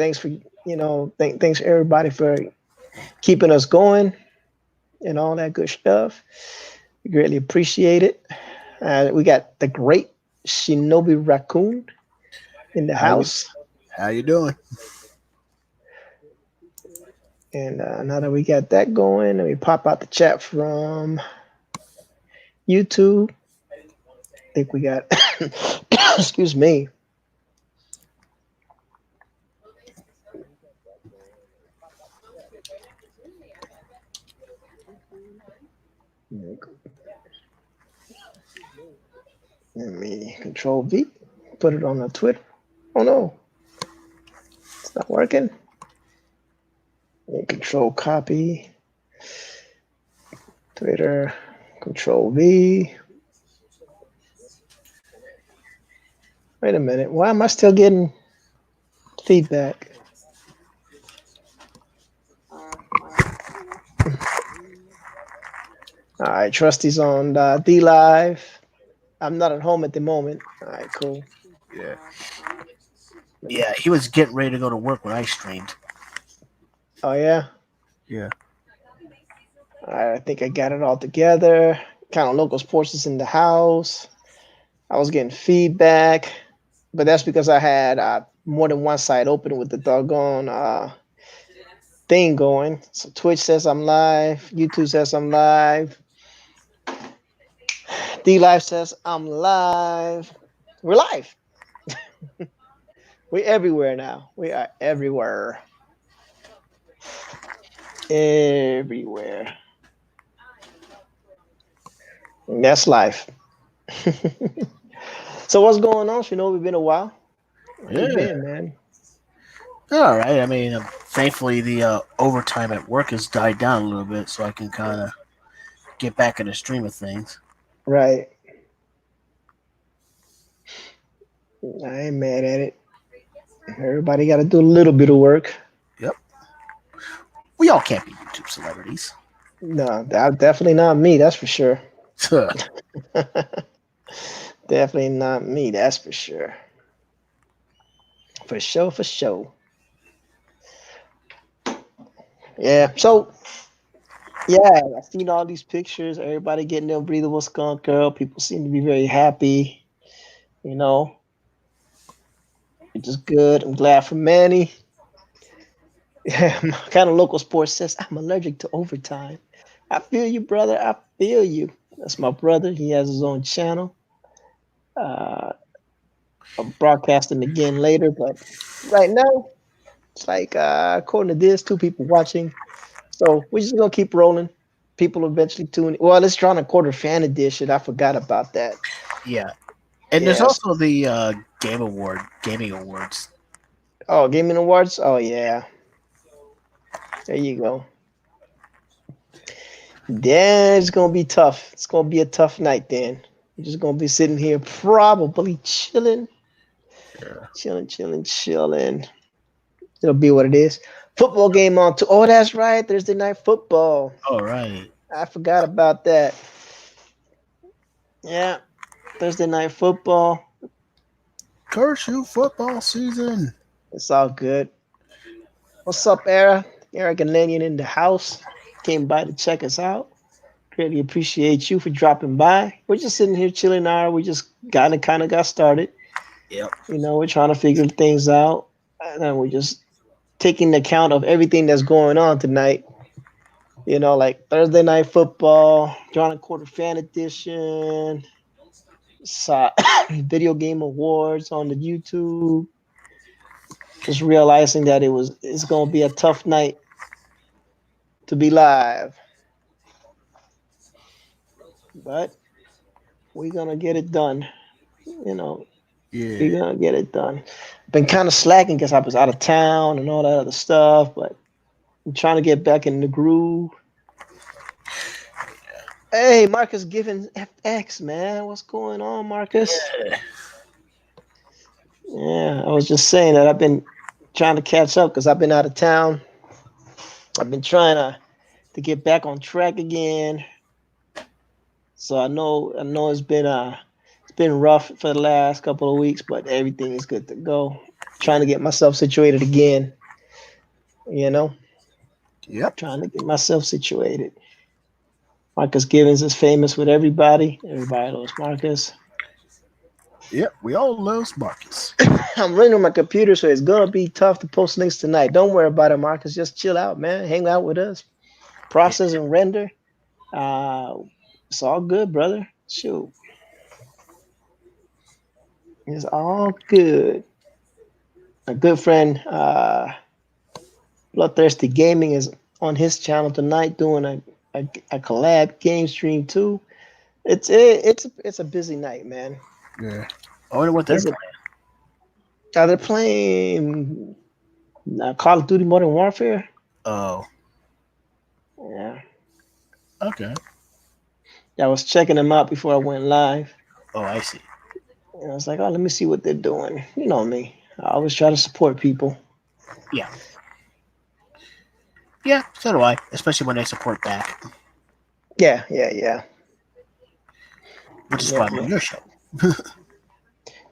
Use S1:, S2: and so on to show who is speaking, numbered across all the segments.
S1: thanks for thanks everybody for keeping us going and all that good stuff. We greatly appreciate it. We got the great Shinobi Raccoon in the
S2: How you
S1: house,
S2: how you doing?
S1: and now that we got that going, let me pop out the chat from YouTube. I think we got. Excuse me. Let me Control V. Put it on the Twitter. Oh no, it's not working. Control copy. Twitter. Control V. Wait a minute. Why am I still getting feedback? All right, Trusty's on DLive. I'm not at home at the moment. All right, cool.
S2: Yeah. Yeah, he was getting ready to go to work when I streamed.
S1: Oh yeah.
S2: Yeah.
S1: All right, I think I got it all together. Kind of local sports is in the house. I was getting feedback, but that's because I had more than one site open with the doggone thing going. So Twitch says I'm live. YouTube says I'm live. DLive says I'm live. We're live. We're everywhere now. We are everywhere. Everywhere. And that's life. So what's going on? You know, we've been a while. How you
S2: Yeah.
S1: been, man?
S2: All right. I mean, thankfully the overtime at work has died down a little bit, so I can kind of get back in the stream of things.
S1: Right. I ain't mad at it. Everybody got to do a little bit of work.
S2: Yep. We all can't be YouTube celebrities.
S1: No, definitely not me. That's for sure. Definitely not me. That's for sure. For sure. For sure. Yeah. So yeah, I've seen all these pictures. Everybody getting their breathable skunk girl. People seem to be very happy. You know, which is good. I'm glad for Manny. Yeah, my kind of local sports says I'm allergic to overtime. I feel you, brother. I feel you. That's my brother. He has his own channel. Uh, I'll broadcast him again later, but right now it's like according to this, two people watching. So we're just gonna keep rolling. People eventually tune. Well, it's drawing a quarter fan edition. I forgot about that.
S2: Yeah. And there's
S1: Yes.
S2: also the gaming awards.
S1: Oh, gaming awards. Oh yeah. There you go. Then it's gonna be tough. It's gonna be a tough night. Then we're just gonna be sitting here, probably chilling,
S2: Yeah.
S1: chilling, chilling, chilling. It'll be what it is. Football game on too. Oh, that's right. Thursday night football.
S2: All right.
S1: I forgot about that. Yeah, Thursday night football.
S2: Curse you, football season.
S1: It's all good. What's up, Era? Eric and Lanyon in the house. Came by to check us out. Greatly appreciate you for dropping by. We're just sitting here chilling out. We just kind of got started.
S2: Yep.
S1: You know, we're trying to figure things out. And then we're just taking account of everything that's going on tonight. You know, like Thursday night football, John and Quarter Fan Edition, saw video game awards on the YouTube. Just realizing that it's gonna be a tough night to be live, but we're gonna get it done. You know, we're
S2: Yeah.
S1: gonna get it done. Been kind of slacking because I was out of town and all that other stuff, but I'm trying to get back in the groove. Hey, Marcus Given FX, man, what's going on, Marcus?
S2: Yeah.
S1: Yeah, I was just saying that I've been trying to catch up because I've been out of town. I've been trying to get back on track again. So I know it's been rough for the last couple of weeks, but everything is good to go. trying to get myself situated again. You know,
S2: Yep.
S1: trying to get myself situated. Marcus Givens is famous with everybody. Everybody knows Marcus.
S2: Yep. We all love Marcus.
S1: I'm running on my computer, so it's gonna be tough to post links tonight. Don't worry about it, Marcus. Just chill out, man. Hang out with us.
S2: Yeah.
S1: Process and render. Uh, it's all good, brother. Shoot, it's all good. A good friend, Bloodthirsty Gaming, is on his channel tonight doing a collab game stream too. It's a busy night, man.
S2: Yeah. I wonder what they're
S1: Is it?
S2: playing.
S1: They're playing Call of Duty Modern Warfare.
S2: Oh.
S1: Yeah,
S2: Okay.
S1: I was checking them out before I went live.
S2: Oh, I see.
S1: And I was like, oh, let me see what they're doing. You know me. I always try to support people.
S2: Yeah. Yeah. So do I. Especially when they support back,
S1: Yeah, yeah, yeah.
S2: which is why
S1: Yep,
S2: I'm on
S1: yep.
S2: your show.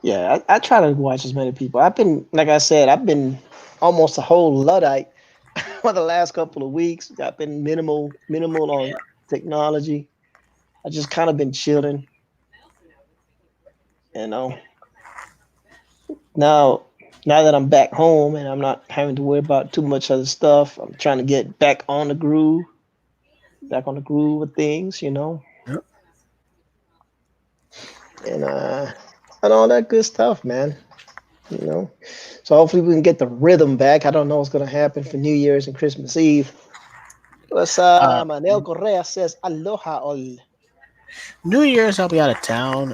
S1: Yeah, I try to watch as many people. I've been, like I said, I've been almost a whole Luddite for the last couple of weeks. I've been minimal on technology. I just kind of been chilling, you know. Now, now that I'm back home and I'm not having to worry about too much other stuff, I'm trying to get back on the groove of things, you know,
S2: Yep.
S1: and all that good stuff, man. You know, so hopefully we can get the rhythm back. I don't know what's gonna happen for New Year's and Christmas Eve. What's
S2: Uh,
S1: Manel Correa says aloha all.
S2: New Year's, I'll be out of town.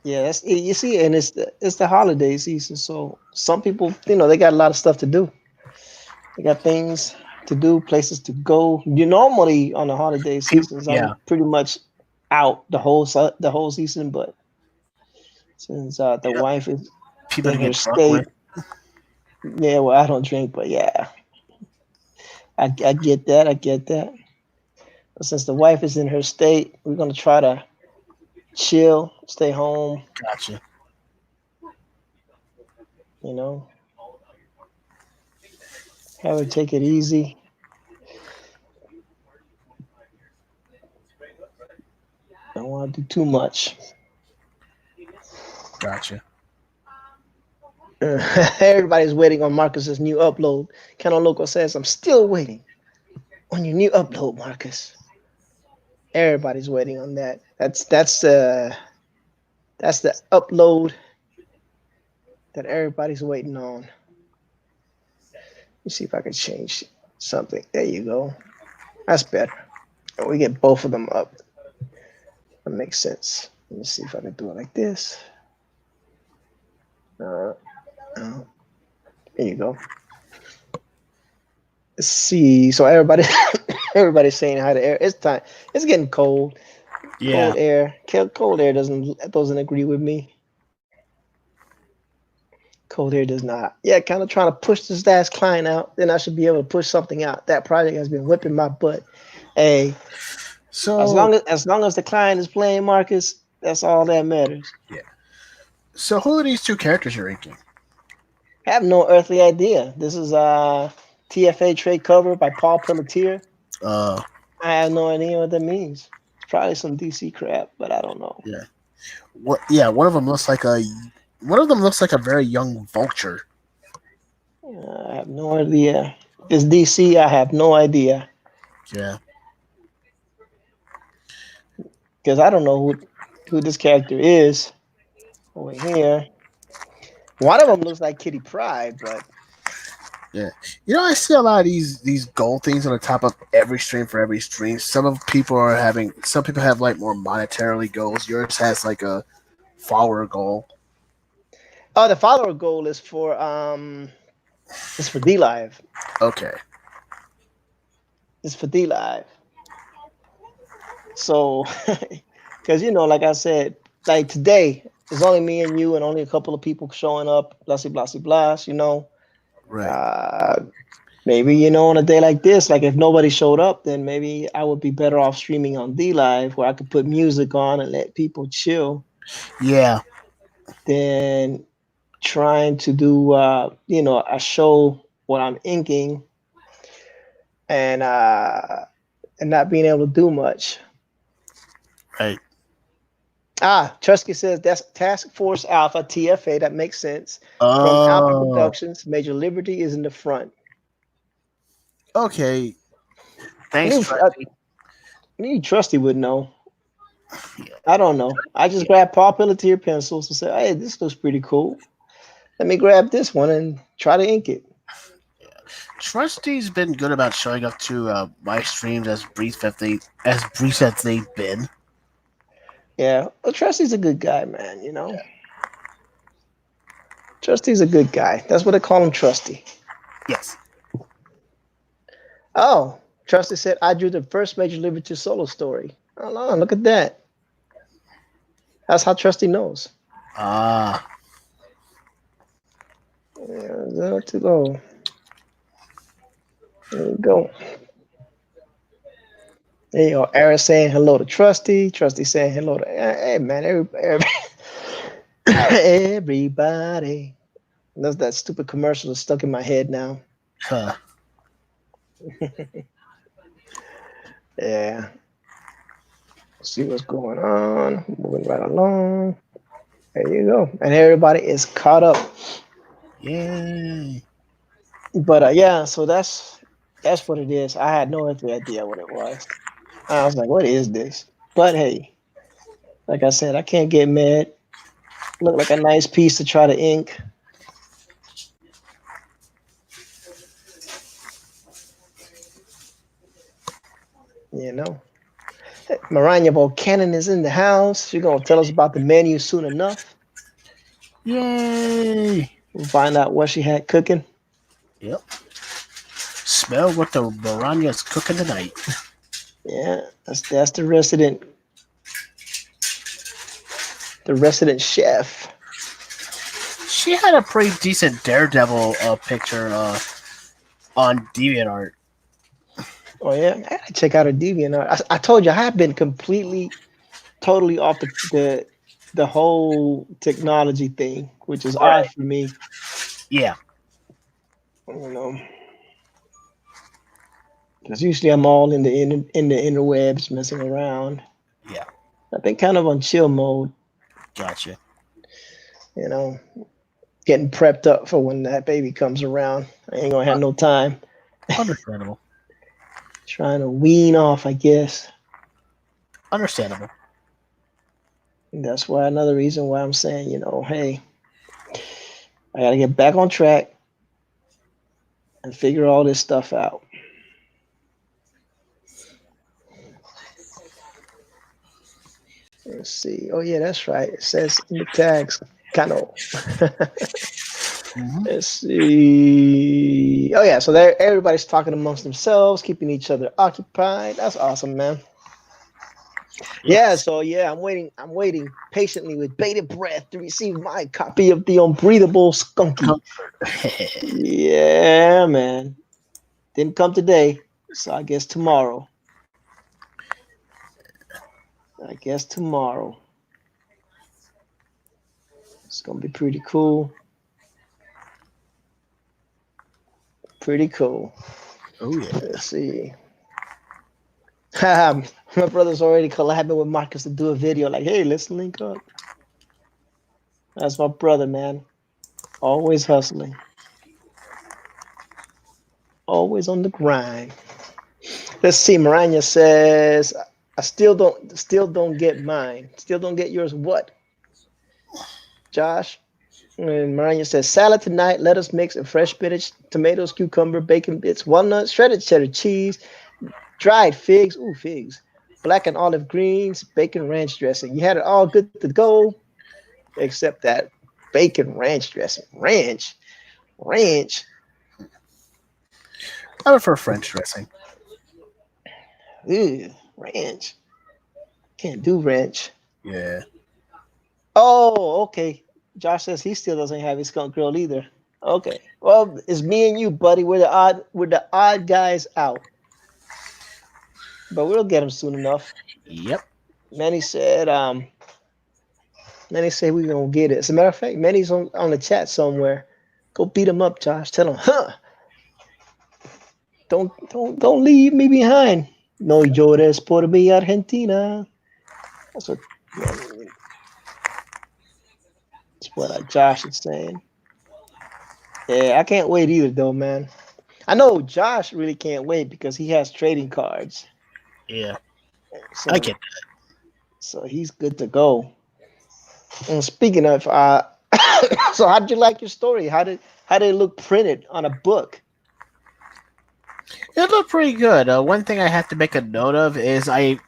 S1: Yeah, that's you see, and it's the holiday season, so some people, they got a lot of stuff to do. They got things to do, places to go. You normally on the holiday seasons, I'm
S2: Yeah.
S1: pretty much out the whole season, but since the
S2: Yep.
S1: wife is
S2: People
S1: in
S2: to
S1: her
S2: get drunk with.
S1: state, yeah, well, I don't drink, but yeah, I get that, I get that. But since the wife is in her state, we're gonna try to chill, stay home,
S2: Gotcha.
S1: you know, have her take it easy. Don't want to do too much.
S2: Gotcha.
S1: Everybody's waiting on Marcus's new upload. Canon Loco says, I'm still waiting on your new upload, Marcus. Everybody's waiting on that. That's the upload that everybody's waiting on. Let me see if I can change something. There you go. That's better. We get both of them up. That makes sense. Let me see if I can do it like this. Uh, uh, there you go. Let's see. So everybody, everybody's saying hi to air. It's time. It's getting cold.
S2: Yeah.
S1: Cold air. Cold air doesn't agree with me. Cold air does not. Yeah, kind of trying to push this last client out. Then I should be able to push something out. That project has been whipping my butt. Hey, as
S2: So
S1: long as the client is playing, Marcus, that's all that matters.
S2: yeah. So who are these two characters you're inking?
S1: I have no earthly idea. This is TFA trade cover by Paul Pelletier.
S2: Uh.
S1: I have no idea what that means. It's probably some DC crap, but I don't know.
S2: Yeah. What? Yeah. One of them looks like a. One of them looks like a very young vulture.
S1: I have no idea. If it's DC, I have no idea
S2: Yeah.
S1: because I don't know who this character is over here. One of them looks like Kitty Pryde, but
S2: Yeah. You know, I see a lot of these goal things on the top of every stream for every stream. Some people have like more monetarily goals. Yours has like a follower goal.
S1: oh, the follower goal is for DLive.
S2: Okay.
S1: It's for DLive. So, because like I said, like today, it's only me and you, and only a couple of people showing up. Blah blah blah blah.
S2: Right.
S1: Uh, maybe on a day like this, like if nobody showed up, then maybe I would be better off streaming on DLive where I could put music on and let people chill
S2: Yeah.
S1: than trying to do a show what I'm inking and not being able to do much.
S2: Right.
S1: Trusky says that's Task Force Alpha TFA. That makes sense. From Alpha
S2: Oh,
S1: Productions, Major Liberty is in the front.
S2: okay.
S1: I
S2: Thanks,
S1: knew, I
S2: Trusty.
S1: knew Trusty would know.
S2: Yeah,
S1: I don't know. I just
S2: yeah.
S1: grabbed Paul Pelletier pencils and said, "Hey, this looks pretty cool. Let me grab this one and try to ink it."
S2: Trusty's been good about showing up to my streams as brief as they've been.
S1: Yeah, well, Trusty's a good guy, man. Trusty's a good guy. That's what they call him, Trusty.
S2: Yes.
S1: Oh, Trusty said I drew the first Major Liberty solo story. Oh, no, look at that. That's how Trusty knows.
S2: Ah,
S1: Yeah, there to go. There you go. There you go. Eric saying hello to Trusty. Trusty saying hello to hey man, everybody. That's that stupid commercial that's stuck in my head now.
S2: huh.
S1: Yeah. See what's going on. Moving right along. There you go. And everybody is caught up.
S2: Yay.
S1: But yeah, so that's what it is. I had no idea what it was. I was like, what is this? But hey, like I said, I can't get mad. Look like a nice piece to try to ink. You know. Maranya Volcanon is in the house. She's gonna tell us about the menu soon enough.
S2: Yay.
S1: We'll find out what she had cooking.
S2: Yep. Smell what the Baranya's cooking tonight.
S1: Yeah, that's the resident chef.
S2: She had a pretty decent Daredevil picture on DeviantArt.
S1: Oh yeah, I gotta check out her DeviantArt. I told you I have been completely, totally off the whole technology thing, which is odd
S2: Right.
S1: for me.
S2: Yeah.
S1: You know, because usually I'm all in the interwebs messing around.
S2: Yeah.
S1: I've been kind of on chill mode.
S2: Gotcha.
S1: You know, getting prepped up for when that baby comes around. I ain't gonna have no time.
S2: Understandable.
S1: Trying to wean off, I guess.
S2: Understandable.
S1: And that's why another reason why I'm saying, hey, I gotta get back on track and figure all this stuff out. Let's see. Oh yeah, that's right. It says in the tags, Kano.
S2: Mm-hmm.
S1: Let's see. Oh yeah, so there everybody's talking amongst themselves, keeping each other occupied. That's awesome, man. Yeah,
S2: Yes.
S1: so yeah, I'm waiting patiently with bated breath to receive my copy of the Unbreathable Skunky. Yeah, man. Didn't come today, so I guess tomorrow. I guess tomorrow. It's gonna be pretty cool. Pretty cool.
S2: Oh yeah.
S1: Let's see. My brother's already collabing with Marcus to do a video. Like, hey, let's link up. That's my brother, man. Always hustling. Always on the grind. Let's see. Maranya says, I still don't get mine. Still don't get yours. What, Josh? And Maranya says, salad tonight, lettuce mix, and fresh spinach, tomatoes, cucumber, bacon bits, walnuts, shredded cheddar cheese, dried figs. Ooh, figs. Black and olive greens, bacon ranch dressing. You had it all good to go, except that bacon ranch dressing. Ranch.
S2: I prefer French dressing.
S1: Ew, ranch. Can't do ranch.
S2: Yeah.
S1: Oh, okay. Josh says he still doesn't have his skunk grill either. Okay. Well, it's me and you, buddy. We're the odd guys out. But we'll get him soon enough.
S2: Yep.
S1: Manny said, Manny say we gonna get it. As a matter of fact, Manny's on the chat somewhere. Go beat him up, Josh. Tell him, huh? Don't leave me behind. No llores por mi Argentina. That's what Manny. That's what Josh is saying. Yeah, I can't wait either, though, man. I know Josh really can't wait because he has trading cards,
S2: Yeah, I
S1: so
S2: get
S1: so he's good to go. And speaking of, so how did you like your story? How did it look printed on a book?
S2: it looked pretty good. One thing I have to make a note of is I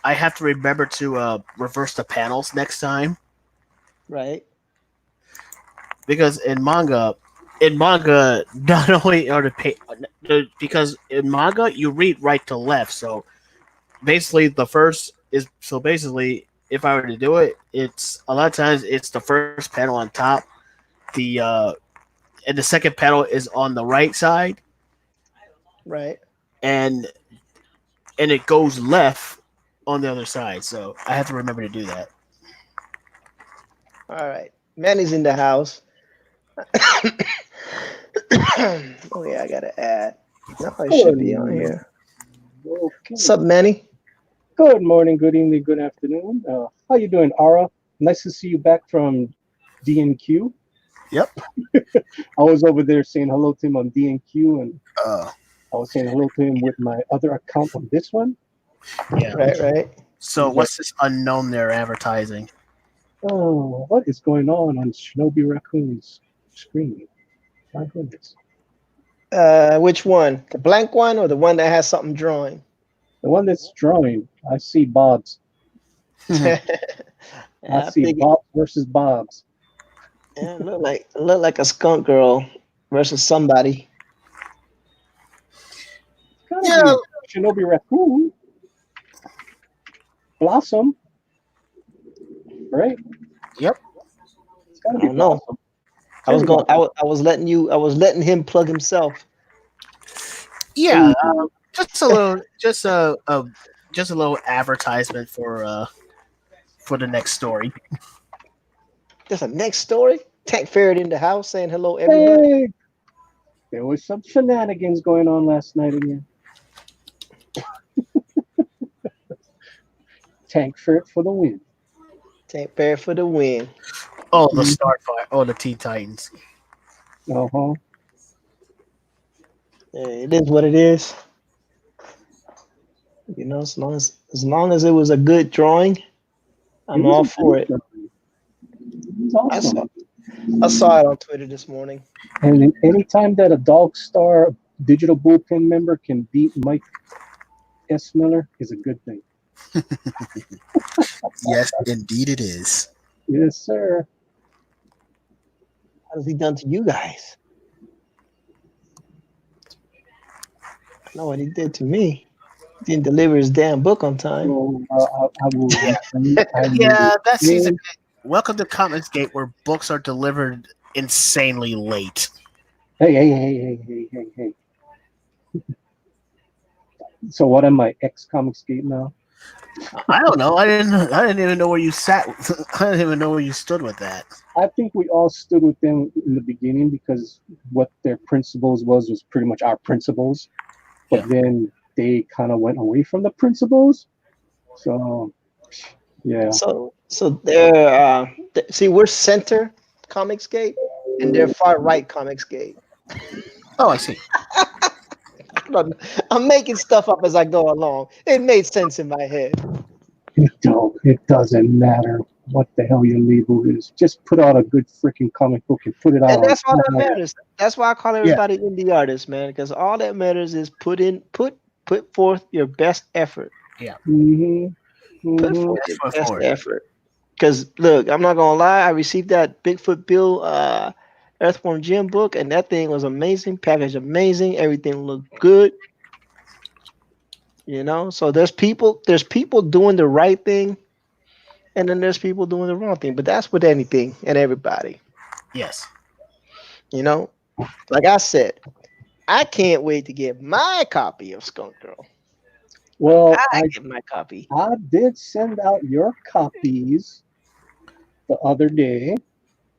S2: have to remember to reverse the panels next time
S1: Right,
S2: because in manga not only are because in manga you read right to left, so basically if I were to do it, it's a lot of times it's the first panel on top, the and the second panel is on the right side,
S1: right.
S2: and it goes left on the other side. So I have to remember to do that.
S1: All right. Manny's in the house. Oh yeah, I gotta add. No, it should be on
S3: Good.
S1: here. What's
S3: Okay.
S1: up, Manny?
S3: Good morning, good evening, good afternoon. How you doing, Ara? Nice to see you back from DNQ.
S2: Yep.
S3: I was over there saying hello to him on DNQ, and
S2: Uh,
S3: I was saying hello to him with my other account on this one.
S2: yeah.
S1: Right, right.
S2: So
S3: He's like,
S2: what's this unknown they're advertising?
S3: "Oh, what is going on Shinobi Raccoon's screen? My goodness,
S1: Which one? The blank one or the one that has something drawing?
S3: the one that's drawing. I see Bob's.
S1: Yeah,
S3: I
S1: I
S3: see
S1: figured.
S3: Bob versus Bob's.
S1: Yeah, it look like a skunk girl versus somebody.
S3: It's gotta
S2: Yeah.
S3: be Shinobi Raccoon, Blossom, right?
S2: Yep.
S3: It's gotta
S1: I
S3: be
S1: don't know.
S3: Blossom.
S1: I was
S3: Cherry
S1: going.
S3: Blossom.
S1: I was letting him plug himself.
S2: Yeah.
S3: Ooh,
S2: Just a little. Just a little advertisement for the next story.
S1: There's a next story. Tank Ferret in the house saying hello, everybody.
S3: hey, there was some shenanigans going on last night again. Tank shirt for the win.
S1: Tank Ferret for the win.
S2: Oh, the
S3: Mm-hmm.
S2: Starfire. Oh, the Teen Titans.
S3: Uh-huh.
S1: It is what it is. As long as it was a good drawing,
S3: It
S1: I'm
S3: was
S1: all
S3: a
S1: for
S3: great
S1: it.
S3: drawing. It was
S1: I saw
S3: awesome.
S1: I saw it on Twitter this morning.
S3: And anytime that a Dog Star digital bullpen member can beat Mike S. Miller is a good thing.
S2: Yes, indeed it is.
S3: Yes, sir.
S1: What has he done to you guys? I know what he did to me. He didn't deliver his damn book on time.
S3: So I will refrain. I will
S2: Yeah, that season.
S3: refrain.
S2: Welcome to Comics Gate, where books are delivered insanely late.
S3: Hey, hey, hey, hey, hey, hey, hey. So what am I, ex-Comics Gate now?
S2: I don't know. I didn't. I didn't even know where you sat. I didn't even know where you stood with that.
S3: I think we all stood with them in the beginning because what their principles was pretty much our principles. But
S2: Yeah.
S3: then they kind of went away from the principles. So yeah,
S1: So they're see, we're center Comics Gate and they're far right Comics Gate.
S2: Oh, I see.
S1: I don't know. I'm making stuff up as I go along. It made sense in my head.
S3: it doesn't matter what the hell your label is. Just put out a good freaking comic book and put it out
S1: And
S3: on
S1: that's all that
S3: time.
S1: matters. That's why I call
S2: Yeah.
S1: everybody indie artists, man, because all that matters is put forth your best effort.
S3: Mm-hmm.
S1: Put
S3: Mm-hmm.
S1: forth
S2: That's
S1: your
S2: what
S1: best
S2: for.
S1: effort. Because look, I'm not gonna lie, I received that Bigfoot Bill Earthworm Jim book, and that thing was amazing, packaged amazing, everything looked good. So there's people doing the right thing, and then there's people doing the wrong thing. But that's with anything and everybody.
S2: Yes.
S1: You know, like I said, I can't wait to get my copy of Skunk Girl.
S3: Well,
S1: I
S3: I
S1: get my copy.
S3: I did send out your copies the other day,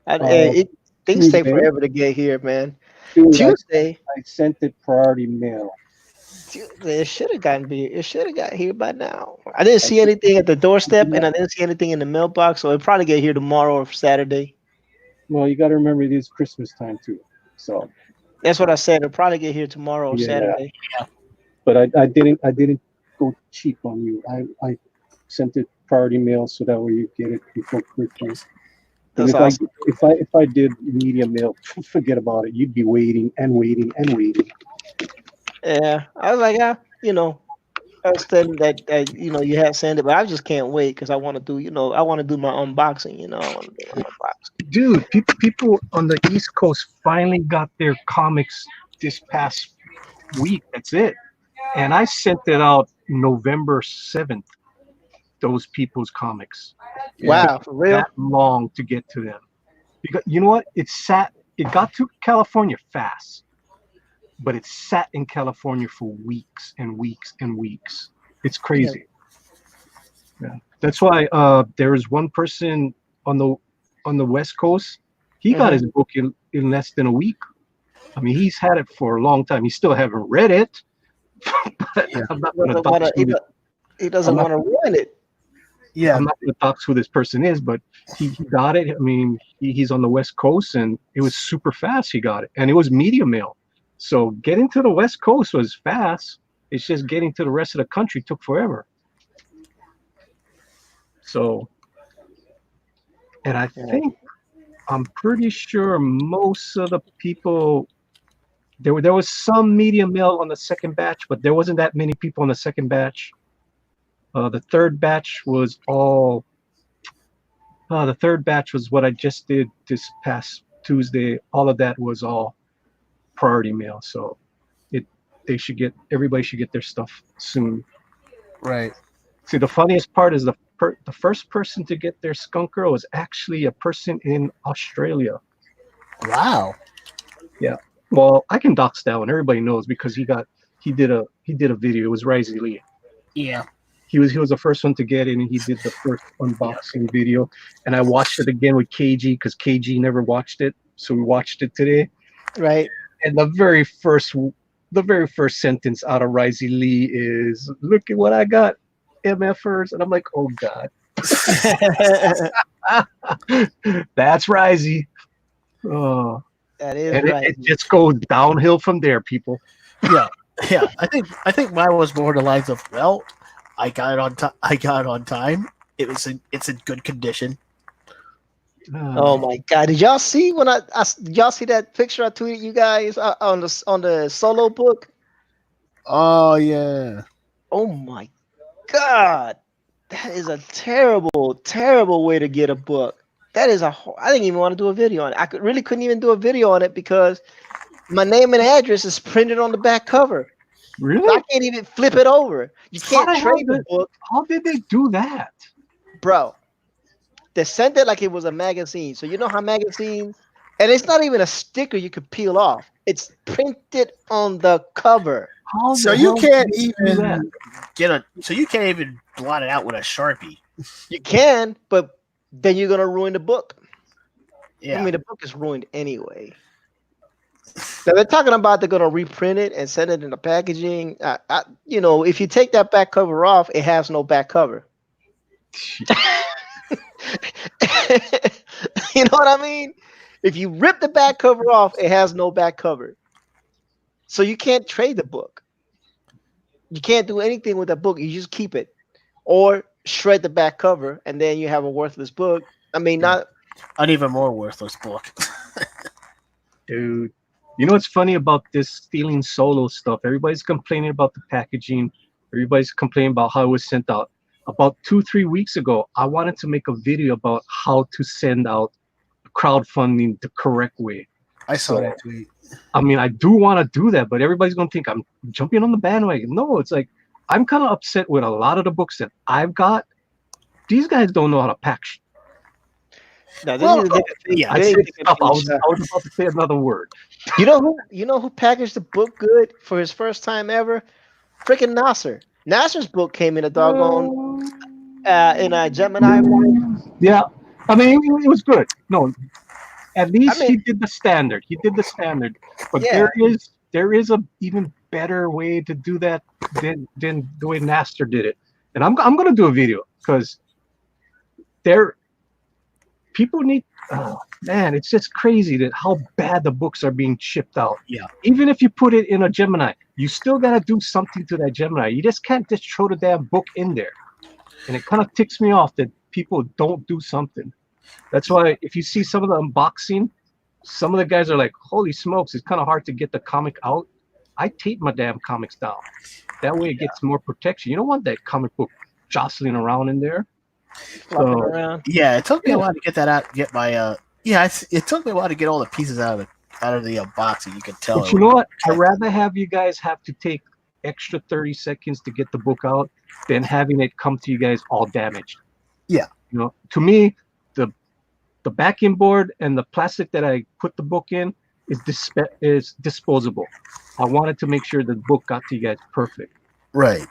S3: uh,
S1: It things take
S3: Tuesday.
S1: forever to get here, man.
S3: Dude,
S1: Tuesday,
S3: I sent it priority mail.
S1: Tuesday, it should have gotten here. It should have got here by now. I didn't see anything at the doorstep, and I didn't see anything in the mailbox, so it'll probably get here tomorrow or Saturday.
S3: Well, you got to remember it is Christmas time too. So
S1: That's what I said. It'll probably get here tomorrow or
S3: yeah,
S1: Saturday.
S3: but I didn't go cheap on you. I sent it priority mail so that way you get it before Christmas. Because
S1: That's awesome.
S3: if I did media mail, forget about it. You'd be waiting and waiting and waiting.
S1: Yeah, I was like, I was telling that you had sent it, but I just can't wait because I want to do, I want to do my unboxing. I want to do my unboxing.
S4: Dude, people on the East Coast finally got their comics this past week. That's it. And I sent it out November 7th, those people's comics.
S1: Wow, for real?
S4: That long to get to them. Because you know what? It got to California fast, but it sat in California for weeks and weeks and weeks. It's crazy. Yeah. That's why there is one person on the West Coast. He got his book in less than a week. I mean, he's had it for a long time. He still haven't read it. But I'm not going to
S1: He doesn't want to ruin it.
S2: Yeah,
S4: I'm not going to dox who this person is, but he got it. I mean, he's on the West Coast, and it was super fast. He got it, and it was media mail. So getting to the West Coast was fast. It's just getting to the rest of the country took forever. So, and I'm pretty sure most of the people, there was some media mail on the second batch, but there wasn't that many people on the second batch. The third batch was all. The third batch was what I just did this past Tuesday. All of that was all priority mail, so everybody should get their stuff soon.
S2: right.
S4: See, the funniest part is the first person to get their Skunk Girl was actually a person in Australia.
S2: Wow.
S4: Yeah. Well, I can dox that one. Everybody knows because he did a video. It was Risey Lee.
S2: Yeah.
S4: He was the first one to get it, and he did the first unboxing video. And I watched it again with KG because KG never watched it, so we watched it today.
S1: Right.
S4: And the very first sentence out of Risey Lee is, "Look at what I got, MFers," and I'm like, "Oh God." That's Risey. Oh,
S1: That is
S4: and
S1: right.
S4: it just goes downhill from there, people.
S2: Yeah. Yeah. I think mine was more the lines of, well, I got it on time. I got it on time. It's in good condition.
S1: Oh my God! Did y'all see did y'all see that picture I tweeted you guys on the solo book?
S2: Oh yeah.
S1: Oh my God! That is a terrible, terrible way to get a book. That is I didn't even want to do a video on it. I couldn't even do a video on it because my name and address is printed on the back cover.
S4: Really?
S1: I can't even flip it over. You can't trade the book,
S4: How did they do that?
S1: bro. They sent it like it was a magazine. So you know how magazines, and it's not even a sticker you could peel off. It's printed on the cover.
S2: So you can't even blot it out with a Sharpie.
S1: You can, but then you're gonna ruin the book.
S2: Yeah.
S1: I mean, the book is ruined anyway. Now they're talking about they're gonna reprint it and send it in the packaging. If you take that back cover off, it has no back cover. You know what I mean? If you rip the back cover off, it has no back cover. So you can't trade the book. You can't do anything with that book. You just keep it. Or shred the back cover, and then you have a worthless book. I mean, not
S2: an even more worthless book.
S4: Dude, you know what's funny about this stealing solo stuff? Everybody's complaining about the packaging. Everybody's complaining about how it was sent out. About 2-3 weeks ago, I wanted to make a video about how to send out crowdfunding the correct way.
S2: I saw that tweet.
S4: I mean, I do want to do that, but everybody's going to think I'm jumping on the bandwagon. No, it's like I'm kind of upset with a lot of the books that I've got. These guys don't know how to pack shit.
S1: no,
S4: I was about to say another word.
S1: You know who packaged the book good for his first time ever? Freaking Nasser. Nasser's book came in a doggone in a Gemini.
S4: Yeah, I mean, it was good. No, at least
S1: mean-
S4: he did the standard. He did the standard. But
S1: Yeah.
S4: there is a even better way to do that than the way Naster did it. And I'm gonna do a video because there people need. Oh man, it's just crazy that how bad the books are being shipped out.
S2: Yeah.
S4: Even if you put it in a Gemini, you still gotta do something to that Gemini. You just can't just throw the damn book in there. And it kind of ticks me off that people don't do something. That's why if you see some of the unboxing, some of the guys are like, holy smokes, it's kind of hard to get the comic out. I tape my damn comics down. That way it gets more protection. You don't want that comic book jostling around in there.
S1: Flopping
S4: So,
S1: around.
S2: Yeah, it took me a while to get that out. Get my it took me a while to get all the pieces out of the box, and you could tell.
S4: but you know what? I'd rather have you guys have to take extra 30 seconds to get the book out than having it come to you guys all damaged.
S2: Yeah.
S4: You know, to me, the backing board and the plastic that I put the book in is disposable. I wanted to make sure the book got to you guys perfect.
S2: Right.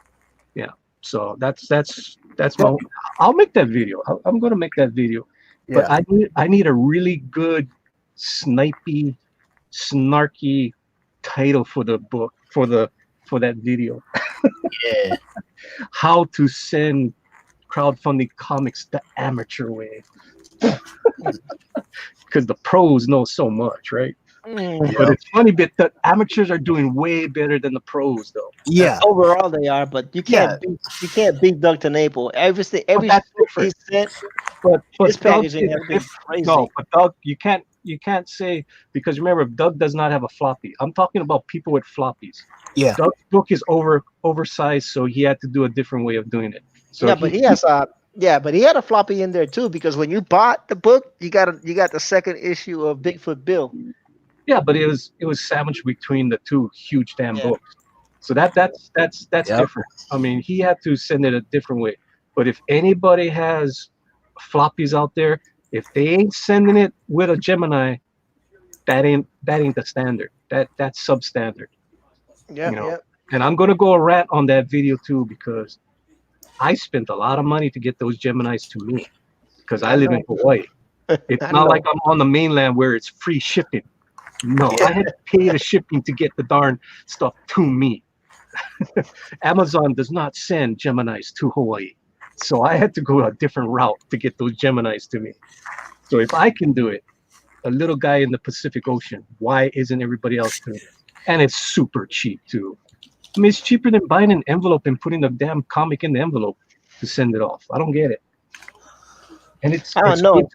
S4: So that's my. I'll make that video. I'm gonna make that video. But I need a really good, snipey, snarky title for the book for that video.
S2: Yeah.
S4: How to send crowdfunding comics the amateur way. Because the pros know so much, right? But it's funny bit that amateurs are doing way better than the pros, though.
S2: Yeah.
S1: Overall, they are, but you can't beat Doug to Naples. Every
S4: that's
S1: he sent,
S4: But
S1: his
S4: Doug
S1: packaging
S4: is
S1: has been crazy.
S4: No, but Doug, you can't say, because remember, Doug does not have a floppy. I'm talking about people with floppies.
S2: Yeah.
S4: Doug's book is oversized, so he had to do a different way of doing it. So
S1: but he has but he had a floppy in there too, because when you bought the book, you got the second issue of Bigfoot Bill.
S4: yeah, but it was sandwiched between the two huge damn books. So that's different. I mean, he had to send it a different way. But if anybody has floppies out there, if they ain't sending it with a Gemini, that ain't the standard. That's substandard.
S1: Yeah,
S4: You know? And I'm gonna go a rant on that video too, because I spent a lot of money to get those Geminis to me, because I live in Hawaii. It's not like I'm on the mainland where it's free shipping. No, I had to pay the shipping to get the darn stuff to me. Amazon does not send Geminis to Hawaii. So I had to go a different route to get those Geminis to me. So if I can do it, a little guy in the Pacific Ocean, why isn't everybody else doing it? And it's super cheap too. I mean, it's cheaper than buying an envelope and putting the damn comic in the envelope to send it off. I don't get it. And
S1: I don't know.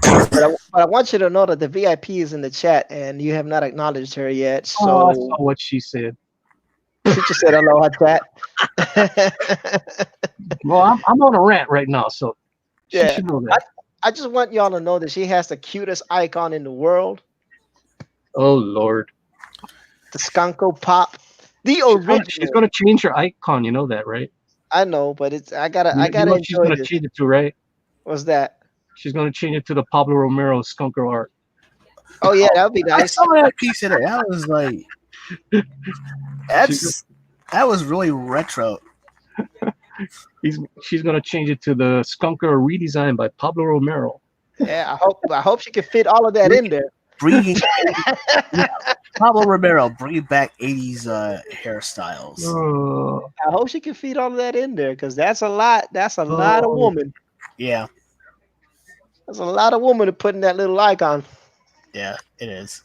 S1: But I want you to know that the VIP is in the chat, and you have not acknowledged her yet. So
S4: I saw what she said.
S1: she just said aloha, chat.
S4: Well, I'm on a rant right now, so she should know that.
S1: I just want y'all to know that she has the cutest icon in the world.
S4: Oh Lord,
S1: the Skunko Pop, the original.
S4: She's gonna change her icon. You know that, right?
S1: I know, but it's I gotta enjoy
S4: she's gonna
S1: this.
S4: change it to, right?
S1: What's that?
S4: She's gonna change it to the Pablo Romero Skunker art.
S1: Oh yeah, that would be
S2: I
S1: nice.
S2: saw that piece in it. That was like, that was really retro.
S4: She's gonna change it to the Skunker redesign by Pablo Romero.
S1: Yeah, I hope she can fit all of that in there.
S2: Bringing Pablo Romero, bringing back 80s hairstyles.
S1: I hope she can feed all of that in there, because that's a lot. That's a lot of woman.
S2: Yeah.
S1: That's a lot of woman to put in that little icon.
S2: Yeah, it is.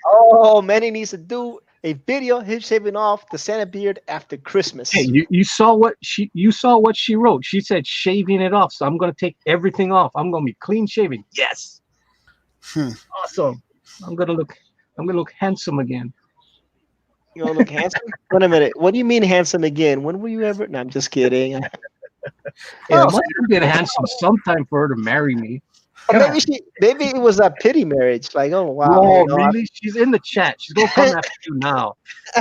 S1: Oh, Manny needs to do a video him shaving off the Santa beard after Christmas.
S4: Hey, you saw what she wrote. She said shaving it off. So I'm gonna take everything off. I'm gonna be clean shaven. Yes. Awesome. I'm gonna look handsome again.
S1: You gonna look handsome? Wait a minute. What do you mean handsome again? When were you ever? No, I'm just kidding.
S4: Yeah, it must have been handsome sometime for her to marry me.
S1: Maybe it was a pity marriage. Like, oh wow.
S4: Oh, really? She's in the chat. She's gonna come after you now.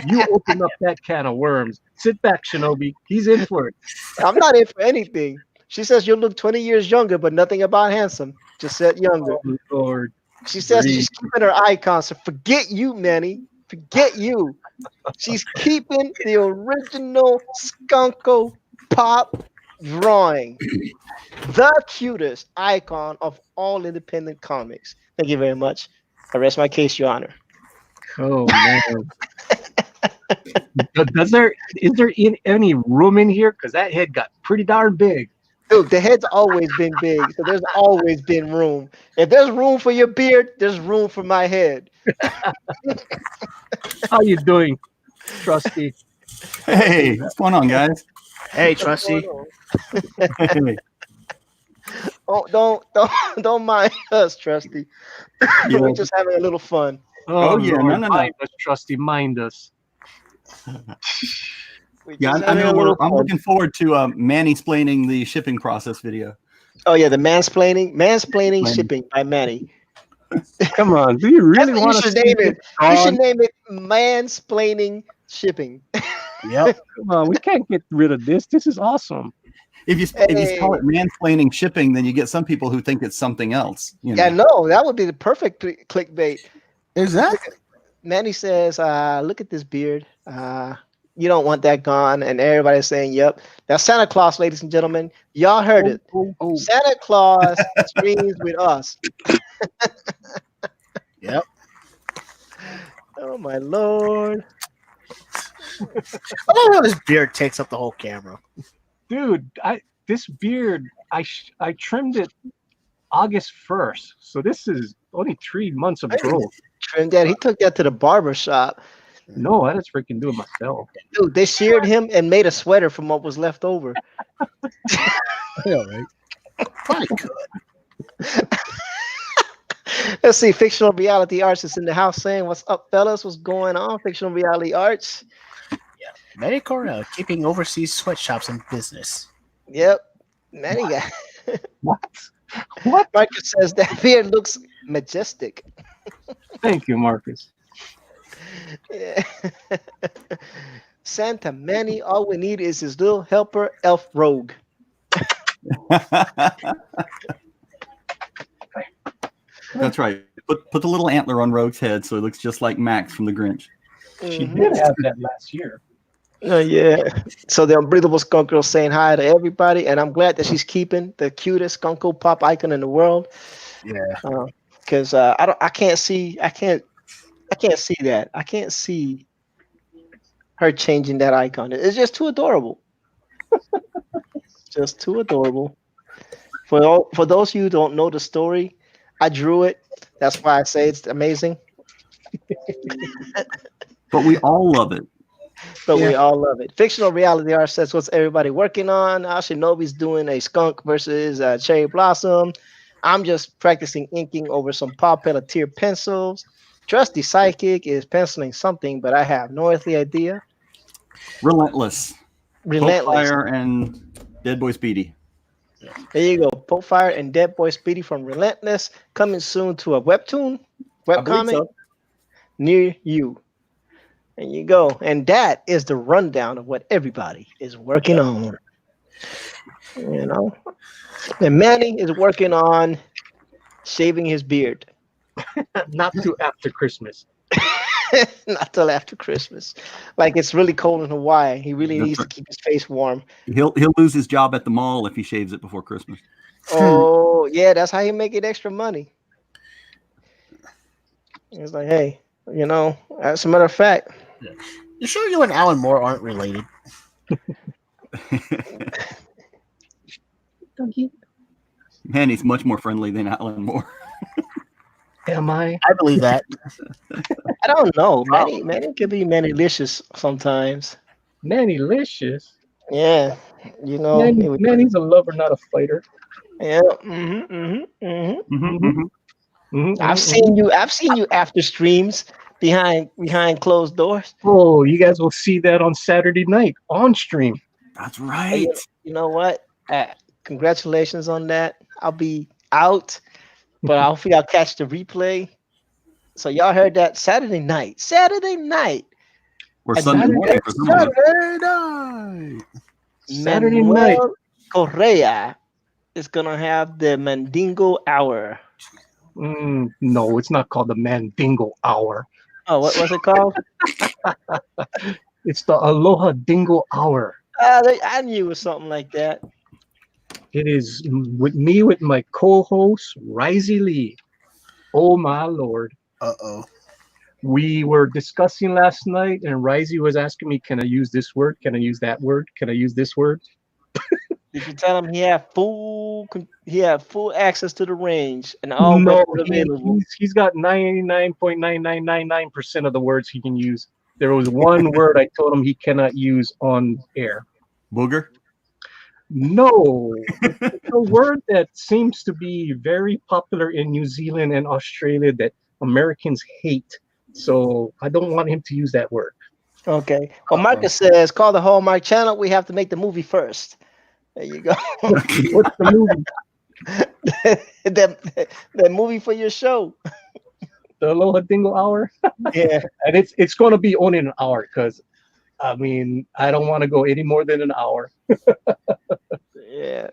S4: You open up that can of worms. Sit back, Shinobi. He's in for it.
S1: I'm not in for anything. She says you'll look 20 years younger, but nothing about handsome. Just said younger.
S4: Oh, Lord.
S1: She says she's keeping her icon. So forget you, Manny. Forget you. She's keeping the original Skunko Pop drawing the cutest icon of all independent comics. Thank you very much. I rest my case, Your Honor.
S4: Oh man. Is there any room in here? Because that head got pretty darn big.
S1: Dude, the head's always been big, so there's always been room. If there's room for your beard, there's room for my head.
S4: How you doing, Trusty?
S5: Hey, what's going on, guys?
S2: Hey,
S1: What's
S2: Trusty.
S1: going
S5: Hey,
S1: on? Don't mind us, Trusty.
S5: yeah,
S1: We're just having a little fun.
S5: Oh, yeah,
S4: Lord,
S5: no.
S4: mind us, Trusty, mind us.
S1: We're
S5: yeah.
S1: just
S5: I
S1: having a
S5: know
S1: little
S5: I'm
S1: fun.
S5: looking forward to Manny explaining the shipping process video.
S1: Oh yeah, the mansplaining
S5: Manny.
S1: shipping by Manny.
S4: Come on, do you
S1: That's
S4: really
S1: what you
S4: want to
S1: should
S4: see
S1: name
S4: this
S1: it. You should
S4: gone?
S1: name it mansplaining shipping.
S2: Yep.
S4: Come on, we can't get rid of this. This is awesome.
S5: If you spell it mansplaining shipping, then you get some people who think it's something else. You know?
S1: Yeah, no, that would be the perfect clickbait.
S2: Exactly.
S1: Manny says, look at this beard. You don't want that gone. And everybody's saying, yep. That's Santa Claus, ladies and gentlemen. Y'all heard it.
S4: Oh.
S1: Santa Claus streams with us.
S2: Yep.
S1: Oh, my Lord.
S2: I love how this beard takes up the whole camera.
S4: Dude, this beard, I trimmed it August 1st, so this is only 3 months of growth.
S1: Trim that. He took that to the barber shop.
S4: No, I just freaking do it myself.
S1: Dude, they sheared him and made a sweater from what was left over.
S2: Yeah, right. Probably could.
S1: Let's see. Fictional Reality Arts is in the house saying, what's up, fellas? What's going on? Fictional Reality Arts.
S2: Manny Corral keeping overseas sweatshops in business.
S1: Yep. Manny got.
S4: What?
S1: Marcus says that beard looks majestic.
S4: Thank you, Marcus.
S1: Yeah. Santa Manny, all we need is his little helper, Elf Rogue.
S5: That's right. Put the little antler on Rogue's head so it looks just like Max from the Grinch.
S4: She did have that last year.
S1: Yeah. So the Unbreathable Skunk Girl saying hi to everybody, and I'm glad that she's keeping the cutest Funko Pop icon in the world.
S2: Yeah.
S1: Because I can't see that. I can't see her changing that icon. It's just too adorable. Just too adorable. For those of you who don't know the story, I drew it. That's why I say it's amazing.
S5: But we all love it.
S1: But we all love it. Fictional Reality Art says, what's everybody working on? Shinobi's doing a skunk versus cherry blossom. I'm just practicing inking over some Paw Pelletier pencils. Trusty Psychic is penciling something, but I have no earthly idea.
S5: Relentless. Fire and Dead Boy Speedy.
S1: There you go. Potefire and Dead Boy Speedy from Relentless. Coming soon to a webcomic near you. There you go. And that is the rundown of what everybody is working on. You know? And Manny is working on shaving his beard.
S4: Not till after Christmas.
S1: Not till after Christmas. Like it's really cold in Hawaii. He really needs to keep his face warm.
S5: He'll lose his job at the mall if he shaves it before Christmas.
S1: Oh, yeah, that's how he make it extra money. He's like, hey, as a matter of fact.
S2: You sure you and Alan Moore aren't related?
S5: Man, he's much more friendly than Alan Moore.
S4: Am I?
S2: I believe that.
S1: I don't know. Manny could be Manny-licious sometimes.
S4: Manny-licious?
S1: Yeah.
S4: Manny's a lover, not a fighter.
S1: Yeah. I've seen you after streams behind closed doors.
S4: Oh, you guys will see that on Saturday night on stream.
S5: That's right.
S1: You know what? Congratulations on that. I'll be out, but hopefully I'll catch the replay. So y'all heard that Saturday night.
S5: Or Sunday morning.
S4: Saturday night.
S1: Correa is gonna have the Mandingo Hour.
S4: No, it's not called the Mandingo Hour.
S1: Oh, what was it called?
S4: It's the Aloha Dingo Hour.
S1: I knew it was something like that.
S4: It is with me with my co-host Risey Lee. Oh my lord.
S2: Uh-oh.
S4: We were discussing last night, and Risey was asking me, "Can I use this word? Can I use that word? Can I use this word?"
S1: Did you tell him he had full access to the range and all
S4: No,
S1: weapons available?
S4: he's got 99.9999% of the words he can use. There was one word I told him he cannot use on air.
S5: Booger.
S4: No, it's a word that seems to be very popular in New Zealand and Australia that Americans hate. So I don't want him to use that word.
S1: Okay. Well, Marcus says, call the Hallmark channel. We have to make the movie first. There you go.
S4: What's the movie?
S1: that movie for your show.
S4: The Aloha Dingo Hour?
S1: Yeah.
S4: And it's going to be only an hour because, I mean, I don't want to go any more than an hour.
S1: Yeah.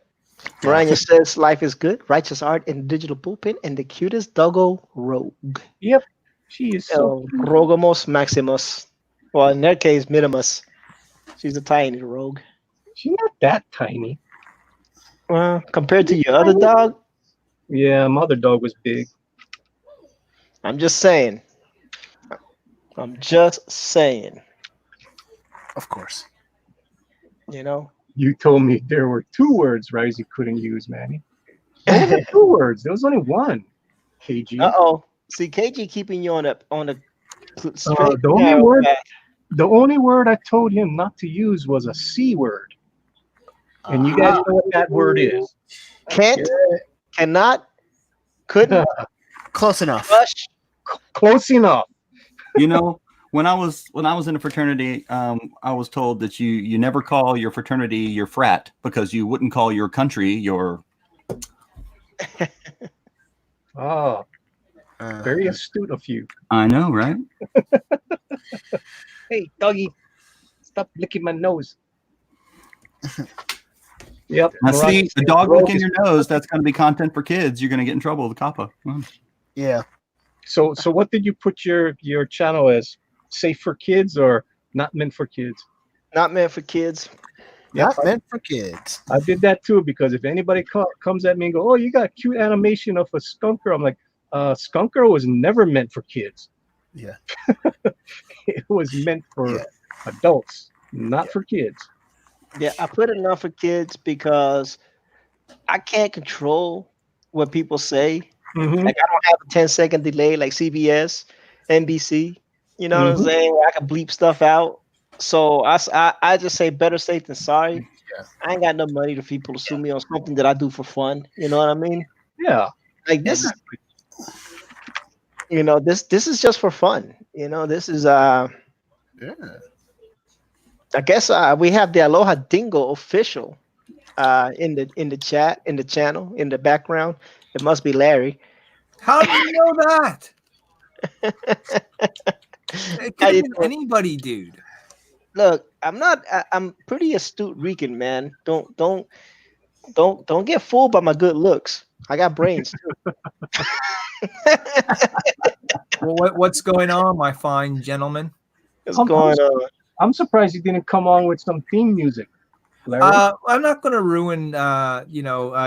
S1: Mariah says, life is good. Righteous art in digital bullpen and the cutest doggo rogue.
S4: Yep. She is so
S1: El Rogamos Maximus. Well, in their case, Minimus. She's a tiny rogue.
S4: She's not that tiny.
S1: Well, compared to your other dog,
S4: Yeah, my other dog was big.
S1: I'm just saying. I'm just saying.
S2: Of course.
S1: You know?
S4: You told me there were two words Risey couldn't use, Manny. Only two words. There was only one. KG.
S1: Uh-oh. See, KG keeping you on the straight
S4: The only
S1: narrow
S4: word
S1: path.
S4: The only word I told him not to use was a C word. And you guys know what that word is.
S1: Can't, cannot, couldn't,
S2: Close enough.
S1: rush.
S4: Close enough.
S5: You know, when I was in a fraternity, I was told that you never call your fraternity your frat because you wouldn't call your country your.
S4: Oh, very astute of you.
S5: I know, right?
S4: Hey, doggy, stop licking my nose. Yep.
S5: Now,
S4: Mariah
S5: see, a
S4: says,
S5: dog
S4: "Rogue
S5: licking
S4: is-"
S5: your nose, that's going to be content for kids. You're going to get in trouble with the COPPA.
S2: Yeah.
S4: So what did you put your channel as? Safe for kids or not meant for kids?
S1: Not meant for kids.
S2: Not meant for kids.
S4: I did that too because if anybody comes at me and go, "Oh, you got a cute animation of a skunker," I'm like, "Skunker was never meant for kids.
S2: Yeah.
S4: It was meant for adults, not for kids."
S1: Yeah, I put it enough for kids because I can't control what people say.
S4: Mhm.
S1: Like I don't have a 10-second delay like CBS, NBC. You know what I'm
S4: Mhm.
S1: saying? Where I can bleep stuff out. So I just say better safe than sorry.
S2: Yeah.
S1: I ain't got no money for people to sue me on something that I do for fun. You know what I mean?
S4: Yeah.
S1: Like this is, you know, this is just for fun. You know, this is
S2: Yeah.
S1: I guess we have the Aloha Dingo official in the chat, in the channel, in the background. It must be Larry.
S6: How do you know that? It
S1: How
S6: could
S1: you
S6: have been
S1: doing?
S6: anybody, dude.
S1: Look, I'm pretty astute Rican, man. Don't get fooled by my good looks. I got brains too.
S6: Well, what's going on, my fine gentleman?
S1: What's going on?
S4: I'm surprised you didn't come on with some theme music, Larry.
S6: I'm not going to ruin,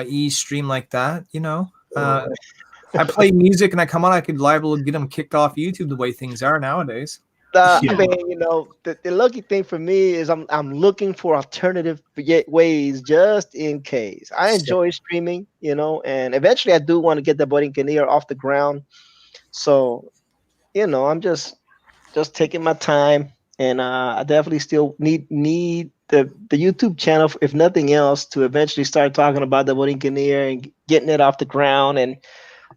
S6: E's stream like that. I play music and I come on. I could liable to get them kicked off YouTube the way things are nowadays.
S1: I mean, you know, the lucky thing for me is I'm looking for alternative ways just in case. I enjoy streaming, you know, and eventually I do want to get the Borinqueneer off the ground. So, you know, I'm just taking my time, and I definitely still need the YouTube channel, if nothing else, to eventually start talking about the Borinqueneer and getting it off the ground. And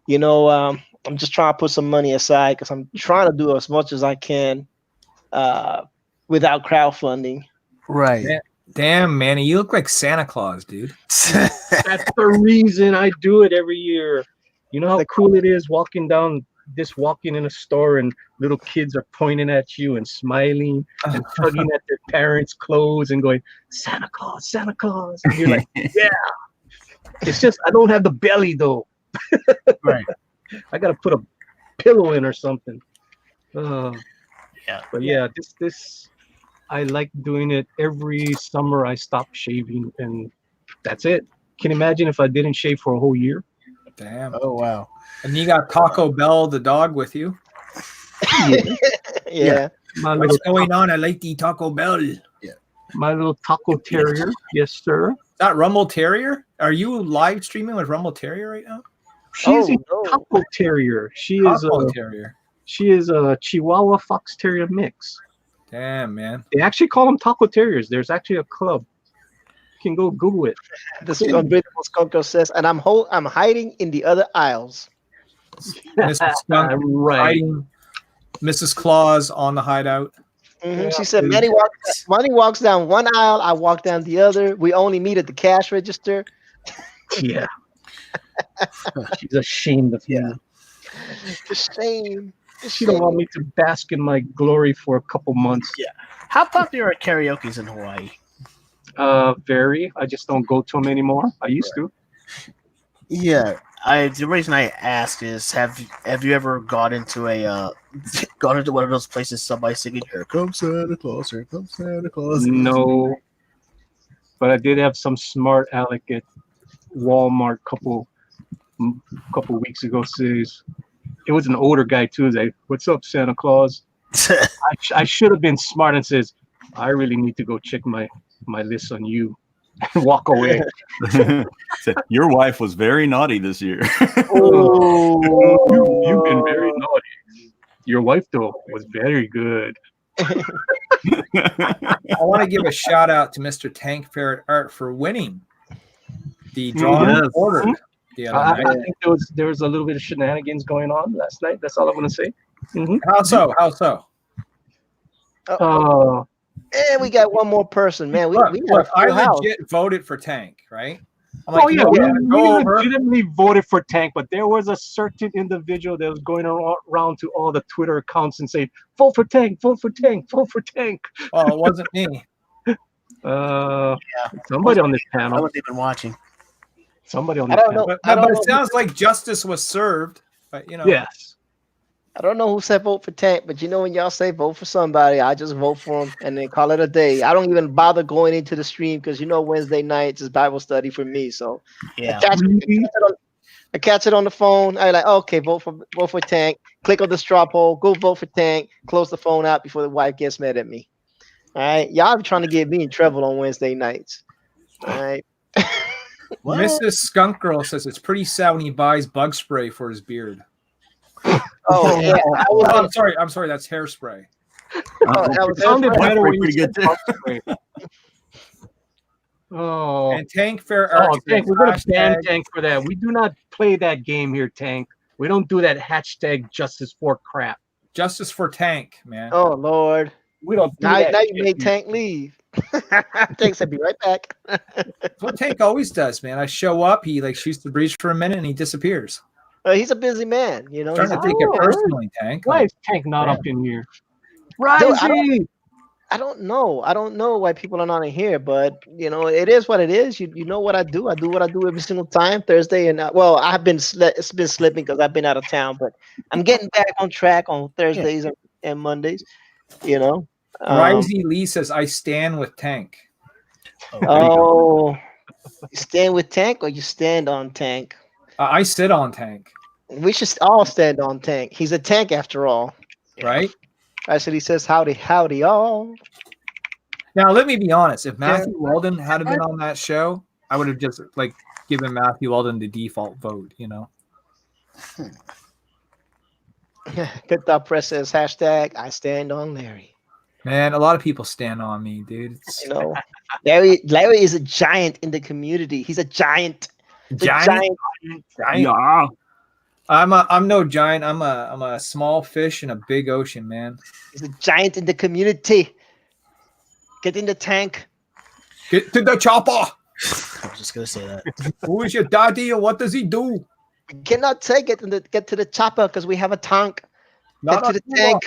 S1: you know, I'm just trying to put some money aside because I'm trying to do as much as I can without crowdfunding.
S2: Right.
S6: Damn, Manny, you look like Santa Claus, dude.
S4: That's the reason I do it every year. You know how cool it is walking in a store and little kids are pointing at you and smiling and tugging at their parents' clothes and going, "Santa Claus, Santa Claus." And you're like, yeah. It's just I don't have the belly though.
S2: Right.
S4: I gotta put a pillow in or something.
S2: Yeah.
S4: But yeah, this I like doing it every summer. I stop shaving and that's it. can you imagine if I didn't shave for a whole year?
S6: Damn.
S2: Oh wow.
S6: And you got Taco Bell the dog with you.
S1: Yeah.
S4: My
S6: What's
S4: little
S6: going on? I like the Taco Bell. Is
S4: my little taco terrier. Yes, sir.
S6: that Rumble Terrier? Are you live streaming with Rumble Terrier right now?
S4: She's a
S1: no.
S4: taco terrier.
S6: Taco Terrier.
S4: She is a Chihuahua Fox Terrier mix.
S6: Damn, man.
S4: They actually call them taco terriers. There's actually a club. You can go Google it.
S1: This unbreathable skunk girl says, and I'm hiding in the other aisles.
S6: Mrs. Skunk
S4: Right.
S6: hiding. Mrs. Claus on the hideout.
S1: She said, Manny walks down one aisle, I walk down the other. We only meet at the cash register.
S4: Yeah. She's ashamed of me.
S1: The shame.
S4: She don't want me to bask in my glory for a couple months.
S2: Yeah. How popular are karaoke's in Hawaii?
S4: Very. I just don't go to them anymore. I used to.
S2: Yeah. The reason I ask is have you ever gone into one of those places somebody singing "Here Comes Santa Claus, Here Comes Santa Claus"?
S4: No. But I did have some smart aleck at Walmart couple weeks ago says it was an older guy too. Like, "What's up, Santa Claus?" I should have been smart and says, "I really need to go check my list on you," and walk away.
S5: Your wife was very naughty this year.
S4: You've been very naughty. Your wife though was very good.
S6: I want to give a shout out to Mr. Tank Ferret Art for winning the drawing order. The other
S4: I
S6: night.
S4: think there was a little bit of shenanigans going on last night. That's all I'm gonna say.
S6: How so? How so?
S1: And we got one more person, man. We got
S6: Look,
S1: a
S6: I
S1: full house.
S6: legit voted for Tank, right? I'm like,
S4: Oh
S6: you
S4: yeah,
S6: know
S4: we
S6: what? Go over.
S4: legitimately voted for Tank, but there was a certain individual that was going around to all the Twitter accounts and saying, "Vote for Tank, vote for Tank, vote for Tank."
S6: Well, it wasn't me.
S4: Somebody on this
S2: I
S4: panel.
S2: wasn't even watching.
S4: Somebody on
S1: I
S4: this
S1: don't
S4: panel.
S1: know.
S6: But it sounds like justice was served. But you know,
S4: Yes.
S1: I don't know who said vote for Tank, but you know when y'all say vote for somebody, I just vote for them and then call it a day. I don't even bother going into the stream because Wednesday nights is Bible study for me. So
S2: Yeah.
S1: I catch it on the phone. I like, okay, vote for Tank. Click on the straw poll. Go vote for Tank. Close the phone out before the wife gets mad at me. All right, y'all be trying to get me in trouble on Wednesday nights. All right.
S6: Mrs. Skunk Girl says it's pretty sad when he buys bug spray for his beard.
S1: Oh yeah.
S6: I'm sorry. That's hairspray.
S1: That was
S4: Sounded better when
S5: pretty
S4: you
S5: good
S4: said
S5: too.
S4: Oh,
S6: And Tank Fair Art.
S4: Tank, we're gonna ban Tank for that. We do not play that game here, Tank. We don't do that hashtag justice for crap.
S6: Justice for Tank, man.
S1: Oh Lord.
S4: We don't do
S1: Now
S4: that.
S1: you made Tank leave. Tank said, "Be right back."
S6: That's what Tank always does, man. I show up, he like shoots the breeze for a minute, and he disappears.
S1: He's a busy man,
S6: Trying to take it personally, Tank.
S4: Why is Tank not up in here?
S1: Dude, I
S4: Rising!
S1: I don't know. I don't know why people are not in here, but it is what it is. You know what I do. I do what I do every single time. Thursday and I've been it's been slipping because I've been out of town, but I'm getting back on track on Thursdays and Mondays.
S6: Risey Lee says, "I stand with Tank."
S1: You stand with Tank or you stand on Tank?
S6: I sit on Tank,
S1: We should all stand on Tank. He's a tank after all.
S6: right?
S1: Actually, he says, "Howdy, howdy, all."
S6: Now, let me be honest. If Matthew Weldon had been on that show, I would have just like given Matthew Weldon the default vote.
S1: Good Thought Press says, hashtag I stand on Larry.
S6: Man, a lot of people stand on me, dude. It's
S1: Larry is a giant in the community. He's a giant.
S6: giant.
S5: Yeah.
S6: I'm no giant. I'm a small fish in a big ocean, man.
S1: He's a giant in the community. Get in the tank.
S6: Get to the chopper.
S2: I was just gonna say that.
S6: Who is your daddy and what does he do?
S1: We cannot take it and get to the chopper because we have a tank. Get to the tank.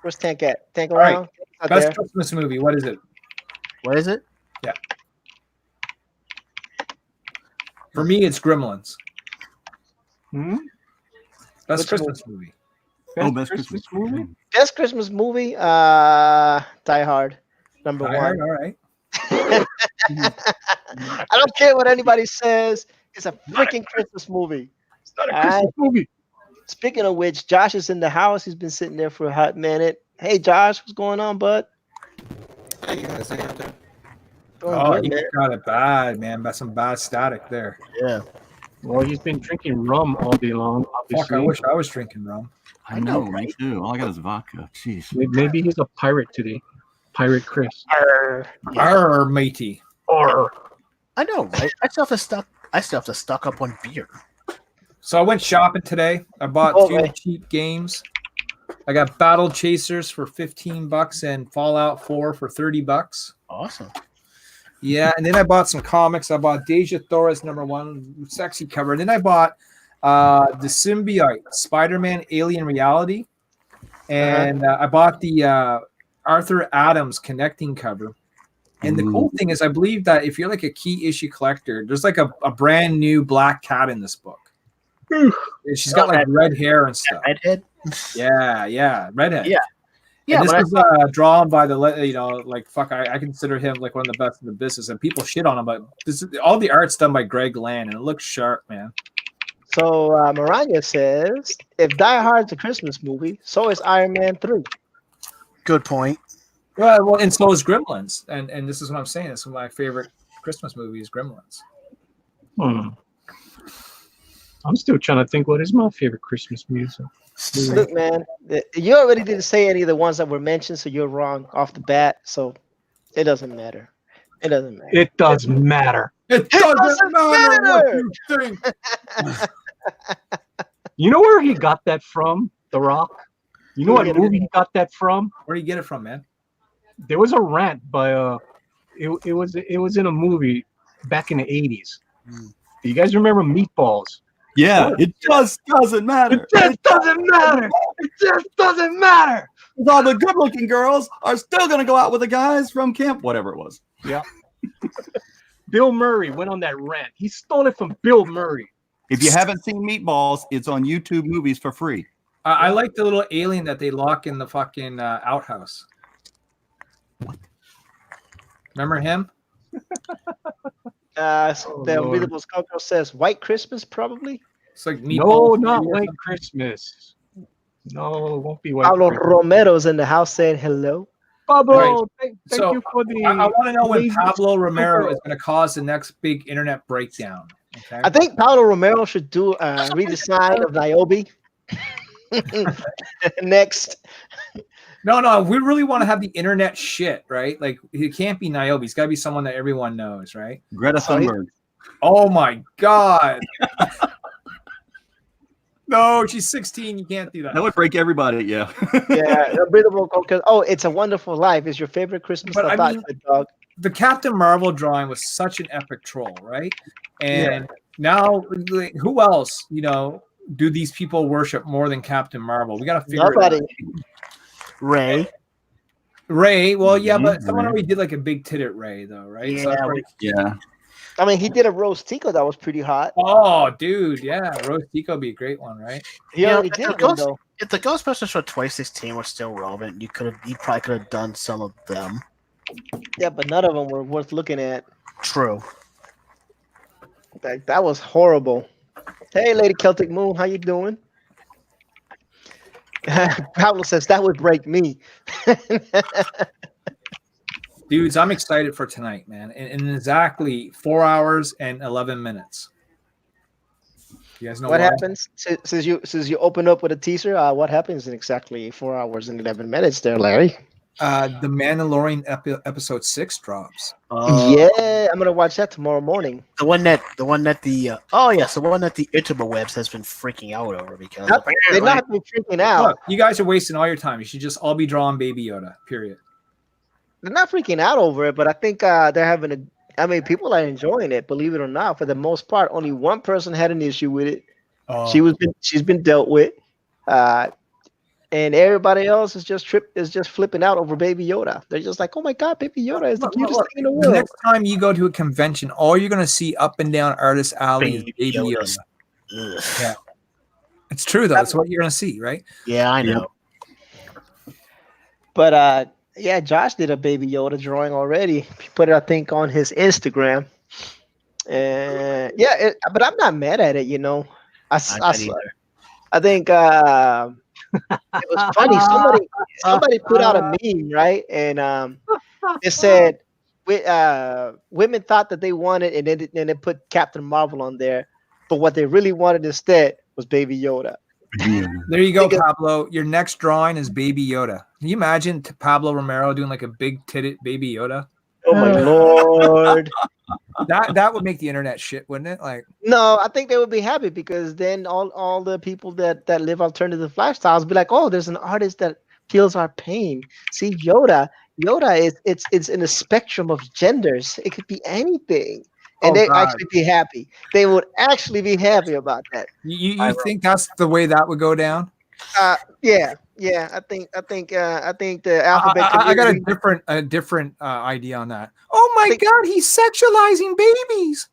S1: Where's Tank at? Tank
S6: right.
S1: around? Out
S6: Best
S1: there.
S6: Christmas movie. What is it?
S2: What is it?
S6: For me, it's Gremlins. Best
S1: Which
S6: Christmas movie.
S5: Best Christmas movie.
S1: Best Christmas movie? Die Hard. Number
S6: Die
S1: one.
S6: Hard, all right.
S1: I don't care what anybody says. It's a freaking Christmas movie.
S3: It's not a
S1: All
S3: Christmas
S1: right.
S3: movie.
S1: Speaking of which, Josh is in the house. He's been sitting there for a hot minute. Hey, Josh, what's going on, bud?
S7: How you guys doing out there?
S1: Doing
S6: Oh,
S1: good,
S6: he
S1: man.
S6: got it bad, man. Got some bad static there.
S2: Yeah.
S3: Well, he's been drinking rum all day long,
S6: Fuck,
S3: obviously.
S6: I wish I was drinking rum.
S5: I know, me too. All I got is vodka. Jeez.
S3: Maybe he's a pirate today. Pirate Chris.
S1: Arr.
S6: Arr, matey.
S3: Or
S2: I know, right? I still have to stock up on beer.
S6: So I went shopping today. I bought
S1: Oh,
S6: two
S1: man.
S6: cheap games. I got Battle Chasers for $15 and Fallout 4 for $30.
S2: Awesome.
S6: Yeah, and then I bought some comics. I bought Deja Thoris #1, sexy cover. And then I bought the Symbiote, Spider-Man Alien Reality. And I bought the Arthur Adams connecting cover. And the cool thing is, I believe that if you're like a key issue collector, there's like a brand new black cat in this book. And she's got like red hair and stuff.
S2: Redhead.
S6: Yeah, redhead.
S2: Yeah. Yeah,
S6: And this
S2: but
S6: was drawn by I consider him like one of the best in the business, and people shit on him, but this is all the art's done by Greg Land, and it looks sharp, man.
S1: So Maranya says, if Die Hard's a Christmas movie, so is Iron Man 3.
S2: good point.
S6: Well, and so is Gremlins, and this is what I'm saying. This is my favorite Christmas movie is Gremlins.
S3: I'm still trying to think what is my favorite Christmas music.
S1: Look, man, you already didn't say any of the ones that were mentioned, so you're wrong off the bat. So it doesn't matter. It doesn't matter.
S3: It does matter.
S6: It
S1: doesn't matter
S6: what you think.
S3: You know where he got that from? The Rock. You know what
S1: Yeah.
S3: movie he got that from?
S6: Where do you get it from, man?
S3: There was a rant by it was in a movie back in the 80s. Do you guys remember Meatballs?
S5: Yeah, it just doesn't matter.
S3: It just doesn't matter. It just doesn't matter.
S5: All the good-looking girls are still going to go out with the guys from camp, whatever it was.
S3: Yeah. Bill Murray went on that rant. He stole it from Bill Murray.
S5: If you haven't seen Meatballs, it's on YouTube Movies for free.
S6: I like the little alien that they lock in the fucking outhouse. Remember him?
S1: The Unbreathable Skulker says White Christmas, probably.
S6: It's like
S3: No,
S6: Meatballs.
S3: not White Christmas. No, it won't be White
S1: Paulo
S3: Christmas.
S1: Romero's in the house saying hello.
S3: Pablo,
S6: Right.
S3: thank
S6: So,
S3: you for the.
S6: I want to know when
S3: lazy
S6: Pablo Romero
S3: skulker.
S6: is going to cause the next big internet breakdown. Okay.
S1: I think Paulo Romero should do a redesign of Niobe. Next.
S6: No, we really want to have the internet shit, right? Like, it can't be Niobe. It's got to be someone that everyone knows, right?
S5: Greta Thunberg.
S6: Oh my God. No, she's 16. You can't do that.
S5: That would break everybody, yeah.
S1: Yeah, Unbreathable Skulker. Oh, It's a Wonderful Life is your favorite Christmas
S6: But I
S1: thought,
S6: mean-
S1: good dog.
S6: The Captain Marvel drawing was such an epic troll, right? And now, like, who else, do these people worship more than Captain Marvel? We got to figure
S1: Nobody.
S6: it out.
S2: Ray.
S6: Ray, well, yeah,
S5: Mhm,
S6: but someone
S5: Ray.
S6: already did like a big titted Ray, though, right? So
S2: Yeah,
S6: that's like-
S5: Yeah.
S1: I mean, he did a Rose Tico that was pretty hot.
S6: oh, dude, yeah, Rose Tico would be a great one, right?
S1: He
S2: Yeah,
S1: already
S2: but
S1: did
S2: the
S1: one,
S2: Ghost-
S1: though.
S2: If the Ghostbusters for 2016 were still relevant, you probably could have done some of them.
S1: Yeah, but none of them were worth looking at.
S2: True.
S1: That was horrible. Hey, Lady Celtic Moon, how you doing? Pablo says that would break me.
S6: Dudes, I'm excited for tonight, man. In exactly 4 hours and 11 minutes. You guys know
S1: What
S6: why?
S1: happens since you open up with a teaser? What happens in exactly 4 hours and 11 minutes there, Larry?
S6: The Mandalorian episode 6 drops.
S1: Yeah, I'm gonna watch that tomorrow morning.
S2: The one that the one that the interwebs has been freaking out over because
S1: They're not been freaking out.
S6: Look, you guys are wasting all your time. You should just all be drawing Baby Yoda. Period.
S1: They're not freaking out over it, but I think they're having a. I mean, people are enjoying it. Believe it or not, for the most part, only one person had an issue with it.
S6: Oh.
S1: She's been dealt with, and everybody else is just flipping out over Baby Yoda. They're just like, "Oh my God, Baby Yoda is the cutest thing in the
S6: The
S1: world."
S6: next time you go to a convention, all you're going to see up and down Artist Alley is Baby Yoda.
S2: Ugh.
S6: Yeah. It's true, though. That's what you're going to see, right?
S2: Yeah, I know.
S1: But Yeah, Josh did a Baby Yoda drawing already. He put it, I think, on his Instagram. And yeah, but I'm not mad at it. I, s-
S2: I'm
S1: I,
S2: not
S1: s-
S2: either.
S1: I think it was funny. Somebody put out a meme, right? And it said, women thought that they wanted, and they put Captain Marvel on there, but what they really wanted instead was Baby Yoda.
S6: There you go,
S1: Because-
S6: Pablo. Your next drawing is Baby Yoda. Can you imagine Pablo Romero doing like a big titted Baby Yoda?
S1: Oh my lord!
S6: That would make the internet shit, wouldn't it? Like,
S1: No, I think they would be happy because then all the people that live alternative lifestyles be like, oh, there's an artist that feels our pain. See, Yoda is it's in a spectrum of genders. It could be anything, and
S6: oh
S1: they
S6: god,
S1: actually be happy. They would actually be happy about that.
S6: you think that's the way that would go down?
S1: Yeah. I think the alphabet
S6: I got
S1: community.
S6: a different idea on that. Oh my
S1: think-
S6: god, he's sexualizing babies.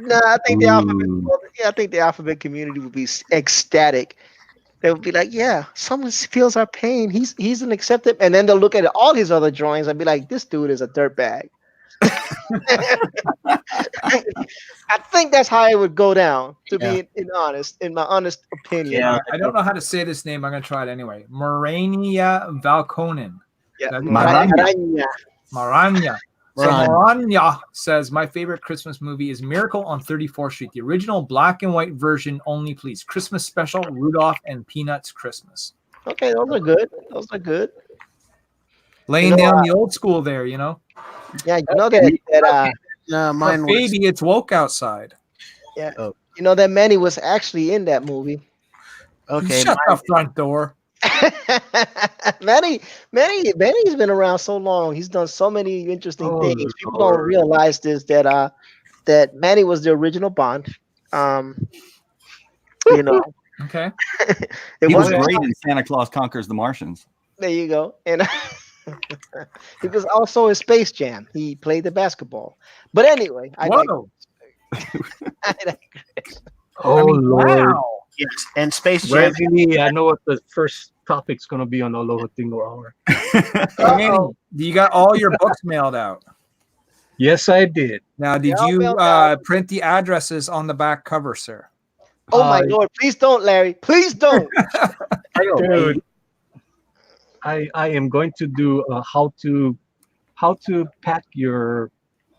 S1: No, I think the alphabet. Yeah, I think the alphabet community would be ecstatic. They would be like, "Yeah, someone feels our pain. He's an accepted." And then they'll look at all his other drawings and be like, "This dude is a dirtbag." I think that's how it would go down. To be in my honest opinion.
S2: Yeah.
S6: I don't know how to say this name. I'm gonna try it anyway. Morania Valkonen.
S1: Yeah,
S6: That's
S5: Maranya.
S1: Maranya.
S6: Maranya. So
S2: Maranya.
S6: Maranya says, my favorite Christmas movie is Miracle on 34th Street. The original black and white version only, please. Christmas special, Rudolph and Peanuts Christmas.
S1: Okay, those are good. Those are good.
S6: Laying down the old school there, you know.
S1: Yeah, you know that
S2: Mine
S6: But
S2: was.
S6: baby, it's woke outside.
S1: you know that Manny was actually in that movie.
S2: Okay.
S6: Shut the front door.
S1: Manny's been around so long. He's done so many interesting
S4: Oh,
S1: things. People
S4: Lord.
S1: don't realize this that Manny was the original Bond. You know,
S6: Okay.
S1: it
S5: He was
S1: wasn't.
S5: great in Santa Claus Conquers the Martians.
S1: There you go. And he was also in Space Jam. He played the basketball. But anyway,
S6: Whoa.
S4: Oh
S6: I mean,
S4: Lord.
S6: wow.
S2: Yes, and Space Jam.
S4: Ready, I know what the first topic's gonna be on Aloha Tingo Hour.
S6: Manny, you got all your books mailed out.
S4: Yes, I did.
S6: Now, did
S1: They're all
S6: you
S1: mailed out.
S6: print the addresses on the back cover, sir?
S1: Oh my
S4: Uh,
S1: Lord! Please don't, Larry. Please don't.
S4: Dude, I am going to do how to pack your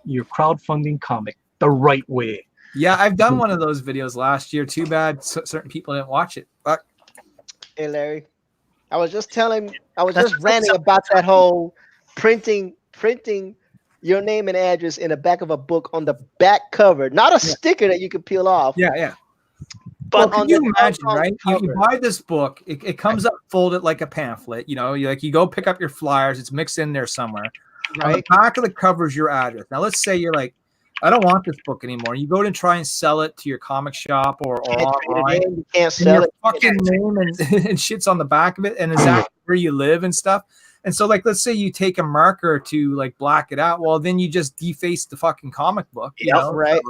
S4: crowdfunding comic the right way.
S6: Yeah, I've done one of those videos last year. Too bad certain people didn't watch it. But
S1: Hey, Larry. I was just ranting about that whole printing your name and address in the back of a book on the back cover, not a sticker that you could peel off.
S6: yeah.
S1: But
S6: Well,
S1: on
S6: can you
S1: the
S6: imagine,
S1: on
S6: right? You
S1: cover.
S6: buy this book, it comes up folded like a pamphlet. You know, you go pick up your flyers, it's mixed in there somewhere. On the
S1: Right?
S6: back of the cover is your address. Now, let's say you're like, I don't want this book anymore. You go to try and sell it to your comic shop or
S1: Can't trade
S6: online.
S1: it in, you can't
S6: And
S1: sell
S6: your
S1: it.
S6: fucking name and shit's on the back of it, and exactly where you live and stuff. And so, like, let's say you take a marker to like black it out. Well, then you just deface the fucking comic book. You know?
S1: Right.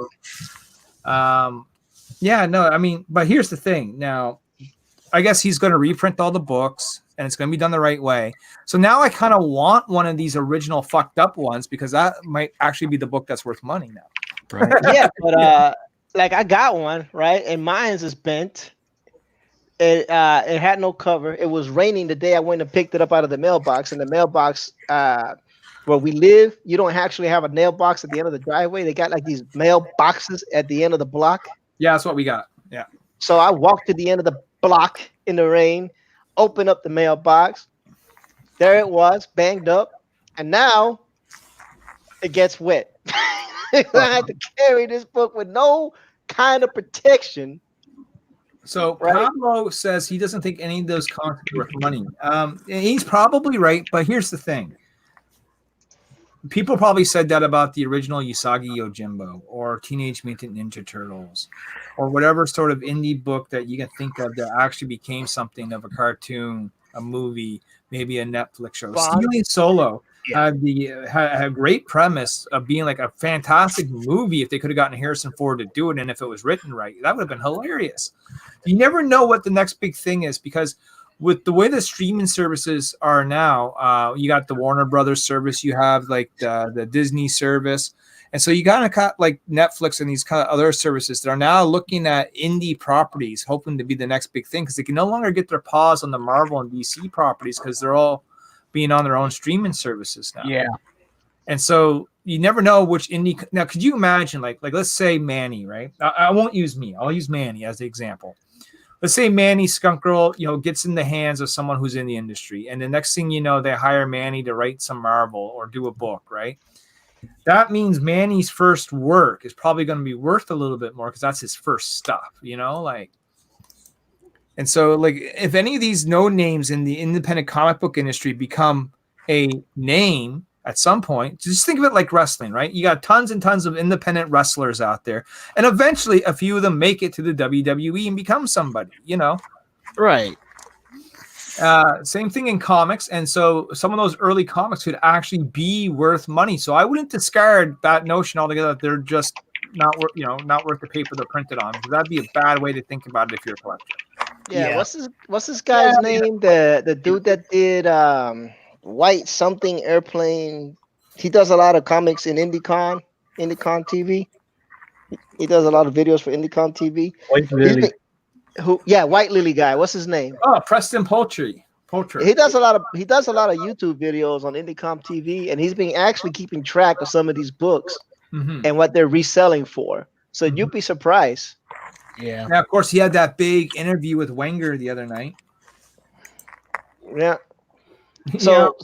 S6: Yeah, no, I mean, but here's the thing. Now, I guess he's going to reprint all the books, and it's going to be done the right way. So now I kind of want one of these original fucked up ones because that might actually be the book that's worth money now.
S5: Right.
S1: Yeah, but like I got one, right? And mine's is bent. It had no cover. It was raining the day I went and picked it up out of the mailbox. And the mailbox where we live, you don't actually have a mailbox at the end of the driveway. They got like these mailboxes at the end of the block.
S6: Yeah, that's what we got. Yeah.
S1: So I walked to the end of the block in the rain, opened up the mailbox. There it was, banged up. And now it gets wet. I had to carry this book with no kind of protection.
S6: So
S1: Right.
S6: Pablo says he doesn't think any of those comics are worth money. And he's probably right, but here's the thing. People probably said that about the original Usagi Yojimbo or Teenage Mutant Ninja Turtles or whatever sort of indie book that you can think of that actually became something of a cartoon, a movie, maybe a Netflix show.
S1: Bond.
S6: Stealing Solo had a great premise of being like a fantastic movie if they could have gotten Harrison Ford to do it, and if it was written right, that would have been hilarious. You never know what the next big thing is because with the way the streaming services are now, you got the Warner Brothers service, you have like the Disney service. And so you got like Netflix and these kind of other services that are now looking at indie properties, hoping to be the next big thing because they can no longer get their paws on the Marvel and DC properties because they're all being on their own streaming services now.
S2: Yeah.
S6: And so you never know which indie. Now, could you imagine, like let's say Manny, right? I won't use me. I'll use Manny as the example. Let's say Manny Skunk Girl, gets in the hands of someone who's in the industry, and the next thing you know, they hire Manny to write some Marvel or do a book, right? That means Manny's first work is probably going to be worth a little bit more because that's his first stuff, And so, like, if any of these no names in the independent comic book industry become a name at some point, just think of it like wrestling, right? You got tons and tons of independent wrestlers out there, and eventually a few of them make it to the WWE and become somebody,
S2: Right.
S6: Same thing in comics, and so some of those early comics could actually be worth money. So I wouldn't discard that notion altogether that they're just not worth, not worth the paper they're printed on. That'd be a bad way to think about it if you're a collector.
S1: Yeah. What's this guy's name? The dude that did White something airplane. He does a lot of comics in IndieCon TV. He does a lot of videos for IndieCon TV.
S4: White Lily.
S1: White Lily guy. What's his name?
S6: Oh, Preston Poultry.
S1: He does a lot of YouTube videos on IndieCom TV, and he's been actually keeping track of some of these books and what they're reselling for. So you'd be surprised.
S2: Yeah.
S6: Now, of course, he had that big interview with Wenger the other night.
S1: Yeah. So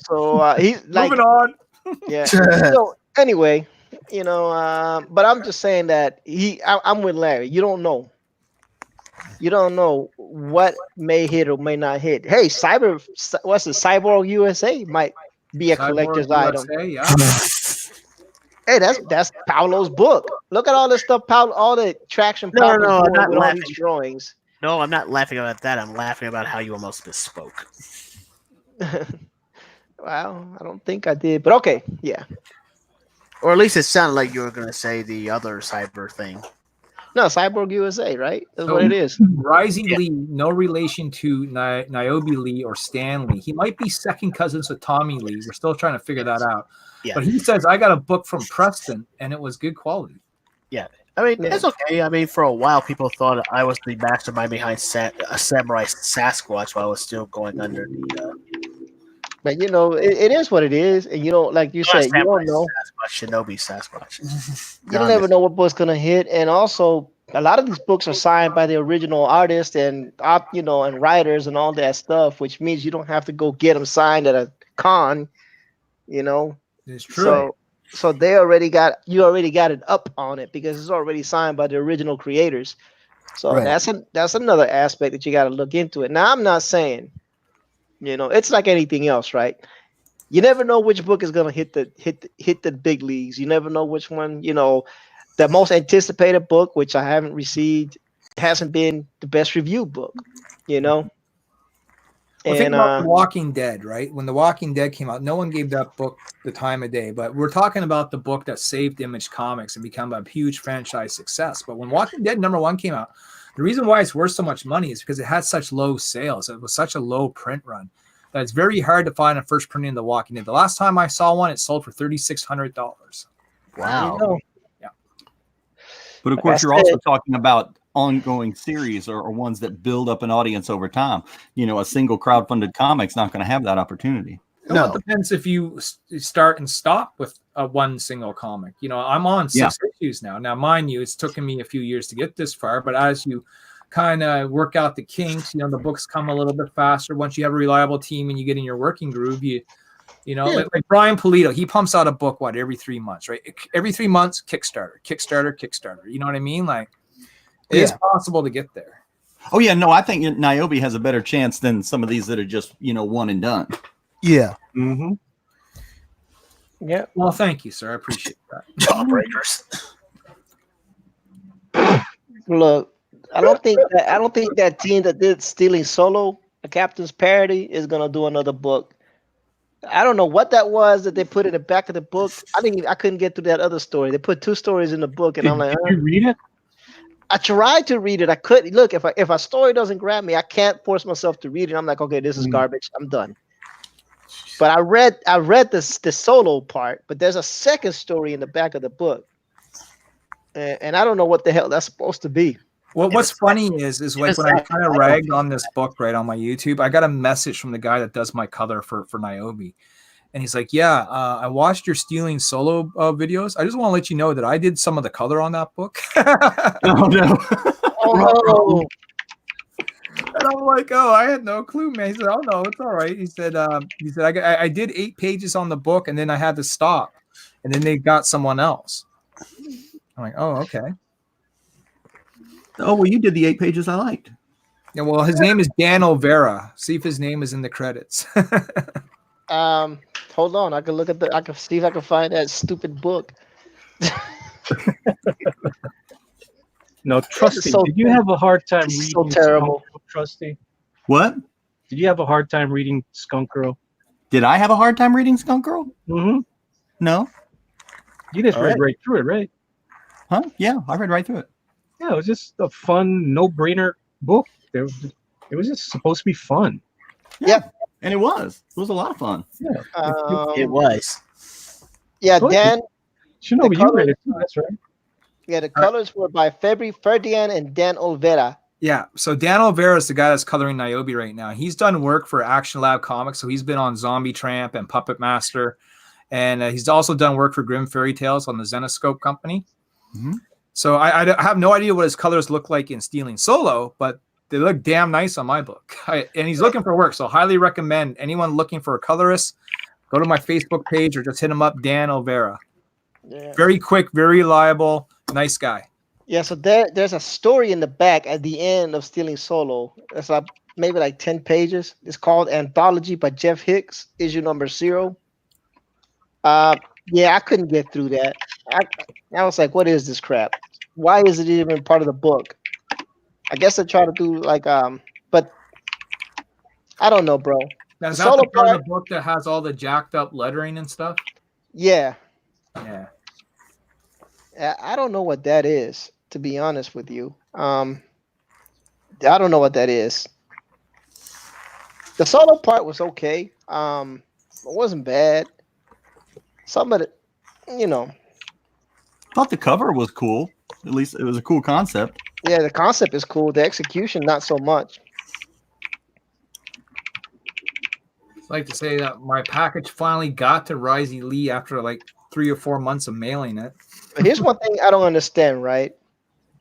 S1: he's like
S6: moving on.
S1: Yeah. So anyway, but I'm just saying that I'm with Larry. You don't know what may hit or may not hit. Hey, Cyborg USA might be a collector's item.
S6: Yeah.
S1: Hey, that's Paolo's book. Look at all this stuff, all the traction.
S2: No, I'm not
S1: with all
S2: laughing.
S1: these drawings.
S2: No, I'm not laughing about that. I'm laughing about how you almost misspoke.
S1: Well, I don't think I did, but okay, yeah.
S2: Or at least it sounded like you were going to say the other cyber thing.
S1: No, Cyborg USA, right? That's what it is.
S6: Rising Lee, no relation to Niobe Lee or Stan Lee. He might be second cousins with Tommy Lee. We're still trying to figure that out.
S2: Yeah.
S6: But he says, I got a book from Preston, and it was good quality.
S2: Yeah. I mean, it's okay. I mean, for a while, people thought I was the mastermind behind Samurai Sasquatch while I was still going under the...
S1: But, it is what it is. And, like you said, you don't know.
S2: Shinobi Sasquatch.
S1: You don't ever know what book's going to hit. And also, a lot of these books are signed by the original artist and, and writers and all that stuff, which means you don't have to go get them signed at a con,
S6: It's true.
S1: So you already got it up on it because it's already signed by the original creators. So that's another aspect that you got to look into it. Now, I'm not saying, it's like anything else, right? You never know which book is gonna hit the big leagues. You never know which one. The most anticipated book, which I haven't received, hasn't been the best reviewed book.
S6: Well, think about The Walking Dead, right? When The Walking Dead came out, no one gave that book the time of day. But we're talking about the book that saved Image Comics and become a huge franchise success. But when Walking Dead #1 came out, the reason why it's worth so much money is because it had such low sales. It was such a low print run that it's very hard to find a first printing of The Walking Dead. The last time I saw one, it sold for $3,600.
S2: Wow.
S6: Yeah.
S5: But of course, you're also talking about ongoing series or ones that build up an audience over time. A single crowdfunded comic's not going to have that opportunity.
S6: No, it depends if you start and stop with one single comic. I'm on 6 issues now. Now, mind you, it's taken me a few years to get this far, but as you kind of work out the kinks, the books come a little bit faster. Once you have a reliable team and you get in your working groove, like Brian Polito, he pumps out a book, every 3 months, right? Every 3 months, Kickstarter. You know what I mean? Like, it is possible to get there.
S5: Oh, yeah. No, I think Niobe has a better chance than some of these that are just, one and done.
S2: Yeah.
S1: Mm-hmm. Yeah.
S6: Well, thank you, sir. I appreciate that.
S2: Jawbreakers.
S1: Look, I don't think that team that did Stealing Solo, a Captain's Parody, is gonna do another book. I don't know what that was that they put in the back of the book. I couldn't get through that other story. They put 2 stories in the book, and I'm like,
S4: did you read it?
S1: I tried to read it. I couldn't. Look, if a story doesn't grab me, I can't force myself to read it. I'm like, okay, this is garbage. I'm done. But I read the solo part, but there's a second story in the back of the book, and I don't know what the hell that's supposed to be.
S6: Well, what's funny is like when I kind of ragged on this book right on my YouTube, I got a message from the guy that does my color for Niobe. And he's like, yeah, I watched your Stealing Solo videos. I just want to let you know that I did some of the color on that book.
S5: Oh, no.
S1: Oh,
S6: And I'm like, oh, I had no clue, man. He said, oh, no, it's all right. He said, I did 8 pages on the book, and then I had to stop. And then they got someone else. I'm like, oh, okay.
S5: Oh, well, you did the 8 pages I liked.
S6: Yeah, well, his name is Dan Olvera. See if his name is in the credits.
S1: hold on. I can see if I can find that stupid book.
S4: No, Trusty,
S1: so-
S4: did you have a hard time
S1: It's
S4: reading
S1: so terrible.
S4: Skunk Girl, Trusty?
S5: What?
S4: Did you have a hard time reading Skunk Girl?
S5: Did I have a hard time reading Skunk Girl?
S4: Mm-hmm.
S5: No.
S4: You just
S2: All
S4: read
S2: right.
S4: right through it, right?
S5: Huh? Yeah, I read right through it.
S4: Yeah, it was just a fun, no-brainer book. It was just supposed to be fun.
S1: Yep.
S5: And it was. It was a lot of fun.
S4: Yeah.
S2: It was.
S1: Yeah,
S4: Good.
S1: Dan.
S4: Shinobi, you
S1: color-
S4: read it too, that's right.
S1: Yeah, the colors were by Ferdinand and Dan Olvera.
S6: Yeah, so Dan Olvera is the guy that's coloring Niobe right now. He's done work for Action Lab Comics, so he's been on Zombie Tramp and Puppet Master, and he's also done work for Grim Fairy Tales on the Zenoscope Company.
S5: Mhm.
S6: So I have no idea what his colors look like in Stealing Solo, but they look damn nice on my book. And he's looking for work, so highly recommend anyone looking for a colorist, go to my Facebook page or just hit him up, Dan Olvera.
S1: Yeah.
S6: Very quick, very reliable, nice guy.
S1: Yeah, so there's a story in the back at the end of Stealing Solo. It's like maybe like 10 pages. It's called Anthology by Jeff Hicks, issue number 0. Yeah, I couldn't get through that. I was like, what is this crap? Why is it even part of the book? I guess I try to do like but I don't know, bro.
S6: Now, is
S1: The
S6: that the
S1: solo
S6: part of
S1: part-
S6: the book that has all the jacked up lettering and stuff?
S1: Yeah.
S6: Yeah.
S1: I don't know what that is, to be honest with you. I don't know what that is. The solo part was okay. It wasn't bad. Some of it,
S5: Thought the cover was cool. At least it was a cool concept.
S1: yeah, the concept is cool. The execution, not so much.
S6: I'd like to say that my package finally got to Risey Lee after like 3 or 4 months of mailing it.
S1: But here's one thing I don't understand, right?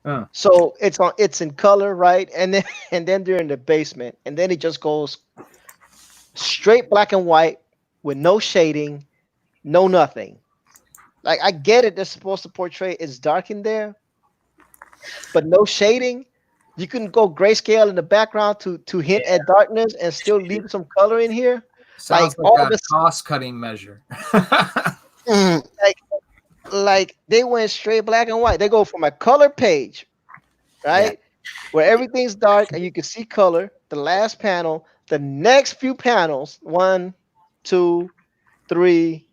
S6: Huh.
S1: So it's in color, right? And then they're in the basement, and then it just goes straight black and white with no shading, no nothing. Like I get it, they're supposed to portray it's dark in there, but no shading. You can go grayscale in the background to hint at darkness and still leave some color in here.
S6: Sounds
S1: all
S6: like a
S1: this-
S6: cost-cutting measure.
S1: Like they went straight black and white. They go from a color page, right, where everything's dark and you can see color. The last panel, the next few panels, 1, 2, 3,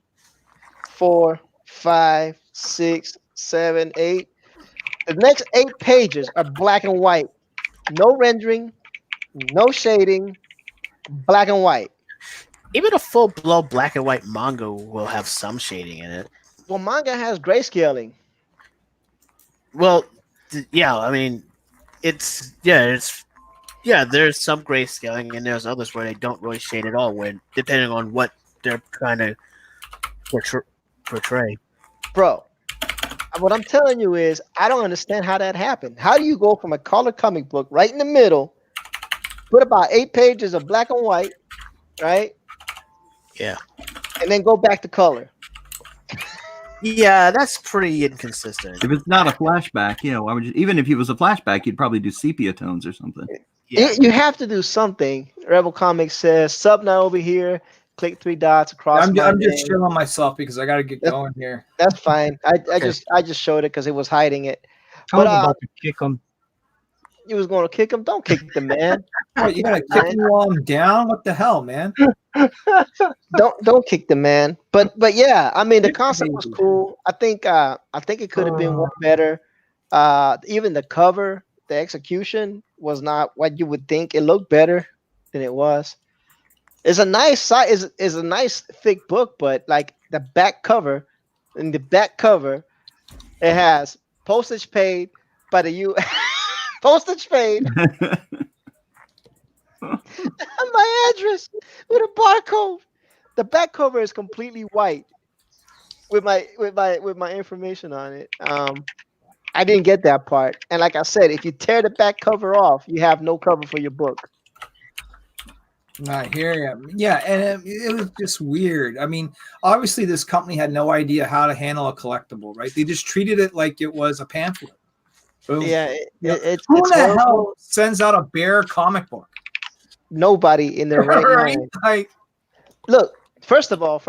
S1: 4, 5, 6, 7, 8. The next 8 pages are black and white. No rendering, no shading, black and white.
S2: Even a full-blown black and white manga will have some shading in it.
S1: Well, manga has grayscaling.
S2: Well, yeah, I mean, there's some grayscaling, and there's others where they don't really shade at all, when depending on what they're trying to portray.
S1: Bro, what I'm telling you is I don't understand how that happened. How do you go from a color comic book right in the middle, put about 8 pages of black and white, right?
S2: Yeah.
S1: And then go back to color.
S2: Yeah, that's pretty inconsistent.
S5: If it's not a flashback, why would you, even if it was a flashback, you'd probably do sepia tones or something.
S2: Yeah.
S1: You have to do something. Rebel Comics says sub now over here. Click 3 dots across.
S6: I'm
S1: my
S6: just
S1: name.
S6: chilling myself because I got to get going here.
S1: That's fine. I just showed it because it was hiding it.
S4: I was
S1: But,
S4: about to kick him.
S1: You was going to kick him? Don't kick the man.
S6: What, you got to kick me while I'm down? What the hell, man?
S1: Don't kick the man. But yeah, I mean the concept was cool. I think it could have been one better. Even the cover, the execution was not what you would think. It looked better than it was. It's a nice size. Is a nice thick book, but like the back cover, in the back cover, it has postage paid by the U. Postage paid. My address with a barcode. The back cover is completely white with my information on it. I didn't get that part. And like I said, if you tear the back cover off, you have no cover for your book.
S6: Not here. Yeah, and it was just weird. I mean, obviously, this company had no idea how to handle a collectible, right? They just treated it like it was a pamphlet. Boom.
S1: Yeah,
S6: Who
S1: it's
S6: the
S1: horrible.
S6: hell sends out a bare comic book?
S1: Nobody in their right
S6: Right?
S1: mind.
S6: Like,
S1: Look, first of all,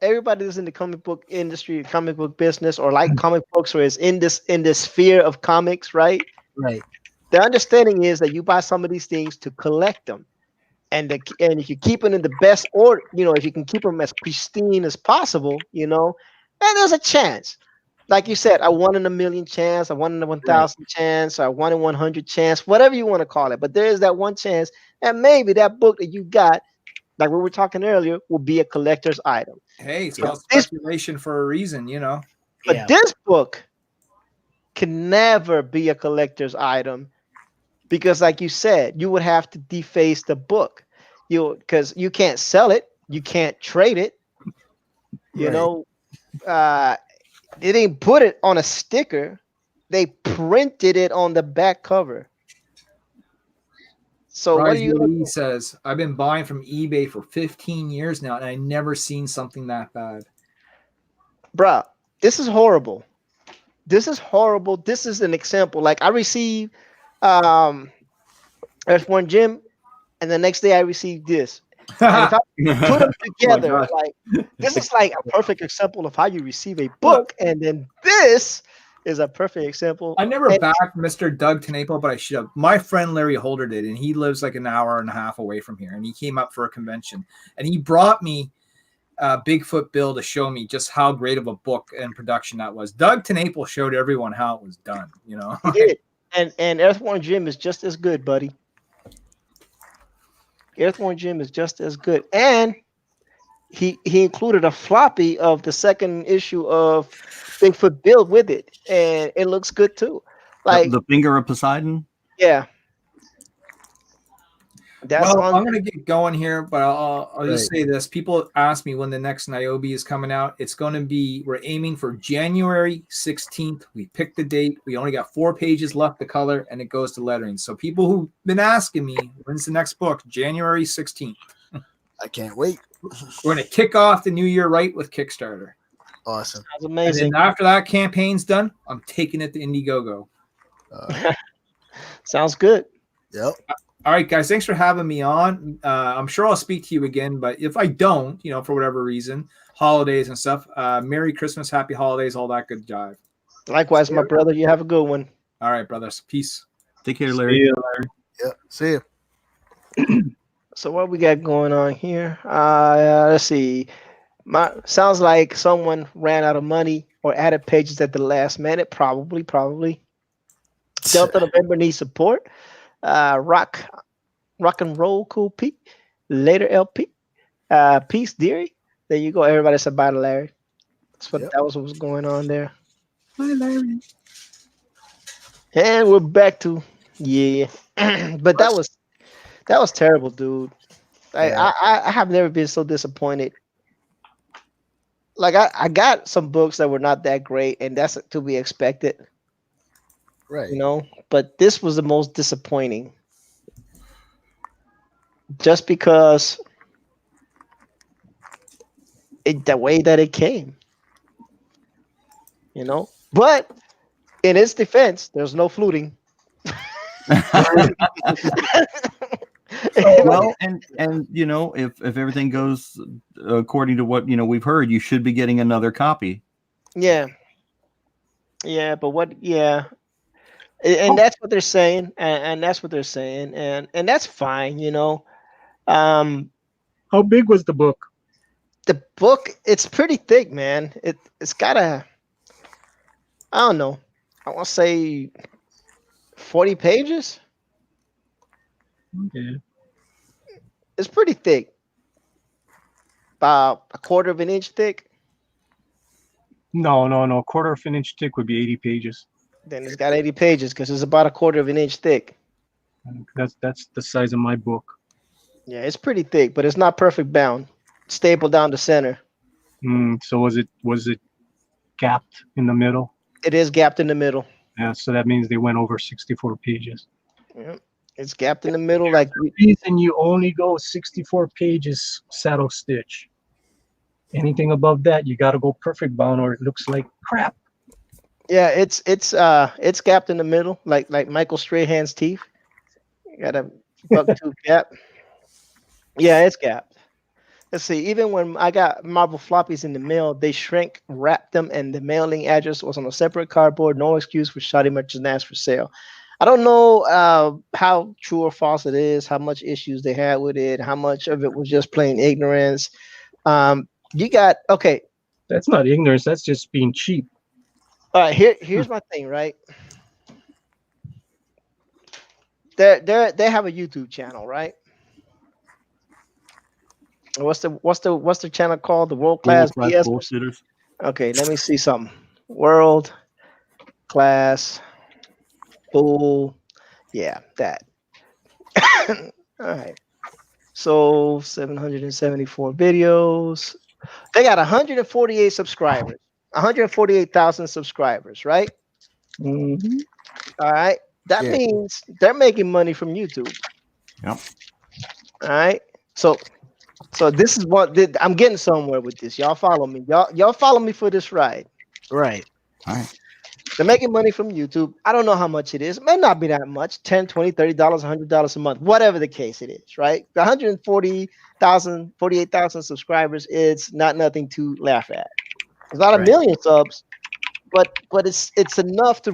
S1: everybody that's in the comic book industry, comic book business, or like comic books, or is in this sphere of comics, right?
S2: Right.
S1: The understanding is that you buy some of these things to collect them, and if you keep them in the best order, if you can keep them as pristine as possible, and there's a chance. Like you said, a 1 in a million chance, a 1 in a 1,000 chance, or a 1 in 100 chance, whatever you want to call it. But there is that one chance that maybe that book that you got, like we were talking earlier, will be a collector's item.
S6: hey, it's
S1: Yeah.
S6: called speculation for a reason,
S1: But
S2: Yeah.
S1: this book can never be a collector's item because, like you said, you would have to deface the book. Because you can't sell it, you can't trade it. They didn't put it on a sticker; they printed it on the back cover. So what
S6: Rise
S1: do you?
S6: Lee says, I've been buying from eBay for 15 years now, and I never seen something that bad.
S1: Bruh, this is horrible. This is horrible. This is an example. Like I received F1 Gym, and the next day I received this. And if I put them together,
S5: gosh.
S1: like this is like a perfect example of how you receive a book, and then this is a perfect example.
S6: I never
S1: And-
S6: backed Mr. Doug Tenapo, but I should have. My friend Larry Holder did, and he lives like an hour and a half away from here. And he came up for a convention, and he brought me Bigfoot Bill to show me just how great of a book and production that was. Doug Tenapo showed everyone how it was done.
S1: He did. And Earthworm Jim is just as good, buddy. Earthworm Jim is just as good, and he included a floppy of the second issue of Bigfoot Bill with it, and it looks good too. Like
S5: the finger of Poseidon.
S1: yeah, that's
S6: Well,
S1: on.
S6: I'm going to get going here, but I'll just say this. People ask me when the next Niobe is coming out. It's going to be, we're aiming for January 16th. We picked the date. We only got 4 pages left to color, and it goes to lettering. So people who've been asking me, when's the next book? January 16th.
S2: I can't wait.
S6: We're going to kick off the new year right with Kickstarter.
S2: Awesome.
S1: That's
S6: And
S1: amazing.
S6: then after that campaign's done, I'm taking it to Indiegogo.
S1: Sounds good.
S2: Yep.
S6: All right, guys, thanks for having me on. I'm sure I'll speak to you again, but if I don't, for whatever reason, holidays and stuff, Merry Christmas, Happy Holidays, all that good jive.
S1: Likewise, my brother. You have a good one.
S6: All right, brothers. Peace.
S5: Take care, Larry.
S2: Yep. See you.
S1: So what we got going on here? Let's see. Sounds like someone ran out of money or added pages at the last minute. Probably. Delta November needs support. Rock and roll, cool Pete. Later LP. Peace, dearie. There you go. Everybody said bye to Larry. That was what was going on there.
S6: Bye, Larry.
S1: And we're back to but that was terrible, dude. I have never been so disappointed. Like I got some books that were not that great, and that's to be expected.
S2: Right.
S1: But this was the most disappointing. Just because the way that it came. But in its defense, there's no fluting.
S5: Well, and if everything goes according to what we've heard, you should be getting another copy.
S1: Yeah, but and that's what they're saying, and that's what they're saying, and that's fine.
S4: How big was the book?
S1: The book, it's pretty thick, man. It's got I don't know. I want to say 40 pages.
S4: Okay.
S1: It's pretty thick, about a quarter of an inch thick.
S4: No. Quarter of an inch thick would be 80 pages.
S1: Then it's got 80 pages because it's about a quarter of an inch thick.
S4: That's the size of my book.
S1: Yeah, it's pretty thick, but it's not perfect bound. Stapled down the center.
S4: So was it gapped in the middle?
S1: It is gapped in the middle.
S4: Yeah, so that means they went over 64 pages.
S1: Yeah, it's gapped in the middle. Like
S4: The reason you only go 64 pages saddle stitch. Anything above that, you got to go perfect bound, or it looks like crap.
S1: yeah, it's gapped in the middle, like Michael Strahan's teeth. You got a buck tooth gap. Yeah, it's gapped. Let's see. Even when I got marble floppies in the mail, they shrink wrapped them, and the mailing address was on a separate cardboard. No excuse for shoddy merchandise for sale. I don't know how true or false it is, how much issues they had with it, how much of it was just plain ignorance. You got okay.
S4: That's not ignorance. That's just being cheap.
S1: All right, here's my thing, right? They have a YouTube channel, right? What's the channel called? The World Class BS?
S5: bullshitters.
S1: Okay, let me see something. World Class Bull. Yeah, that. All right. So 774 videos. They got 148 subscribers. 148,000 subscribers, right?
S4: Mhm.
S1: All right. That means they're making money from YouTube.
S5: Yep.
S1: All right. So this is what I'm getting somewhere with this. Y'all follow me. Y'all follow me for this ride.
S2: Right.
S5: All right.
S1: They're making money from YouTube. I don't know how much it is. It may not be that much. $10, $20, $30, $100 a month. Whatever the case it is, right? 140,000, 48,000 subscribers, it's not nothing to laugh at. It's not a million subs, but it's enough to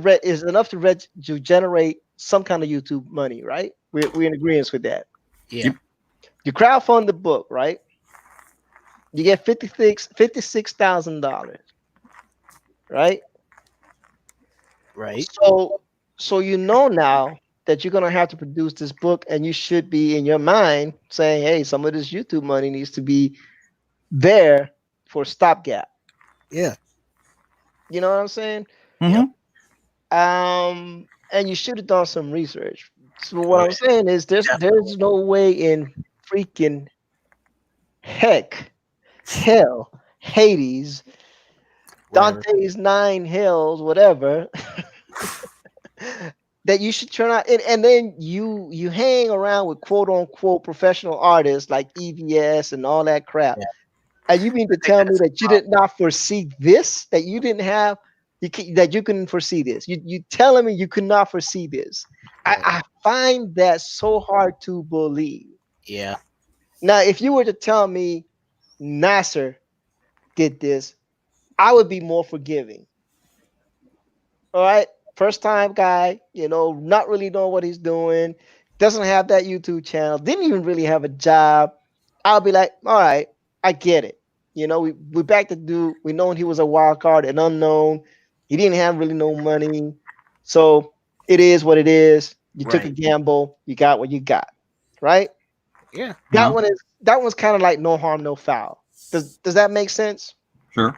S1: generate some kind of YouTube money, right? We're in agreement with that.
S2: Yeah.
S1: You crowdfund the book, right? You get $56,000, right?
S2: Right.
S1: So you know now that you're gonna have to produce this book, and you should be in your mind saying, "Hey, some of this YouTube money needs to be there for stopgap."
S2: Yeah.
S1: You know what I'm saying?
S5: Mhm.
S1: And you should have done some research. So what I'm saying is, there's no way in freaking hell, Hades,
S2: Whatever.
S1: Dante's nine hells, whatever, that you should turn out, and then you hang around with quote unquote professional artists like EVS and all that crap.
S2: Yeah.
S1: And you mean to tell me that you did not foresee this? That you didn't have that you couldn't foresee this? You telling me you could not foresee this? I find that so hard to believe.
S2: Yeah.
S1: Now, if you were to tell me Nasser did this, I would be more forgiving. All right. First time guy, not really knowing what he's doing, doesn't have that YouTube channel, didn't even really have a job. I'll be like, all right, I get it. We back to dude. We known he was a wild card, an unknown. He didn't have really no money. So it is what it is. You took a gamble, you got what you got. Right?
S2: Yeah.
S1: That one's kind of like no harm, no foul. Does that make sense?
S5: Sure.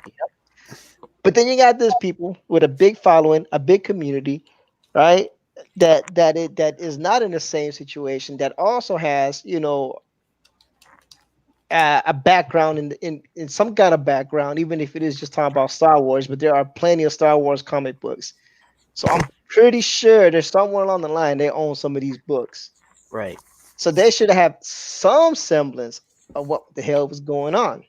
S1: But then you got these people with a big following, a big community, right? That is not in the same situation. That also has, a background in some kind of background, even if it is just talking about Star Wars. But there are plenty of Star Wars comic books, so I'm pretty sure there's somewhere along the line they own some of these books.
S2: Right.
S1: So they should have some semblance of what the hell was going on.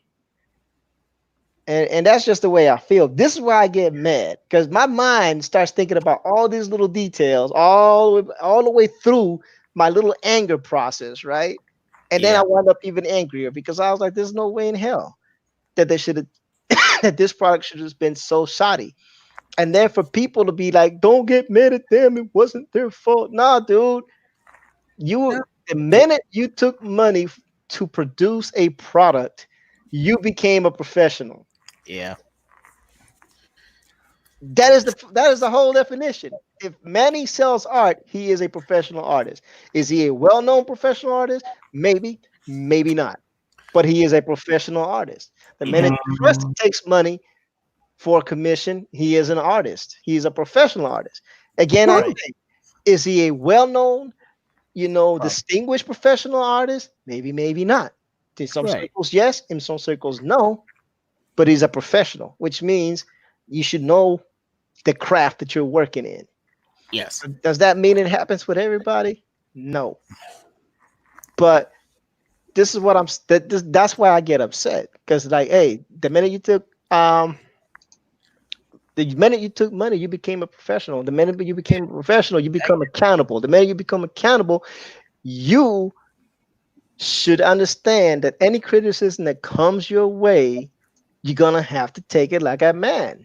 S1: And that's just the way I feel. This is why I get mad, because my mind starts thinking about all these little details all the way through my little anger process, right? And then I wound up even angrier, because I was like, there's no way in hell that they should have that this product should have been so shoddy. And then for people to be like, don't get mad at them, it wasn't their fault. Nah, dude. The minute you took money to produce a product, you became a professional.
S2: Yeah.
S1: That is the whole definition. If Manny sells art, he is a professional artist. Is he a well-known professional artist? Maybe, maybe not. But he is a professional artist. The minute Trust takes money for a commission, he is an artist. He is a professional artist. Again, I
S2: Right.
S1: think, is he a well-known, distinguished professional artist? Maybe, maybe not. In some
S2: Right.
S1: circles, yes. In some circles, no. But he's a professional, which means you should know the craft that you're working in.
S2: Yes.
S1: Does that mean it happens with everybody? No. But this is what that's why I get upset, because like, hey, the minute you took money, you became a professional. The minute you became a professional, you become accountable. The minute you become accountable, you should understand that any criticism that comes your way, you're gonna have to take it like a man.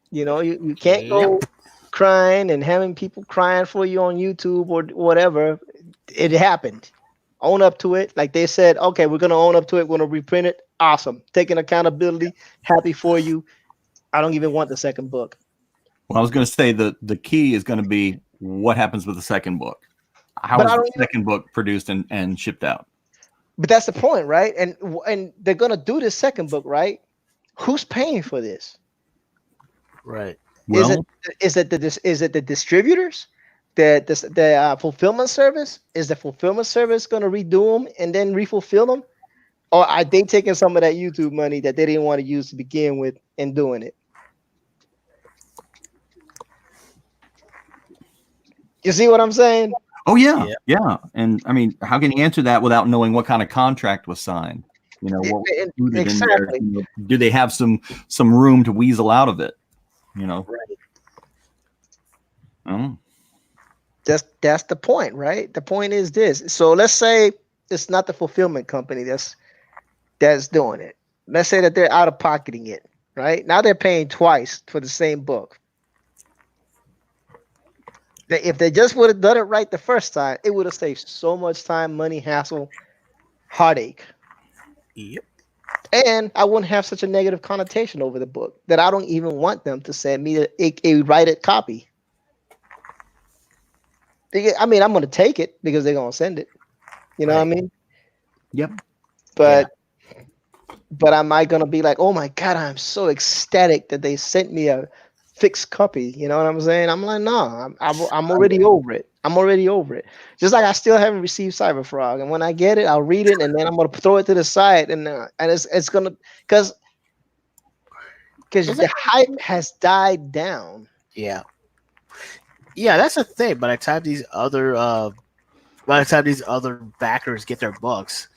S1: You can't go crying and having people crying for you on YouTube or whatever. It happened. Own up to it. Like they said, okay, we're gonna own up to it. We're gonna reprint it. Awesome. Taking accountability. Happy for you. I don't even want the second book.
S5: Well, I was going to say the key is going to be what happens with the second book. How is the second book produced and shipped out?
S1: But that's the point, right? And they're gonna do this second book, right? Who's paying for this?
S2: Right.
S5: Well,
S1: Is it the distributors? The fulfillment service? Is the fulfillment service gonna redo them and then refulfill them? Or are they taking some of that YouTube money that they didn't want to use to begin with and doing it? You see what I'm saying?
S5: oh yeah. And I mean, how can you answer that without knowing what kind of contract was signed? What was included in there?
S1: Exactly.
S5: Do they have some room to weasel out of it?
S1: Right.
S5: Oh.
S1: That's the point, right? The point is this. So let's say it's not the fulfillment company that's doing it. Let's say that they're out of pocketing it, right? Now they're paying twice for the same book. If they just would have done it right the first time, it would have saved so much time, money, hassle, heartache.
S2: Yep.
S1: And I wouldn't have such a negative connotation over the book that I don't even want them to send me a write-it copy. I mean, I'm going to take it because they're going to send it. You know what I mean?
S5: Yep.
S1: But am I going to be like, oh my God, I'm so ecstatic that they sent me a fixed copy? You know what I'm saying? I'm like, no, I'm already over it. I'm already over it. Just like I still haven't received Cyberfrog, and when I get it, I'll read it, and then I'm gonna throw it to the side, and it's gonna because the hype has died down.
S2: Yeah. Yeah, that's the thing. By the time these other backers get their books,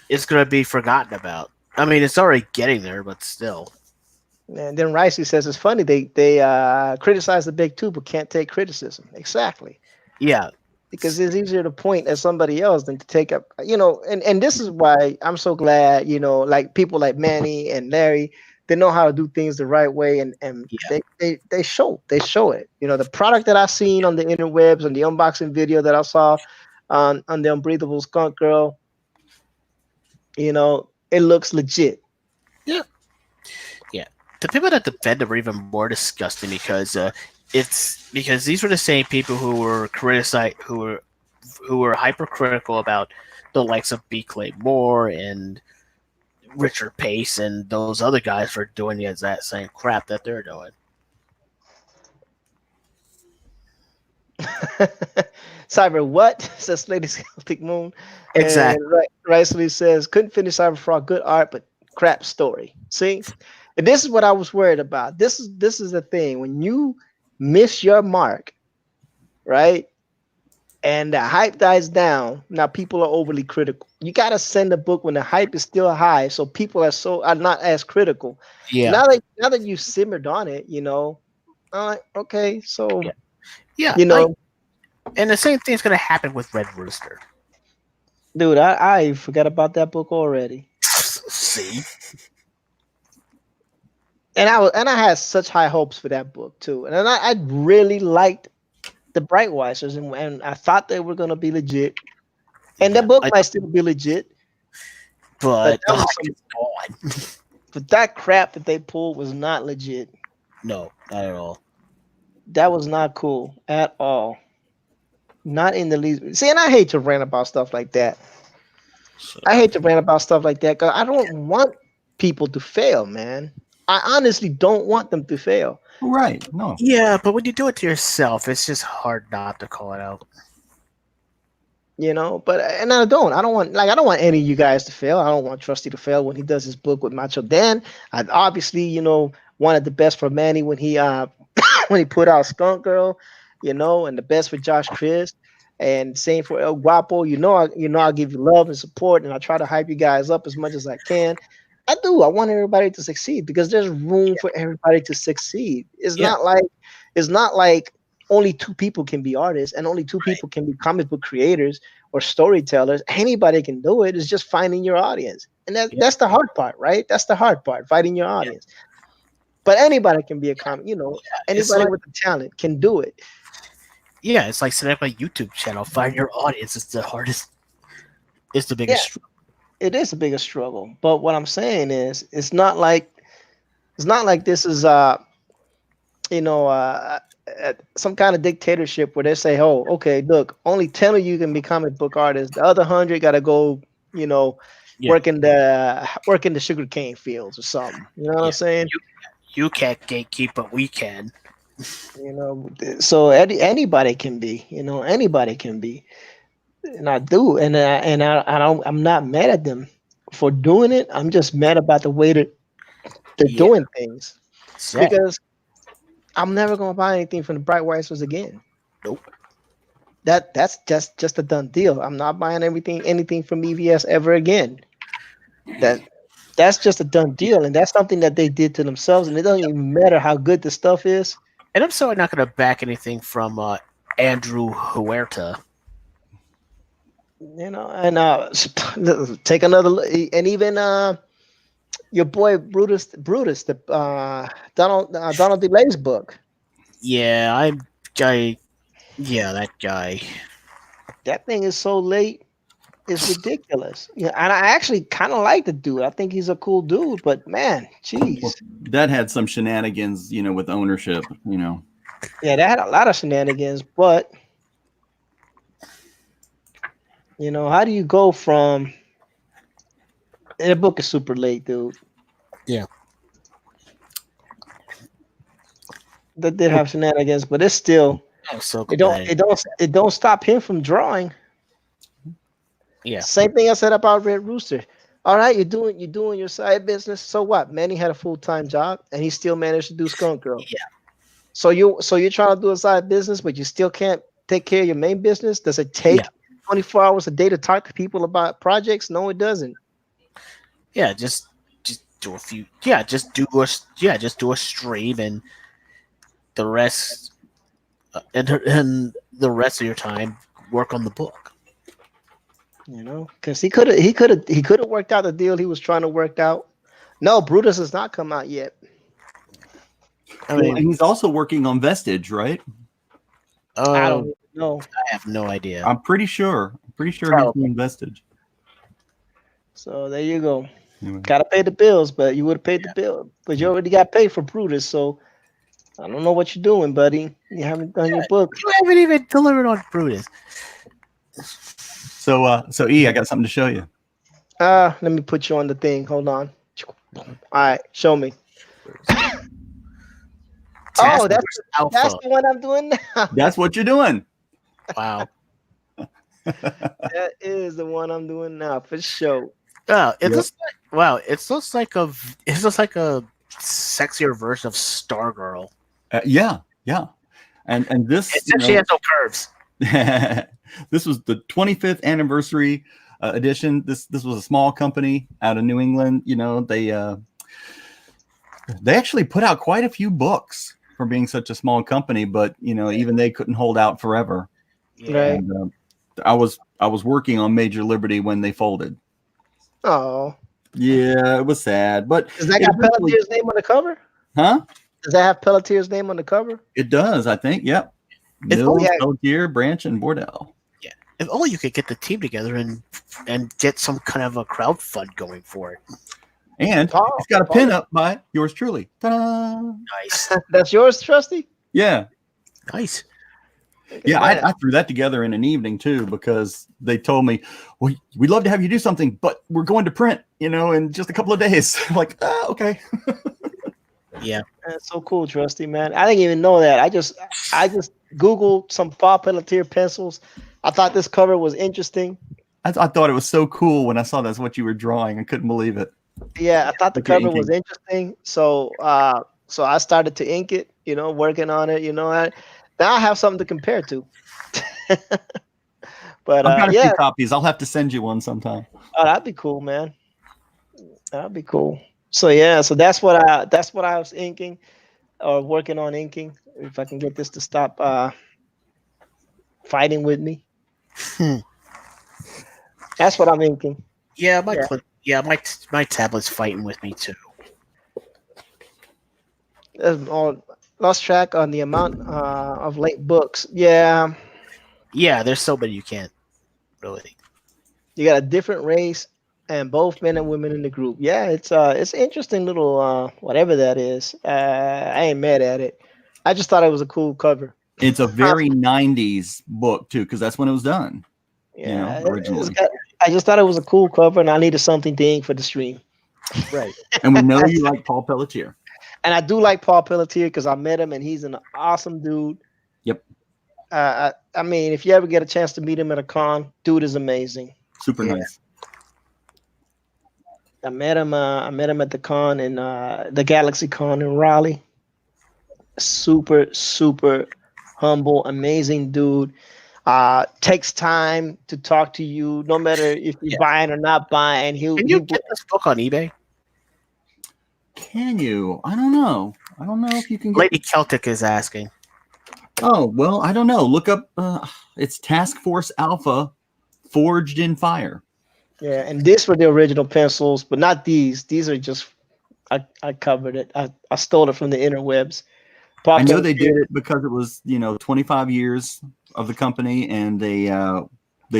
S2: it's gonna be forgotten about. I mean, it's already getting there, but still.
S1: And then Ricey says it's funny they criticize the big two but can't take criticism. Exactly.
S2: Yeah.
S1: Because it's easier to point at somebody else than to take up, and this is why I'm so glad, like people like Manny and Larry, they know how to do things the right way, and they show it. The product that I seen on the interwebs and the unboxing video that I saw on the Unbreathable Skunk Girl, it looks legit.
S2: Yeah. Yeah. The people that defend them are even more disgusting because it's because these were the same people who were who were hypercritical about the likes of B. Clay Moore and Richard Pace and those other guys for doing the exact same crap that they're doing.
S1: Cyber what? Says Lady Celtic Moon.
S2: Exactly.
S1: And Ricely says, couldn't finish Cyberfrog, good art, but crap story. See? And this is what I was worried about. This is the thing. When you miss your mark, right? And the hype dies down. Now people are overly critical. You gotta send a book when the hype is still high, so people are not as critical.
S2: Yeah.
S1: Now that you simmered on it, I'm like, okay, so
S2: yeah, and the same thing's gonna happen with Red Rooster.
S1: Dude, I forgot about that book already.
S2: See?
S1: And I had such high hopes for that book too. And I really liked the Brightwatchers, and I thought they were gonna be legit. And the book might still be legit.
S2: But the hype is gone.
S1: But that crap that they pulled was not legit.
S2: No, not at all.
S1: That was not cool at all. Not in the least. See, and I hate to rant about stuff like that. I hate to rant about stuff like that because I don't want people to fail, man. I honestly don't want them to fail.
S5: Right. No.
S2: Yeah, but when you do it to yourself, it's just hard not to call it out.
S1: You know, but and I don't want any of you guys to fail. I don't want Trusty to fail when he does his book with Macho Dan. I obviously, wanted the best for Manny when he when he put out Skunk Girl, and the best for Josh Chris, and same for El Guapo. I'll give you love and support, and I try to hype you guys up as much as I can. I do. I want everybody to succeed because there's room for everybody to succeed. It's not like only two people can be artists and only two people can be comic book creators or storytellers. Anybody can do it. It's just finding your audience. And that's the hard part, right? That's the hard part, finding your audience. But anybody can be a comic, anybody with the talent can do it.
S2: Yeah, it's like setting up a YouTube channel. Find your audience. It's the hardest. It's the biggest struggle.
S1: It is the biggest struggle. But what I'm saying is it's not like this is some kind of dictatorship where they say, oh, okay, look, only 10 of you can be comic book artists. The other 100 got to go, work in the sugarcane fields or something. You know what I'm saying?
S2: You can't gatekeep, but we can.
S1: So anybody can be. Anybody can be. And I do, I'm not mad at them for doing it. I'm just mad about the way that they're doing things. Because I'm never gonna buy anything from the Bright Whiters again.
S2: Nope.
S1: That's just a done deal. I'm not buying anything from EVS ever again. That's just a done deal, and that's something that they did to themselves, and it doesn't even matter how good the stuff is.
S2: And I'm sorry, not gonna back anything from Andrew Huerta.
S1: And take another look, and even your boy Brutus, the Donald DeLay's book.
S2: Yeah, that guy.
S1: That thing is so late, it's ridiculous. Yeah, and I actually kind of like the dude. I think he's a cool dude, but man, jeez,
S5: that had some shenanigans, with ownership.
S1: Yeah, that had a lot of shenanigans, but. How do you go from? And the book is super late, dude.
S2: Yeah.
S1: That did have shenanigans, but it's still.
S2: So
S1: it don't stop him from drawing.
S2: Yeah.
S1: Same thing I said about Red Rooster. All right, you're doing your side business. So what? Manny had a full-time job, and he still managed to do Skunk Girl.
S2: Yeah.
S1: So you're trying to do a side business, but you still can't take care of your main business. Does it take? 24 hours a day to talk to people about projects? No, it doesn't.
S2: Yeah, just do a few. Yeah, just do a stream, and the rest, and the rest of your time work on the book.
S1: Because he could have worked out the deal he was trying to work out. No, Brutus has not come out yet.
S5: I mean, and he's also working on Vestige, right?
S1: I don't know.
S2: I have no idea.
S5: I'm pretty sure. He's doing Vestige.
S1: So there you go. Anyway. Gotta pay the bills, but you would have paid the bill. But you already got paid for Brutus, so I don't know what you're doing, buddy. You haven't done your book.
S2: You haven't even delivered on Brutus.
S5: So I got something to show you.
S1: Let me put you on the thing. Hold on. All right, show me. Oh, that's the one I'm doing now.
S5: That's what you're doing.
S2: Wow.
S1: That is the one I'm doing now for sure.
S2: Wow, it looks like a sexier version of Stargirl.
S5: Yeah, and this
S2: she has no curves.
S5: This was the 25th anniversary edition. This was a small company out of New England. They actually put out quite a few books for being such a small company, but even they couldn't hold out forever.
S1: Right.
S5: And, I was working on Major Liberty when they folded.
S1: Oh.
S5: Yeah, it was sad. But
S1: does that got Pelletier's name on the cover?
S5: Huh?
S1: Does that have Pelletier's name on the cover?
S5: It does, I think. Yep. Mills, Pelletier, Branch, and Bordell.
S2: Yeah. If only you could get the team together and get some kind of a crowdfund going for it.
S5: And
S1: Oh,
S5: it's got a pin up by yours truly. Ta-da!
S2: Nice.
S1: That's yours, Trusty?
S5: Yeah.
S2: Nice.
S5: Yeah, I threw that together in an evening too because they told me, well, we'd love to have you do something, but we're going to print, in just a couple of days. I'm like, okay.
S2: Yeah.
S1: That's so cool, Trusty, man. I didn't even know that. I just Googled some Paul Pelletier pencils. I thought this cover was interesting.
S5: I thought it was so cool when I saw that's what you were drawing. I couldn't believe it.
S1: Yeah, I thought the
S5: Okay,
S1: cover was
S5: inking.
S1: interesting. So so I started to ink it, working on it, now I have something to compare to. But
S5: I've got a
S1: yeah,
S5: few copies. I'll have to send you one sometime.
S1: oh, that'd be cool, man. That'd be cool. So yeah, so that's what I was inking or working on inking. If I can get this to stop fighting with me. That's what I'm inking.
S2: Yeah, my tablet's fighting with me too.
S1: Lost track on the amount of late books. Yeah,
S2: Yeah, there's so many you can't really.
S1: you got a different race and both men and women in the group. Yeah, it's an interesting little whatever that is. I ain't mad at it. I just thought it was a cool cover.
S5: It's a very 90s book too, because that's when it was done.
S1: Yeah,
S5: Originally.
S1: I just thought it was a cool cover, and I needed something to ink for the stream.
S2: Right.
S5: And we know you like Paul Pelletier.
S1: And I do like Paul Pelletier because I met him, and he's an awesome dude.
S5: Yep.
S1: I mean, if you ever get a chance to meet him at a con, dude is amazing.
S5: Super nice.
S1: I met him at the con in the Galaxy Con in Raleigh. Super, super humble, amazing dude. Takes time to talk to you, no matter if you're buying or not buying.
S2: Can you get this book on eBay?
S5: Can you? I don't know. I don't know if you can get.
S2: Lady Celtic is asking.
S5: Oh, well, I don't know. Look up. It's Task Force Alpha, Forged in Fire.
S1: Yeah, and these were the original pencils, but not these. These are just I covered it. I stole it from the interwebs.
S5: I know they did it because it was 25 years of the company, and they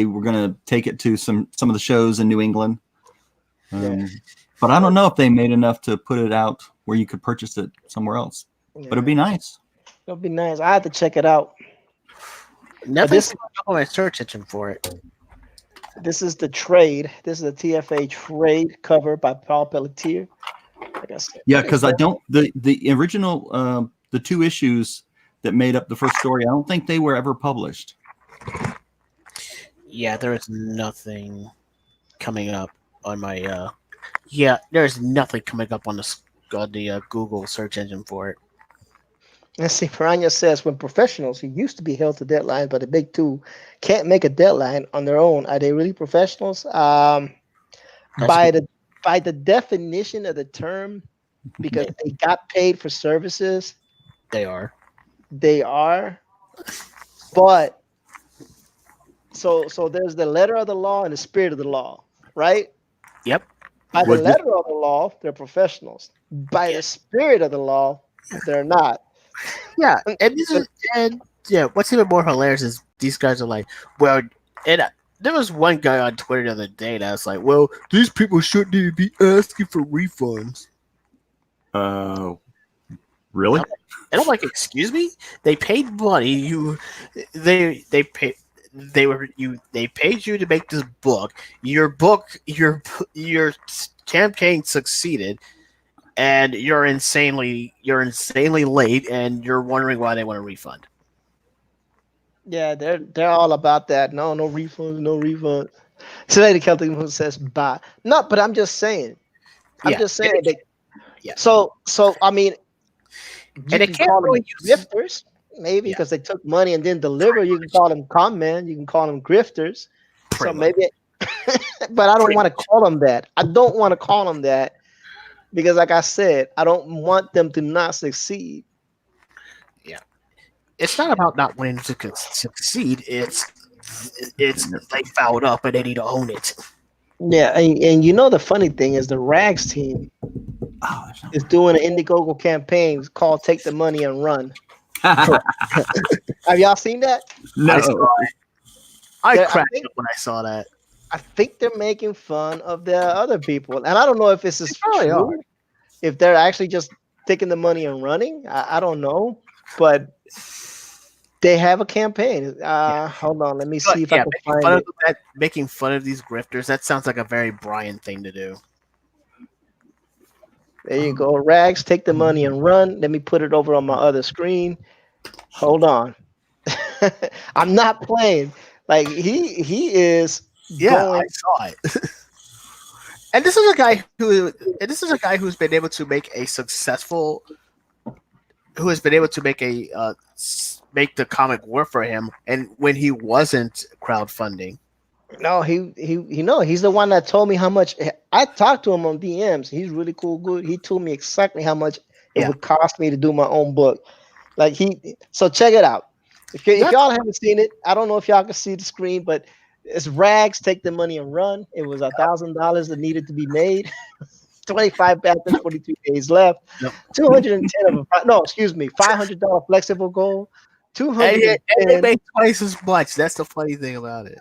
S5: were going to take it to some of the shows in New England. But I don't know if they made enough to put it out where you could purchase it somewhere else.
S1: Yeah.
S5: But it'd be nice.
S1: It'll be nice. I had to check it out.
S2: Nothing's on my search engine for it.
S1: This is the trade. This is a TFA trade cover by Paul Pelletier. Like I said,
S5: Yeah, because I don't the original the 2 issues that made up the first story, I don't think they were ever published.
S2: Yeah, there is nothing coming up on my there's nothing coming up on the Google search engine for it.
S1: Let's see. Piranha says, when professionals who used to be held to deadlines by the big two can't make a deadline on their own, are they really professionals? By the definition of the term, because they got paid for services,
S2: They are.
S1: But so there's the letter of the law and the spirit of the law, right?
S2: Yep.
S1: By the letter of the law, they're professionals. By the spirit of the law, they're not.
S2: Yeah, what's even more hilarious is these guys are like, well, and there was one guy on Twitter the other day that was like, well, these people shouldn't even be asking for refunds.
S5: Really?
S2: And I'm like, excuse me? They paid money. They paid you to make this book. Your campaign succeeded, and you're insanely late, and you're wondering why they want a refund.
S1: Yeah, they're all about that. No refunds, no refunds. So Lady Celtic who says bye. No, but I'm just saying. So I mean,
S2: and it can't really use
S1: grifters, maybe because they took money and didn't deliver. You can call them con men. You can call them grifters. So maybe, but I don't want to call them that. I don't want to call them that because, like I said, I don't want them to not succeed.
S2: Yeah, it's not about not wanting to succeed. It's they fouled up and they need to own it.
S1: Yeah, and the funny thing is the Rags team is doing an Indiegogo campaign called "Take the Money and Run." Have y'all seen that?
S2: No, I cracked up when I saw that.
S1: I think they're making fun of the other people, and I don't know if this is
S2: probably
S1: true. If they're actually just taking the money and running, I don't know, but they have a campaign. Hold on, let me see if I can find it.
S2: Making fun of these grifters, that sounds like a very Brian thing to do.
S1: There you go, Rags. Take the money and run. Let me put it over on my other screen. Hold on. I'm not playing. Like he is going.
S2: I saw it. And this is a guy who's been able to make a successful, who has been able to make make the comic work for him, and when he wasn't crowdfunding.
S1: No, he's the one that told me how much. I talked to him on DMs. He's really cool, good. He told me exactly how much it would cost me to do my own book. Like so check it out. If y'all haven't seen it, I don't know if y'all can see the screen, but it's Rags, take the money and run. It was $1,000 that needed to be made. 25 batches, 42 days left. Yep. 210 of a, no, excuse me, $500 flexible goal. 200.
S2: And they made twice as much. That's the funny thing about it.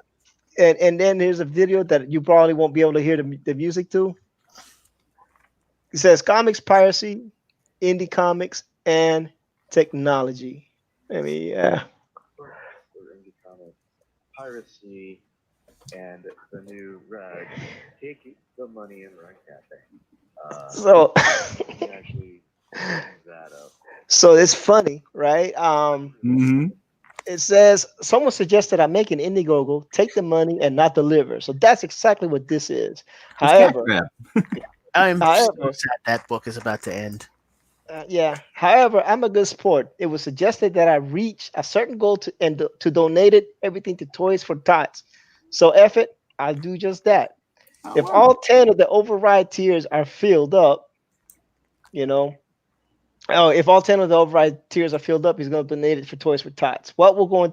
S1: And then there's a video that you probably won't be able to hear the music to. It says comics piracy, indie comics, and technology. I mean, yeah.
S8: Indie comics piracy and the new rug. Take the money and run cafe.
S1: So
S8: actually that up.
S1: So it's funny, right? It says someone suggested I make an Indiegogo, take the money and not deliver. So that's exactly what this is. However,
S2: I'm so sad that book is about to end.
S1: Yeah. However, I'm a good sport. It was suggested that I reach a certain goal to donate everything to Toys for Tots. So F it, I'll do just that. If all 10 of the override tiers are filled up, if all 10 of the override tiers are filled up, he's going to donate it for Toys for Tots. What will go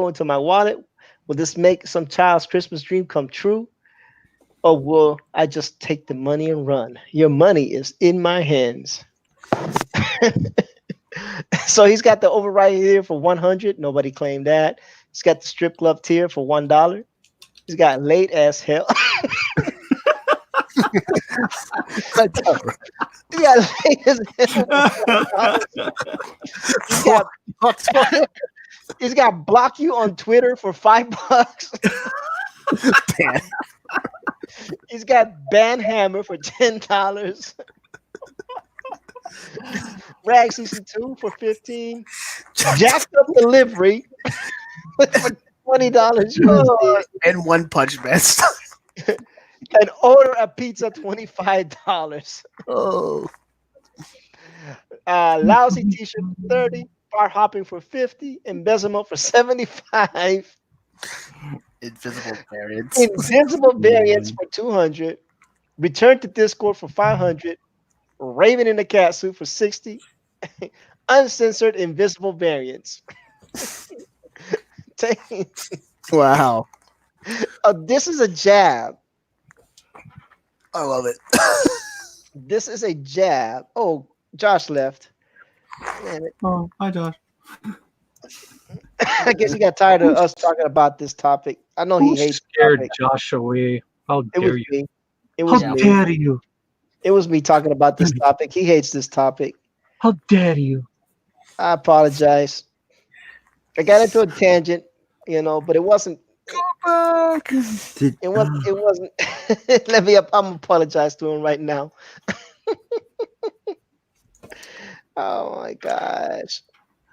S1: into my wallet? Will this make some child's Christmas dream come true? Or will I just take the money and run? Your money is in my hands. So he's got the override here for 100. Nobody claimed that. He's got the strip club tier for $1. He's got late as hell. He's got block you on Twitter for $5. He's got ban hammer for $10. Rag season 2 for $15. Jacked up delivery for $20.
S2: And One Punch Man.
S1: And order a pizza $25.
S2: Oh.
S1: Lousy t-shirt for $30. Bar hopping for $50. Embezzlement for $75.
S2: Invisible variants.
S1: Invisible variants for $200. Return to Discord for $500. Raven in the cat suit for $60. Uncensored invisible variants.
S2: Wow.
S1: This is a jab.
S2: I love it.
S1: This is a jab. Oh, Josh left. Damn it.
S5: Oh, hi, Josh.
S1: I guess he got tired of us talking about this topic. I know he hates
S4: scared Josh away. How dare you?
S1: Me. It was
S4: How
S1: me.
S4: dare you?
S1: It was me talking about this topic. He hates this topic.
S4: How dare you?
S1: I apologize. I got into a tangent, but it wasn't. It wasn't. Let me up. I'm apologize to him right now. Oh my gosh!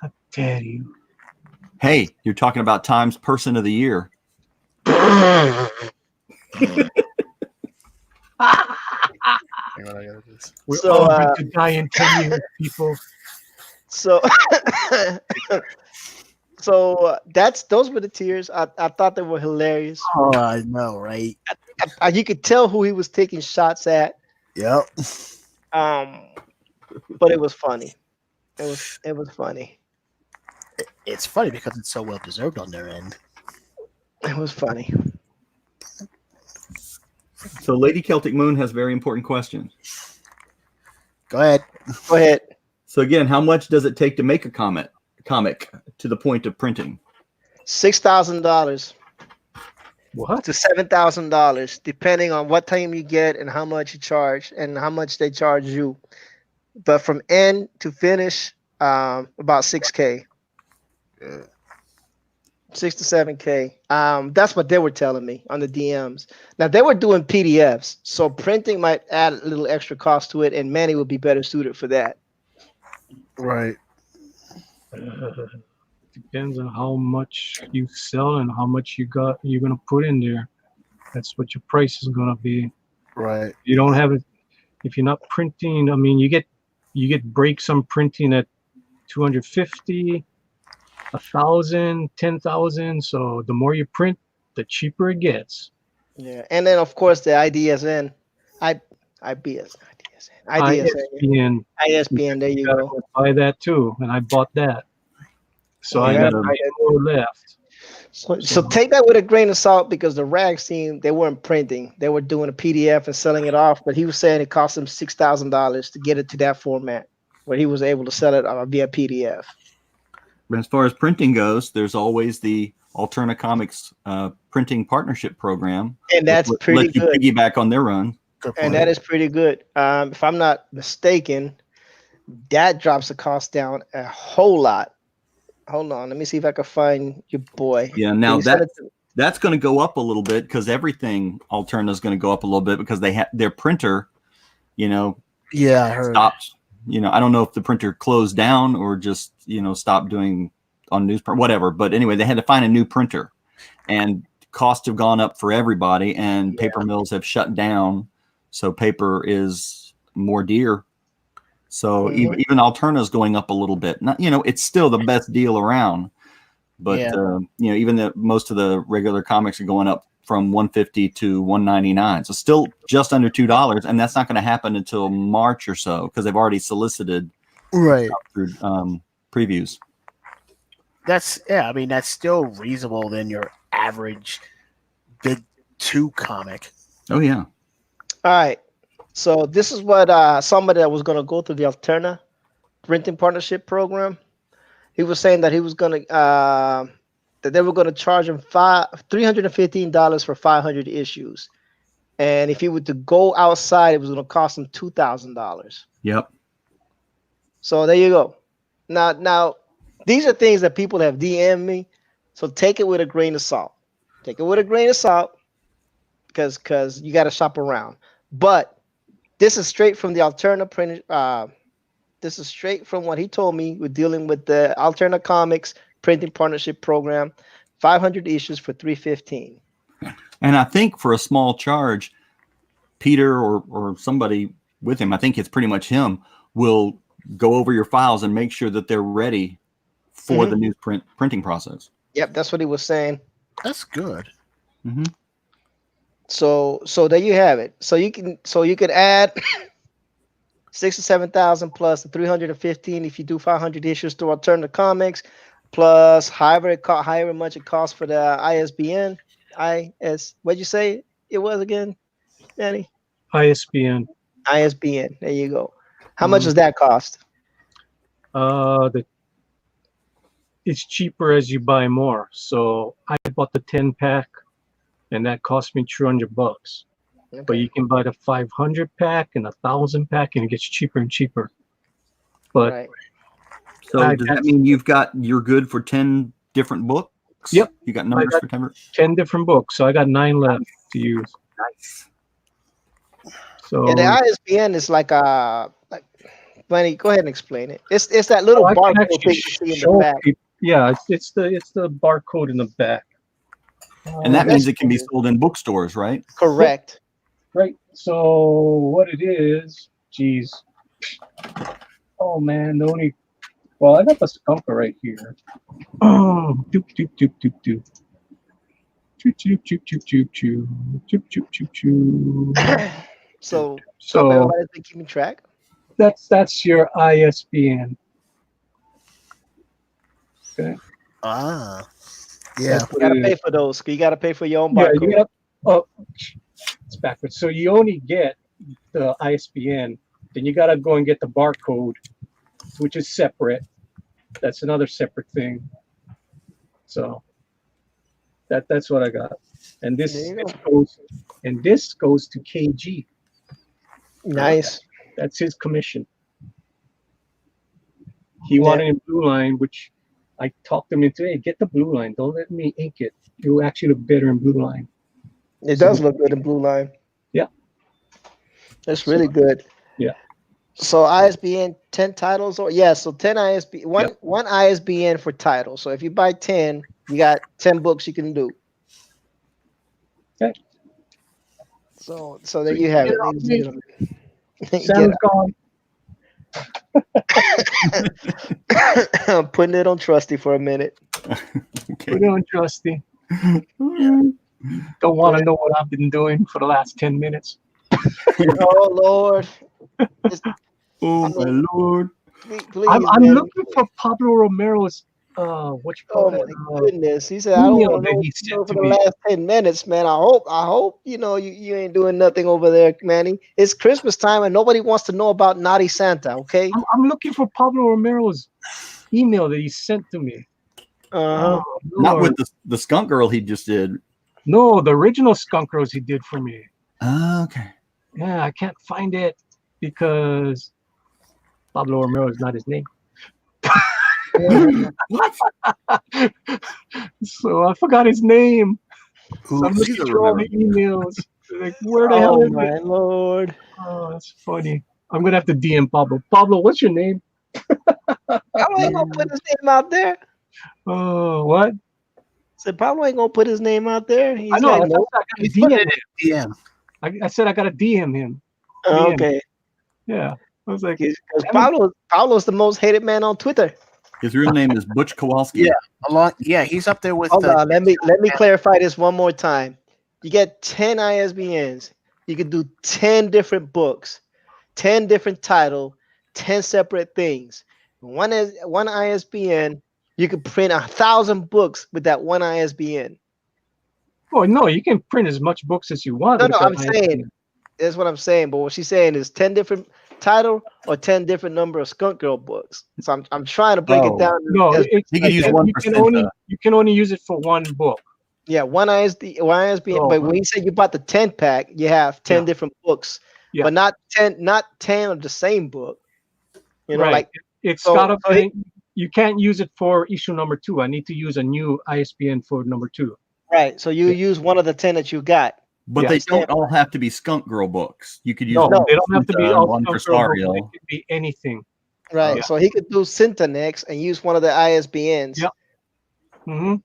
S4: How dare you?
S5: Hey, you're talking about Times Person of the Year.
S4: We're all going to die in 10 years, people.
S1: So, those were the tiers. I thought they were hilarious.
S2: Oh, I know, right?
S1: You could tell who he was taking shots at.
S2: Yep.
S1: But it was funny. It was funny.
S2: It's funny because it's so well deserved on their end.
S1: It was funny.
S5: So Lady Celtic Moon has a very important question.
S2: Go ahead.
S1: Go ahead.
S5: So again, how much does it take to make a comic to the point of printing?
S1: $6,000.
S4: What?
S1: to $7,000, depending on what time you get and how much you charge and how much they charge you. But from end to finish, about 6K,
S2: Yeah.
S1: 6 to 7K. That's what they were telling me on the DMs. Now they were doing PDFs, so printing might add a little extra cost to it, and Manny would be better suited for that.
S2: Right.
S4: Depends on how much you sell and how much you're gonna put in there. That's what your price is gonna be.
S2: Right.
S4: You don't have it if you're not printing. I mean, you get breaks on printing at 250, 1,000, 10,000. So the more you print, the cheaper it gets.
S1: Yeah, and then of course the IDSN, IDSN. There you
S4: gotta
S1: go.
S4: buy that too, and I bought that. So I
S1: Yeah.
S4: got more left.
S1: So take that with a grain of salt, because the rags team, they weren't printing, they were doing a PDF and selling it off. But he was saying it cost him $6,000 to get it to that format where he was able to sell it via PDF.
S5: But as far as printing goes, there's always the Alterna Comics printing partnership program,
S1: And that's
S5: which
S1: pretty
S5: lets you
S1: good.
S5: piggyback on their run.
S1: And that is pretty good. If I'm not mistaken, that drops the cost down a whole lot. Hold on, let me see if I can find your boy.
S5: Yeah, now that's going to go up a little bit, because everything Alterna is going to go up a little bit, because they have their printer,
S2: Yeah, I heard.
S5: stopped. I don't know if the printer closed down or just stopped doing on newsprint, whatever. But anyway, they had to find a new printer, and costs have gone up for everybody, and paper mills have shut down, so paper is more dear. So even Alterna is going up a little bit. Not, it's still the best deal around, but even most of the regular comics are going up from $150 to $199. So still just under $2, and that's not going to happen until March or so, because they've already solicited
S2: Right.
S5: through previews.
S2: That's still reasonable than your average big 2 comic.
S5: Oh yeah.
S1: All right. So this is what somebody that was going to go through the Alterna printing partnership program. He was saying that he was going to that they were going to charge him $315 for 500 issues, and if he were to go outside, it was going to cost him $2,000.
S5: Yep.
S1: So there you go. Now, these are things that people have DM'd me. So take it with a grain of salt. Take it with a grain of salt, because you got to shop around. But this is straight from the Alterna print. This is straight from what he told me. We're dealing with the Alterna Comics printing partnership program. 500 issues for $315.
S5: And I think for a small charge, Peter or somebody with him, I think it's pretty much him, will go over your files and make sure that they're ready for the new printing process.
S1: Yep, that's what he was saying.
S2: That's good.
S5: Mm-hmm.
S1: So there you have it. So you could add 6,000 to 7,000 plus the 315 if you do 500 issues to Alterna Comics, plus however much it costs for the ISBN. What'd you say it was again, Danny?
S4: ISBN.
S1: ISBN. There you go. How much does that cost?
S4: It's cheaper as you buy more. So I bought the 10-pack, and that cost me $200.
S1: Okay.
S4: But you can buy the 500 pack and 1,000 pack, and it gets cheaper and cheaper. But
S1: right.
S5: So does that mean you're good for 10 different books?
S4: Yep.
S5: You got numbers for 10
S4: different books. So I got 9 left to use.
S5: Nice.
S4: So
S1: Yeah, the ISBN is like Bunny, go ahead and explain it. It's that little barcode thing you see in the back.
S4: Yeah, it's the barcode in the back.
S5: And that means it can be sold in bookstores, right?
S1: Correct.
S4: Right. So what it is, geez. Oh man, well, I got the skunker right here. Oh, doop doop doop doop doop. Choop choop choop choop choop choop choop choop choop choop.
S1: So everybody's been keeping track.
S4: That's your ISBN. Okay.
S2: Yeah.
S1: You gotta pay for those. You gotta pay for your own
S4: Yeah,
S1: barcode.
S4: It's backwards. So you only get the ISBN, then you gotta go and get the barcode, which is separate. That's another separate thing. So that's what I got. And
S1: There
S4: this
S1: you go.
S4: goes to KG.
S1: Nice.
S4: That's his commission. He wanted in blue line, which I talked him into. Hey, get the blue line. Don't let me ink it. It will actually look better in blue line.
S1: It does look good in blue line.
S4: Yeah.
S1: That's really good.
S4: Yeah.
S1: So ISBN 10 titles or so 10 ISBN one ISBN for title. So if you buy 10, you got 10 books you can do.
S4: Okay.
S1: So there you have it, ladies and gentlemen.
S4: Sam's gone.
S1: I'm putting it on Trusty for a minute.
S5: Okay.
S4: Put it on Trusty. Don't want to know what I've been doing for the last 10 minutes.
S1: Oh Lord.
S5: Oh my Lord.
S1: Please,
S4: I'm
S1: man.
S4: looking for Pablo Romero's what you call
S1: Oh
S4: it?
S1: my goodness. He said, I don't
S4: email
S1: want to
S4: that
S1: know
S4: he
S1: what you
S4: sent
S1: do for
S4: to
S1: the
S4: me.
S1: last 10 minutes, man. I hope you ain't doing nothing over there, Manny. It's Christmas time and nobody wants to know about Naughty Santa, okay?
S4: I'm looking for Pablo Romero's email that he sent to me.
S1: Uh-huh.
S4: Oh,
S5: Not
S4: Lord.
S5: with the skunk girl he just did.
S4: No, the original Skunk Rose he did for me.
S5: Okay.
S4: Yeah, I can't find it because Pablo Romero is not his name.
S5: What?
S4: So I forgot his name. So I'm
S2: Oops.
S4: looking through all the emails. Like, where the hell
S1: Oh
S4: is
S1: my
S4: it?
S1: Lord.
S4: Oh, that's funny. I'm gonna have to DM Pablo. Pablo, what's your name?
S1: Pablo ain't gonna put his name out there.
S4: Oh, what?
S1: Said Pablo ain't gonna put his name out there.
S4: I
S1: He's
S4: know.
S1: like, nope.
S4: I got to
S2: He's putting
S4: DM
S2: it
S4: him.
S2: in DM.
S4: I said I gotta DM him.
S1: Oh,
S4: DM.
S1: okay.
S4: Yeah. I was like,
S1: Because Pablo's the most hated man on Twitter.
S5: His real name is Butch Kowalski.
S2: Yeah, he's up there with
S1: Hold on, let me clarify this one more time. You get 10 ISBNs. You can do 10 different books, 10 different title, 10 separate things. One ISBN, you can print 1,000 books with that one ISBN.
S4: oh no, you can print as much books as you want.
S1: No,
S4: with
S1: I'm
S4: that
S1: saying
S4: ISBN.
S1: that's what I'm saying. But what she's saying is 10 different title or 10 different number of Skunk Girl books. So I'm trying to break it down.
S4: No,
S5: He can use one
S4: you can only use it for one book.
S1: Yeah, one ISBN.
S4: Oh.
S1: But when you say you bought the 10 pack, you have 10
S4: Yeah.
S1: different books,
S4: Yeah.
S1: but not 10 of the same book. You know,
S4: Right.
S1: like
S4: It's
S1: so-
S4: got
S1: so it-
S4: you can't use it for issue number 2. I need to use a new ISBN for number 2.
S1: right. So you use one of the 10 that you got.
S5: But
S4: Yeah.
S5: they don't all have to be skunk girl books. You could use
S4: No,
S5: one
S4: they don't have to be
S5: for
S4: all
S5: one for
S4: Skunk Girl books.
S5: Sariel.
S4: It could be anything.
S1: Right.
S4: Yeah.
S1: So he could do Cinta next and use one of the ISBNs.
S4: Yep. Mm-hmm.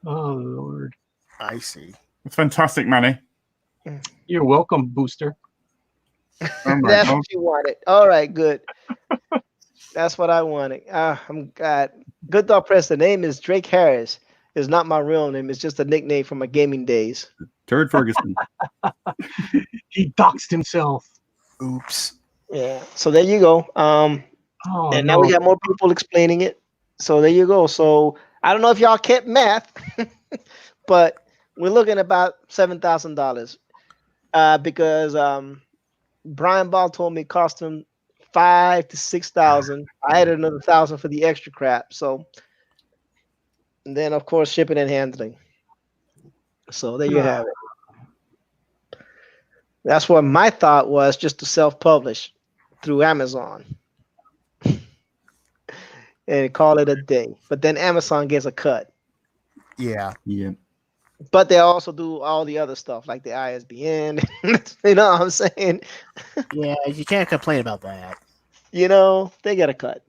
S4: Oh Lord.
S2: I see.
S9: It's fantastic, Manny.
S4: You're welcome, Booster.
S9: Oh my
S1: That's
S9: God.
S1: what you wanted. All right, good. That's what I wanted. I'm glad. Good thought, press. The name is Drake Harris. It's not my real name. It's just a nickname from my gaming days.
S5: Turd Ferguson.
S4: He doxed himself.
S2: Oops.
S1: Yeah. So there you go.
S4: Oh,
S1: And now we got more people explaining it. So there you go. So I don't know if y'all kept math, but we're looking about $7,000. Because Brian Ball told me it cost him $5,000 to $6,000. I added another $1,000 for the extra crap. So, and then of course shipping and handling. So there you have it. That's what my thought was, just to self-publish through Amazon and call it a day. But then Amazon gets a cut.
S2: Yeah.
S5: Yeah.
S1: But they also do all the other stuff like the ISBN. You know what I'm saying?
S2: Yeah, you can't complain about that.
S1: You know, they get a cut.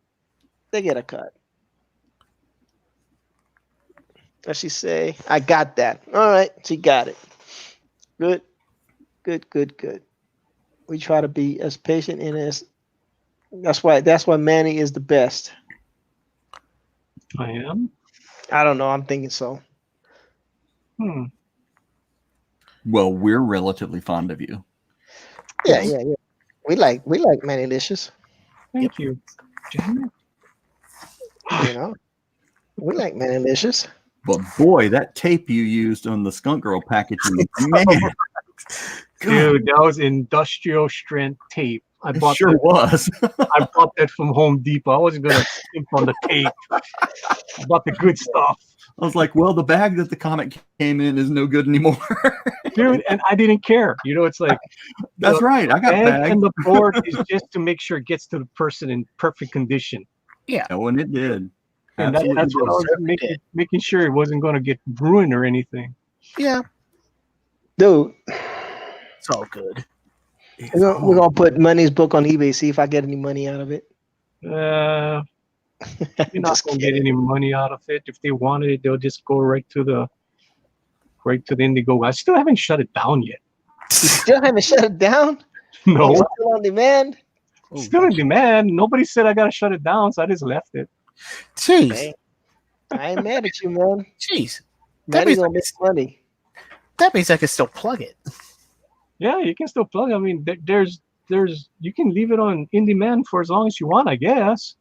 S1: They get a cut. Does she say, I got that? All right, she got it. Good, good, good, good. We try to be as patient and as that's why Manny is the best.
S4: I am.
S1: I don't know. I'm thinking so.
S5: Well, we're relatively fond of you.
S1: Yeah. We like Manny Licious.
S4: Thank you. Damn it.
S1: You know, we like Manny Licious.
S5: But boy, that tape you used on the Skunk Girl packaging, man.
S4: Dude, that was industrial strength tape. I bought
S5: Sure was.
S4: I bought that from Home Depot. I wasn't gonna skimp on the tape. I bought the good stuff,
S5: I was like, well, the bag that the comic came in is no good anymore.
S4: dude. And I didn't care. You know, it's like
S5: That's
S4: the
S5: right. I got
S4: bag
S5: bagged.
S4: and the board is just to make sure it gets to the person in perfect condition.
S5: Oh, and it did.
S4: And
S5: Absolutely
S4: that's what I was
S5: did.
S4: making sure it wasn't going to get ruined or anything.
S2: Yeah,
S1: Dude,
S2: it's all good.
S1: we're gonna put Money's book on eBay. See if I get any money out of it.
S4: You're not
S1: Just
S4: going to get
S1: kidding.
S4: any money out of it. If they wanted it, they'll just go right to the Indigo. I still haven't shut it down yet.
S1: You still haven't shut it down?
S4: No,
S1: It's still on demand?
S4: it's still in demand. Nobody said I got to shut it down, so I just left it.
S2: Jeez,
S1: Hey, I ain't mad at you, man.
S2: jeez. That
S1: Manny's
S2: means,
S1: gonna make money.
S2: that means I can still plug it.
S4: Yeah, you can still plug. I mean, there's you can leave it on in demand for as long as you want, I guess.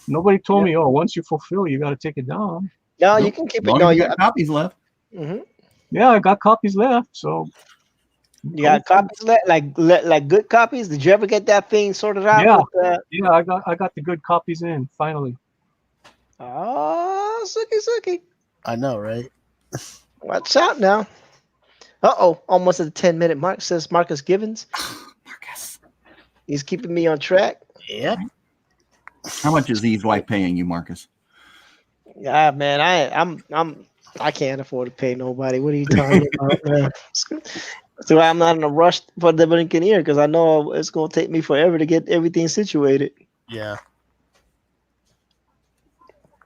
S4: Nobody told me, oh, once you fulfill, you got to take it down.
S1: No, you
S5: Nope.
S1: can keep
S5: As long
S1: it. No,
S5: as you
S1: you
S5: got copies left.
S1: hmm
S4: Yeah, I got copies left, so
S1: You got copies left, like good copies. Did you ever get that thing sorted out?
S4: Yeah.
S1: With,
S4: yeah, I got the good copies in finally.
S1: oh, Suki.
S2: I know, right?
S1: Watch out now. Almost at the 10-minute mark, says Marcus Givens.
S5: Marcus.
S1: He's keeping me on track.
S2: Yep.
S5: How much is Eve's wife paying you, Marcus?
S1: Yeah, man, I can't afford to pay nobody. What are you talking about, man? So I'm not in a rush for the Buccaneer because I know it's gonna take me forever to get everything situated.
S2: Yeah.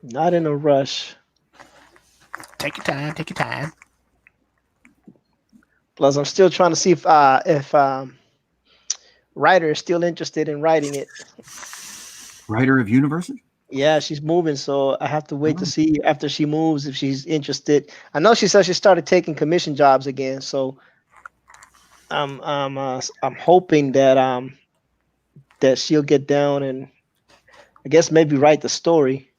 S1: Not in a rush.
S2: Take your time. Take your time.
S1: Plus, I'm still trying to see if Ryder is still interested in writing it.
S5: Writer of Universes?
S1: Yeah, she's moving, so I have to wait to see after she moves if she's interested. I know she said she started taking commission jobs again, so I'm hoping that that she'll get down and I guess maybe write the story,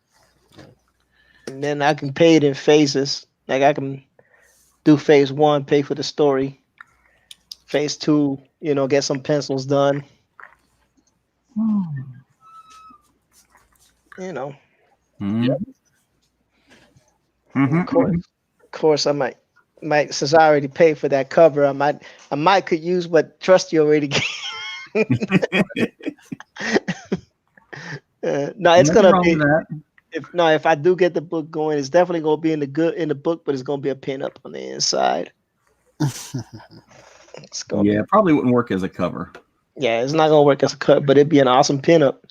S1: and then I can pay it in phases. Like I can do phase 1, pay for the story. Phase 2, get some pencils done.
S5: Mm-hmm.
S1: Of course, I might since I already paid for that cover, I might could use what Trusty already gave. No, it's gonna be if I do get the book going, it's definitely gonna be in the book, but it's gonna be a pin up on the inside.
S5: Yeah, probably wouldn't work as a cover.
S1: Yeah, it's not gonna work as a cut, but it'd be an awesome pin up.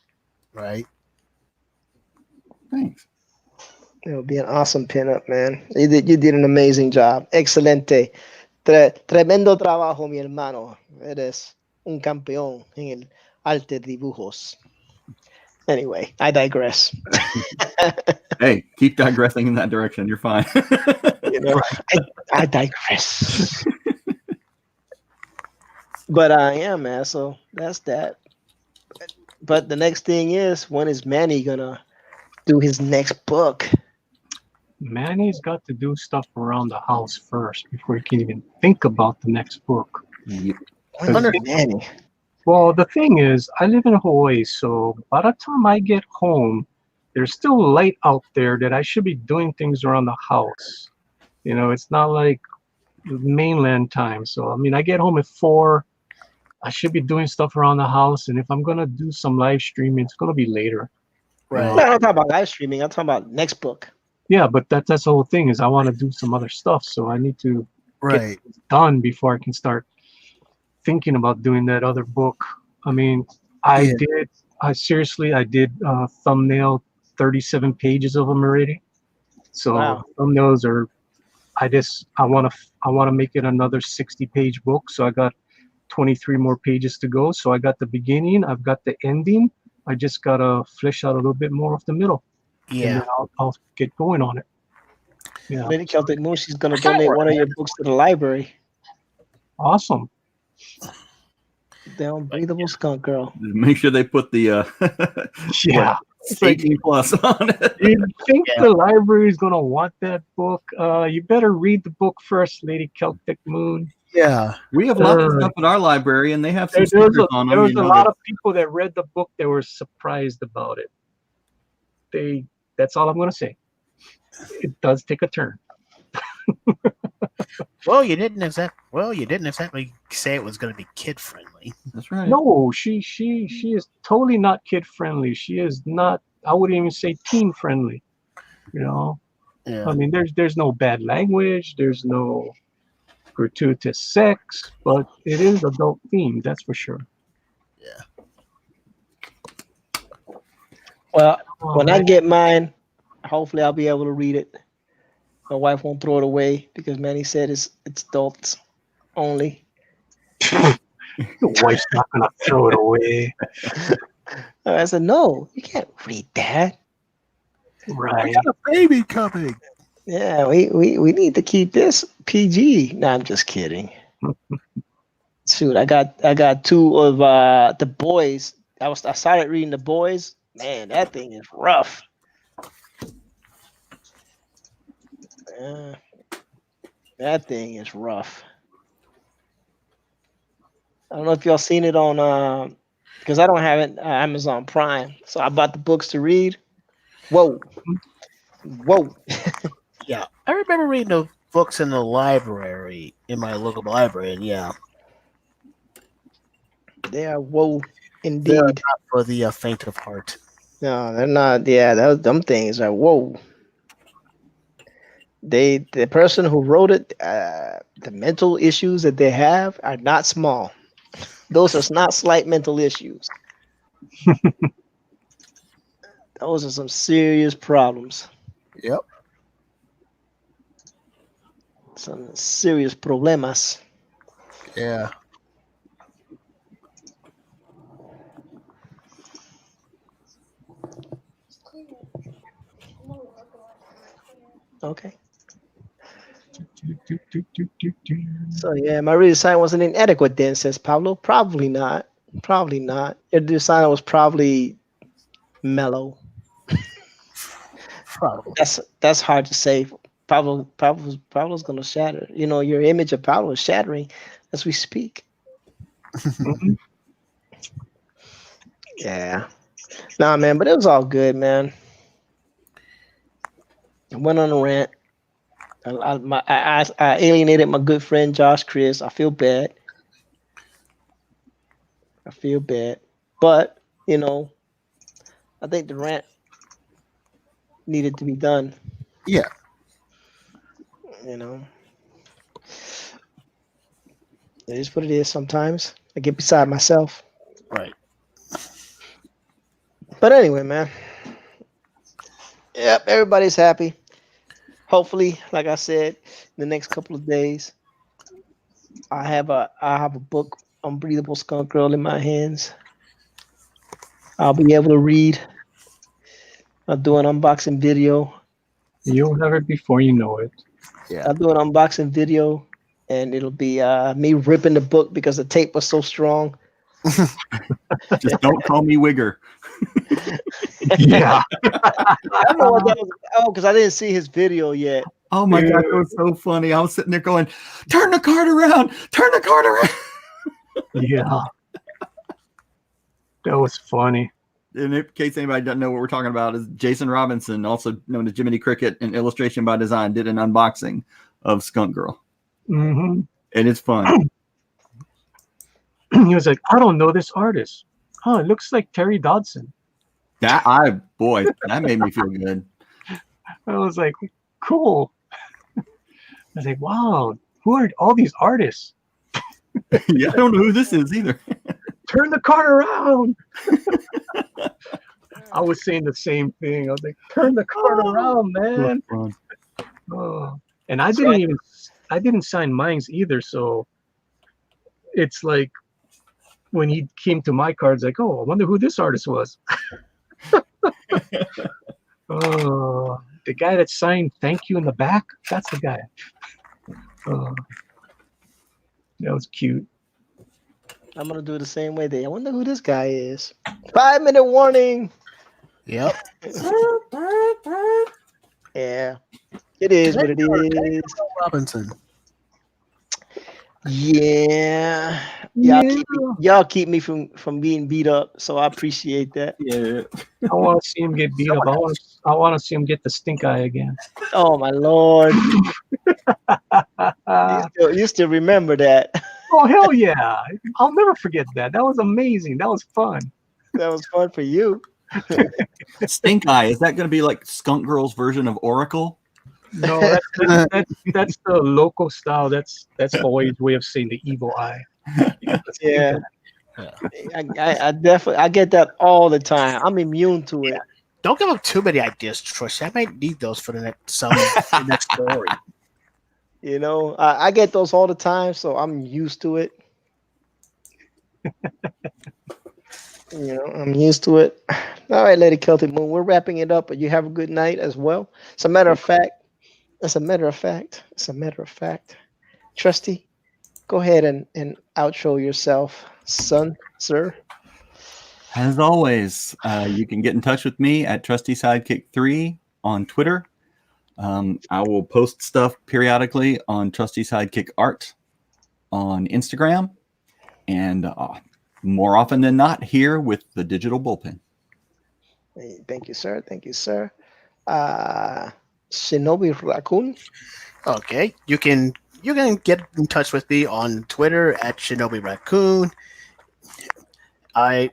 S2: Right.
S5: Thanks.
S1: It would be an awesome pin up, man. You did an amazing job. Excelente. Tremendo trabajo, mi hermano. Eres un campeón en el arte de dibujos. Anyway, I digress.
S5: Hey, keep digressing in that direction. You're fine.
S1: I digress. But yeah, man. So that's that. But the next thing is, when is Manny gonna do his next book?
S4: Manny's got to do stuff around the house first before he can even think about the next book.
S5: Yep.
S1: Manny.
S4: Well, the thing is, I live in Hawaii, so by the time I get home, there's still light out there that I should be doing things around the house. It's not like mainland time. So, I mean, I get home at 4. I should be doing stuff around the house, and if I'm going to do some live streaming, it's going to be later.
S2: Right.
S1: No, I'm not talking about live streaming. I'm talking about next book.
S4: Yeah, but that's the whole thing is I want to do some other stuff, so I need to get it done before I can start thinking about doing that other book. I mean, I did thumbnail 37 pages of them already. So
S1: Wow.
S4: thumbnails are, I want to make it another 60-page book. So I got 23 more pages to go. So I got the beginning, I've got the ending. I just gotta flesh out a little bit more of the middle.
S2: Yeah.
S4: And then I'll get going on it. Yeah.
S1: Lady Celtic Moon, she's gonna donate one of your books to the library.
S4: Awesome.
S1: The Unbreathable Skunk Girl.
S5: Make sure they put the
S4: Yeah.
S5: 18 plus on it.
S4: You think the library is gonna want that book? You better read the book first, Lady Celtic Moon.
S2: Yeah.
S5: We have lots of stuff at our library, and they have some
S4: There
S5: stickers on them.
S4: was
S5: you
S4: a
S5: know,
S4: lot
S5: that-
S4: of people that read the book that were surprised about it. That's all I'm going to say. It does take a turn.
S2: Well, you didn't exactly say it was going to be kid friendly.
S5: That's right.
S4: No, she is totally not kid friendly. She is not. I wouldn't even say teen friendly. You know,
S2: Yeah.
S4: I mean, there's no bad language. There's no gratuitous sex, but it is adult themed. That's for sure.
S1: Well,
S4: Oh,
S1: when I
S4: man.
S1: get mine, hopefully I'll be able to read it. My wife won't throw it away because Manny said it's adults only.
S4: Your wife's not gonna throw it away,
S1: I said, no, you can't read that.
S2: I
S4: right?
S2: got a baby coming.
S1: Yeah, we need to keep this PG. No, I'm just kidding. Shoot, I got two of the boys. I started reading the boys. Man, that thing is rough. That thing is rough. I don't know if y'all seen it on because I don't have it Amazon Prime, so I bought the books to read. Whoa.
S2: Yeah. I remember reading the books in the library, in my local library, and yeah.
S1: They are whoa
S2: They're
S1: indeed.
S2: not for the faint of heart.
S1: No, they're not. Yeah, them things are whoa. The person who wrote it, the mental issues that they have are not small. Those are not slight mental issues. Those are some serious problems.
S2: Yep.
S1: Some serious problemas.
S2: Yeah.
S1: Okay. So yeah, my redesign wasn't inadequate then, says Pablo. Probably not. Probably not. Your design was probably mellow.
S2: Probably.
S1: That's hard to say. Pablo's gonna shatter. You know, your image of Pablo is shattering as we speak.
S4: Mhm.
S1: Yeah. Nah, man, but it was all good, man. I went on a rant. I alienated my good friend Josh Chris. I feel bad. But, you know, I think the rant needed to be done.
S2: Yeah.
S1: You know, it is what it is sometimes. I get beside myself.
S2: Right.
S1: But anyway, man. Yep, everybody's happy. Hopefully, like I said, in the next couple of days, I have a book, Unbreathable Skunk Girl, in my hands. I'll be able to read. I'll do an unboxing video.
S4: You'll have it before you know it.
S2: Yeah.
S1: I'll do an unboxing video, and it'll be me ripping the book because the tape was so strong.
S5: Just don't call me Wigger.
S4: Yeah.
S1: I don't know what that was. Oh, because I didn't see his video yet.
S5: Oh my God, that was so funny. I was sitting there going, turn the card around, turn the card around.
S4: Yeah. That was funny.
S5: And in case anybody doesn't know what we're talking about, is Jason Robinson, also known as Jiminy Cricket and Illustration by Design, did an unboxing of Skunk Girl.
S4: Hmm.
S5: And it's fun.
S4: He was like, I don't know this artist. Oh, it looks like Terry Dodson.
S5: That made me feel good.
S4: I was like, cool. I was like, wow, who are all these artists?
S5: Yeah, I don't know who this is either.
S4: Turn the card around. I was saying the same thing. I was like, turn the card around, man. Oh. And I didn't sign mines either. So it's like when he came to my cards, like, oh, I wonder who this artist was. Oh, the guy that signed "Thank You" in the back. That's the guy. Oh, that was cute.
S1: I'm gonna do it the same way. I wonder who this guy is. 5-minute warning.
S2: Yep.
S1: Yeah, it is what it is.
S2: Robinson.
S1: Yeah. Y'all keep me from being beat up, so I appreciate that.
S5: Yeah.
S4: I want to see him get beat up. I want to see him get the stink eye again.
S1: Oh my lord.
S4: Oh
S1: You still remember that.
S4: hell yeah! I'll never forget that. That was amazing. That was fun.
S1: That was fun for you.
S5: Stink Eye, is that going to be like Skunk Girl's version of Oracle?
S4: No, that's the local style. That's Hawaii's way of saying the evil eye.
S1: Yeah. I definitely I get that all the time. I'm immune to it.
S2: Don't give up too many ideas, Trish. I might need those for the next story.
S1: You know, I get those all the time, so I'm used to it. You know, I'm used to it. All right, Lady Celtic Moon, we're wrapping it up, but you have a good night as well. As a matter of fact, Trusty, go ahead and outro yourself, sir.
S5: As always, you can get in touch with me at TrustySidekick3 on Twitter. I will post stuff periodically on Trusty Sidekick Art on Instagram, and more often than not here with the Digital Bullpen.
S1: Hey, thank you, sir. Thank you, sir. Shinobi Raccoon.
S2: Okay, you can get in touch with me on Twitter at Shinobi Raccoon. I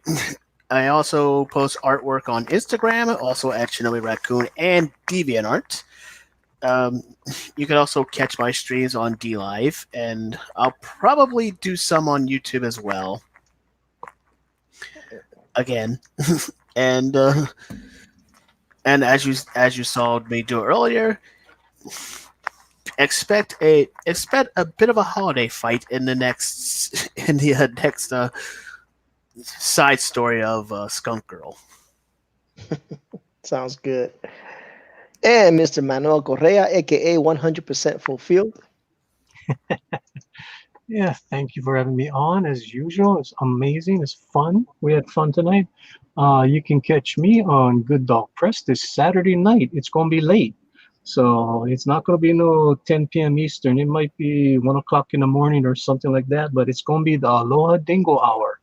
S2: also post artwork on Instagram, also at Shinobi Raccoon and DeviantArt. You can also catch my streams on DLive, and I'll probably do some on YouTube as well. Again, and as you saw me do earlier, expect a bit of a holiday fight in the next side story of Skunk Girl.
S1: Sounds good. And Mr. Manuel Correa, aka 100% Fulfilled.
S4: Yeah, thank you for having me on as usual. It's amazing. It's fun. We had fun tonight. You can catch me on Good Dog Press this Saturday night. It's going to be late. So it's not going to be no 10 p.m. Eastern. It might be 1 o'clock in the morning or something like that, but it's going to be the Aloha Dingo Hour.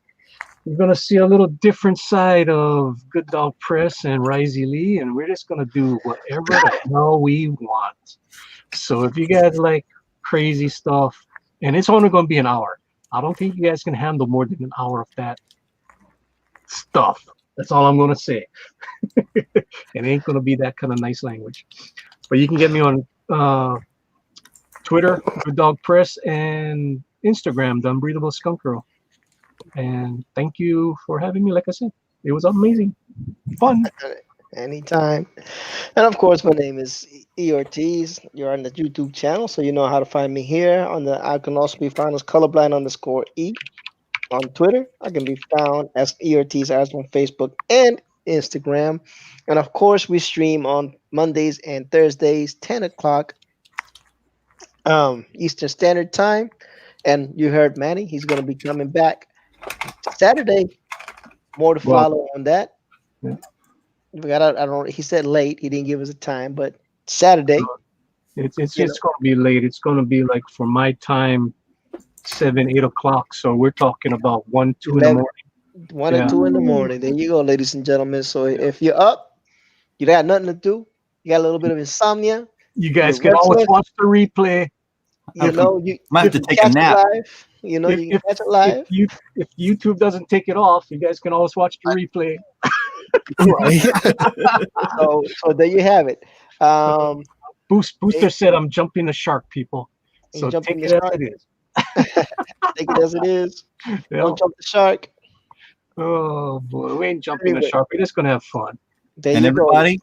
S4: You're going to see a little different side of Good Dog Press and Risey Lee, and we're just going to do whatever the hell we want. So if you guys like crazy stuff, and it's only going to be an hour. I don't think you guys can handle more than an hour of that stuff. That's all I'm going to say. It ain't going to be that kind of nice language. But you can get me on Twitter, Good Dog Press, and Instagram, The Unbreathable Skunk Girl. And thank you for having me. Like I said, it was amazing. Fun.
S1: Anytime. And of course, my name is E. Ortiz. You're on the YouTube channel, so you know how to find me here. I can also be found as colorblind_E on Twitter. I can be found as E. Ortiz Arts on Facebook and Instagram. And of course, we stream on Mondays and Thursdays, 10 o'clock Eastern Standard Time. And you heard Manny, he's going to be coming back Saturday. More to follow on that.
S4: Yeah.
S1: I don't. He said late. He didn't give us a time, but Saturday.
S4: It's going to be late. It's going to be like for my time, 7, 8 o'clock. So we're talking about 1, 2 in the morning.
S1: 1 and 2 in the morning. There you go, ladies and gentlemen. So if you're up, you got nothing to do, you got a little bit of insomnia.
S4: You guys can always watch the replay.
S1: You know, you
S5: might have to take a nap.
S1: Live. You know, you can catch it live.
S4: If YouTube doesn't take it off, you guys can always watch the replay.
S2: Right.
S1: so there you have it.
S4: Booster said I'm jumping the shark, people. So take it as it is.
S1: Take it as it is. Don't jump the shark.
S4: Oh boy, we ain't jumping the shark. We're just gonna have fun.
S5: And everybody,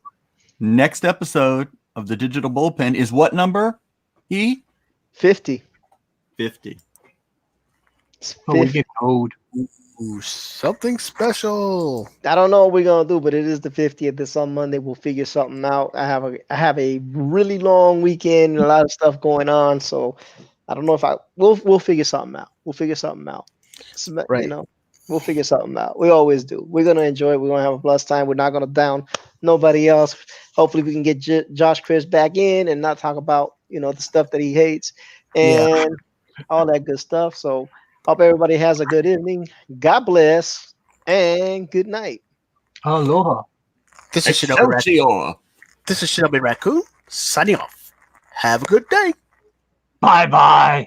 S5: next episode of the Digital Bullpen is what number?
S1: 50.
S5: 50.
S4: Oh, we get code.
S2: Ooh, something special.
S1: I don't know what we're gonna do, but it is the 50th. This on Monday. We'll figure something out. I have a really long weekend and a lot of stuff going on, so I don't know if we'll figure something out. We'll figure something out.
S2: Right.
S1: You know, we'll figure something out. We always do. We're gonna enjoy it. We're gonna have a blessed time. We're not gonna down nobody else. Hopefully, we can get Josh Chris back in and not talk about the stuff that he hates. And all that good stuff. So hope everybody has a good evening. God bless and good night.
S4: Aloha.
S2: This is Shinobi Raccoon.
S9: Excelsior!
S2: This is Shinobi Raccoon signing off. Have a good day.
S4: Bye bye.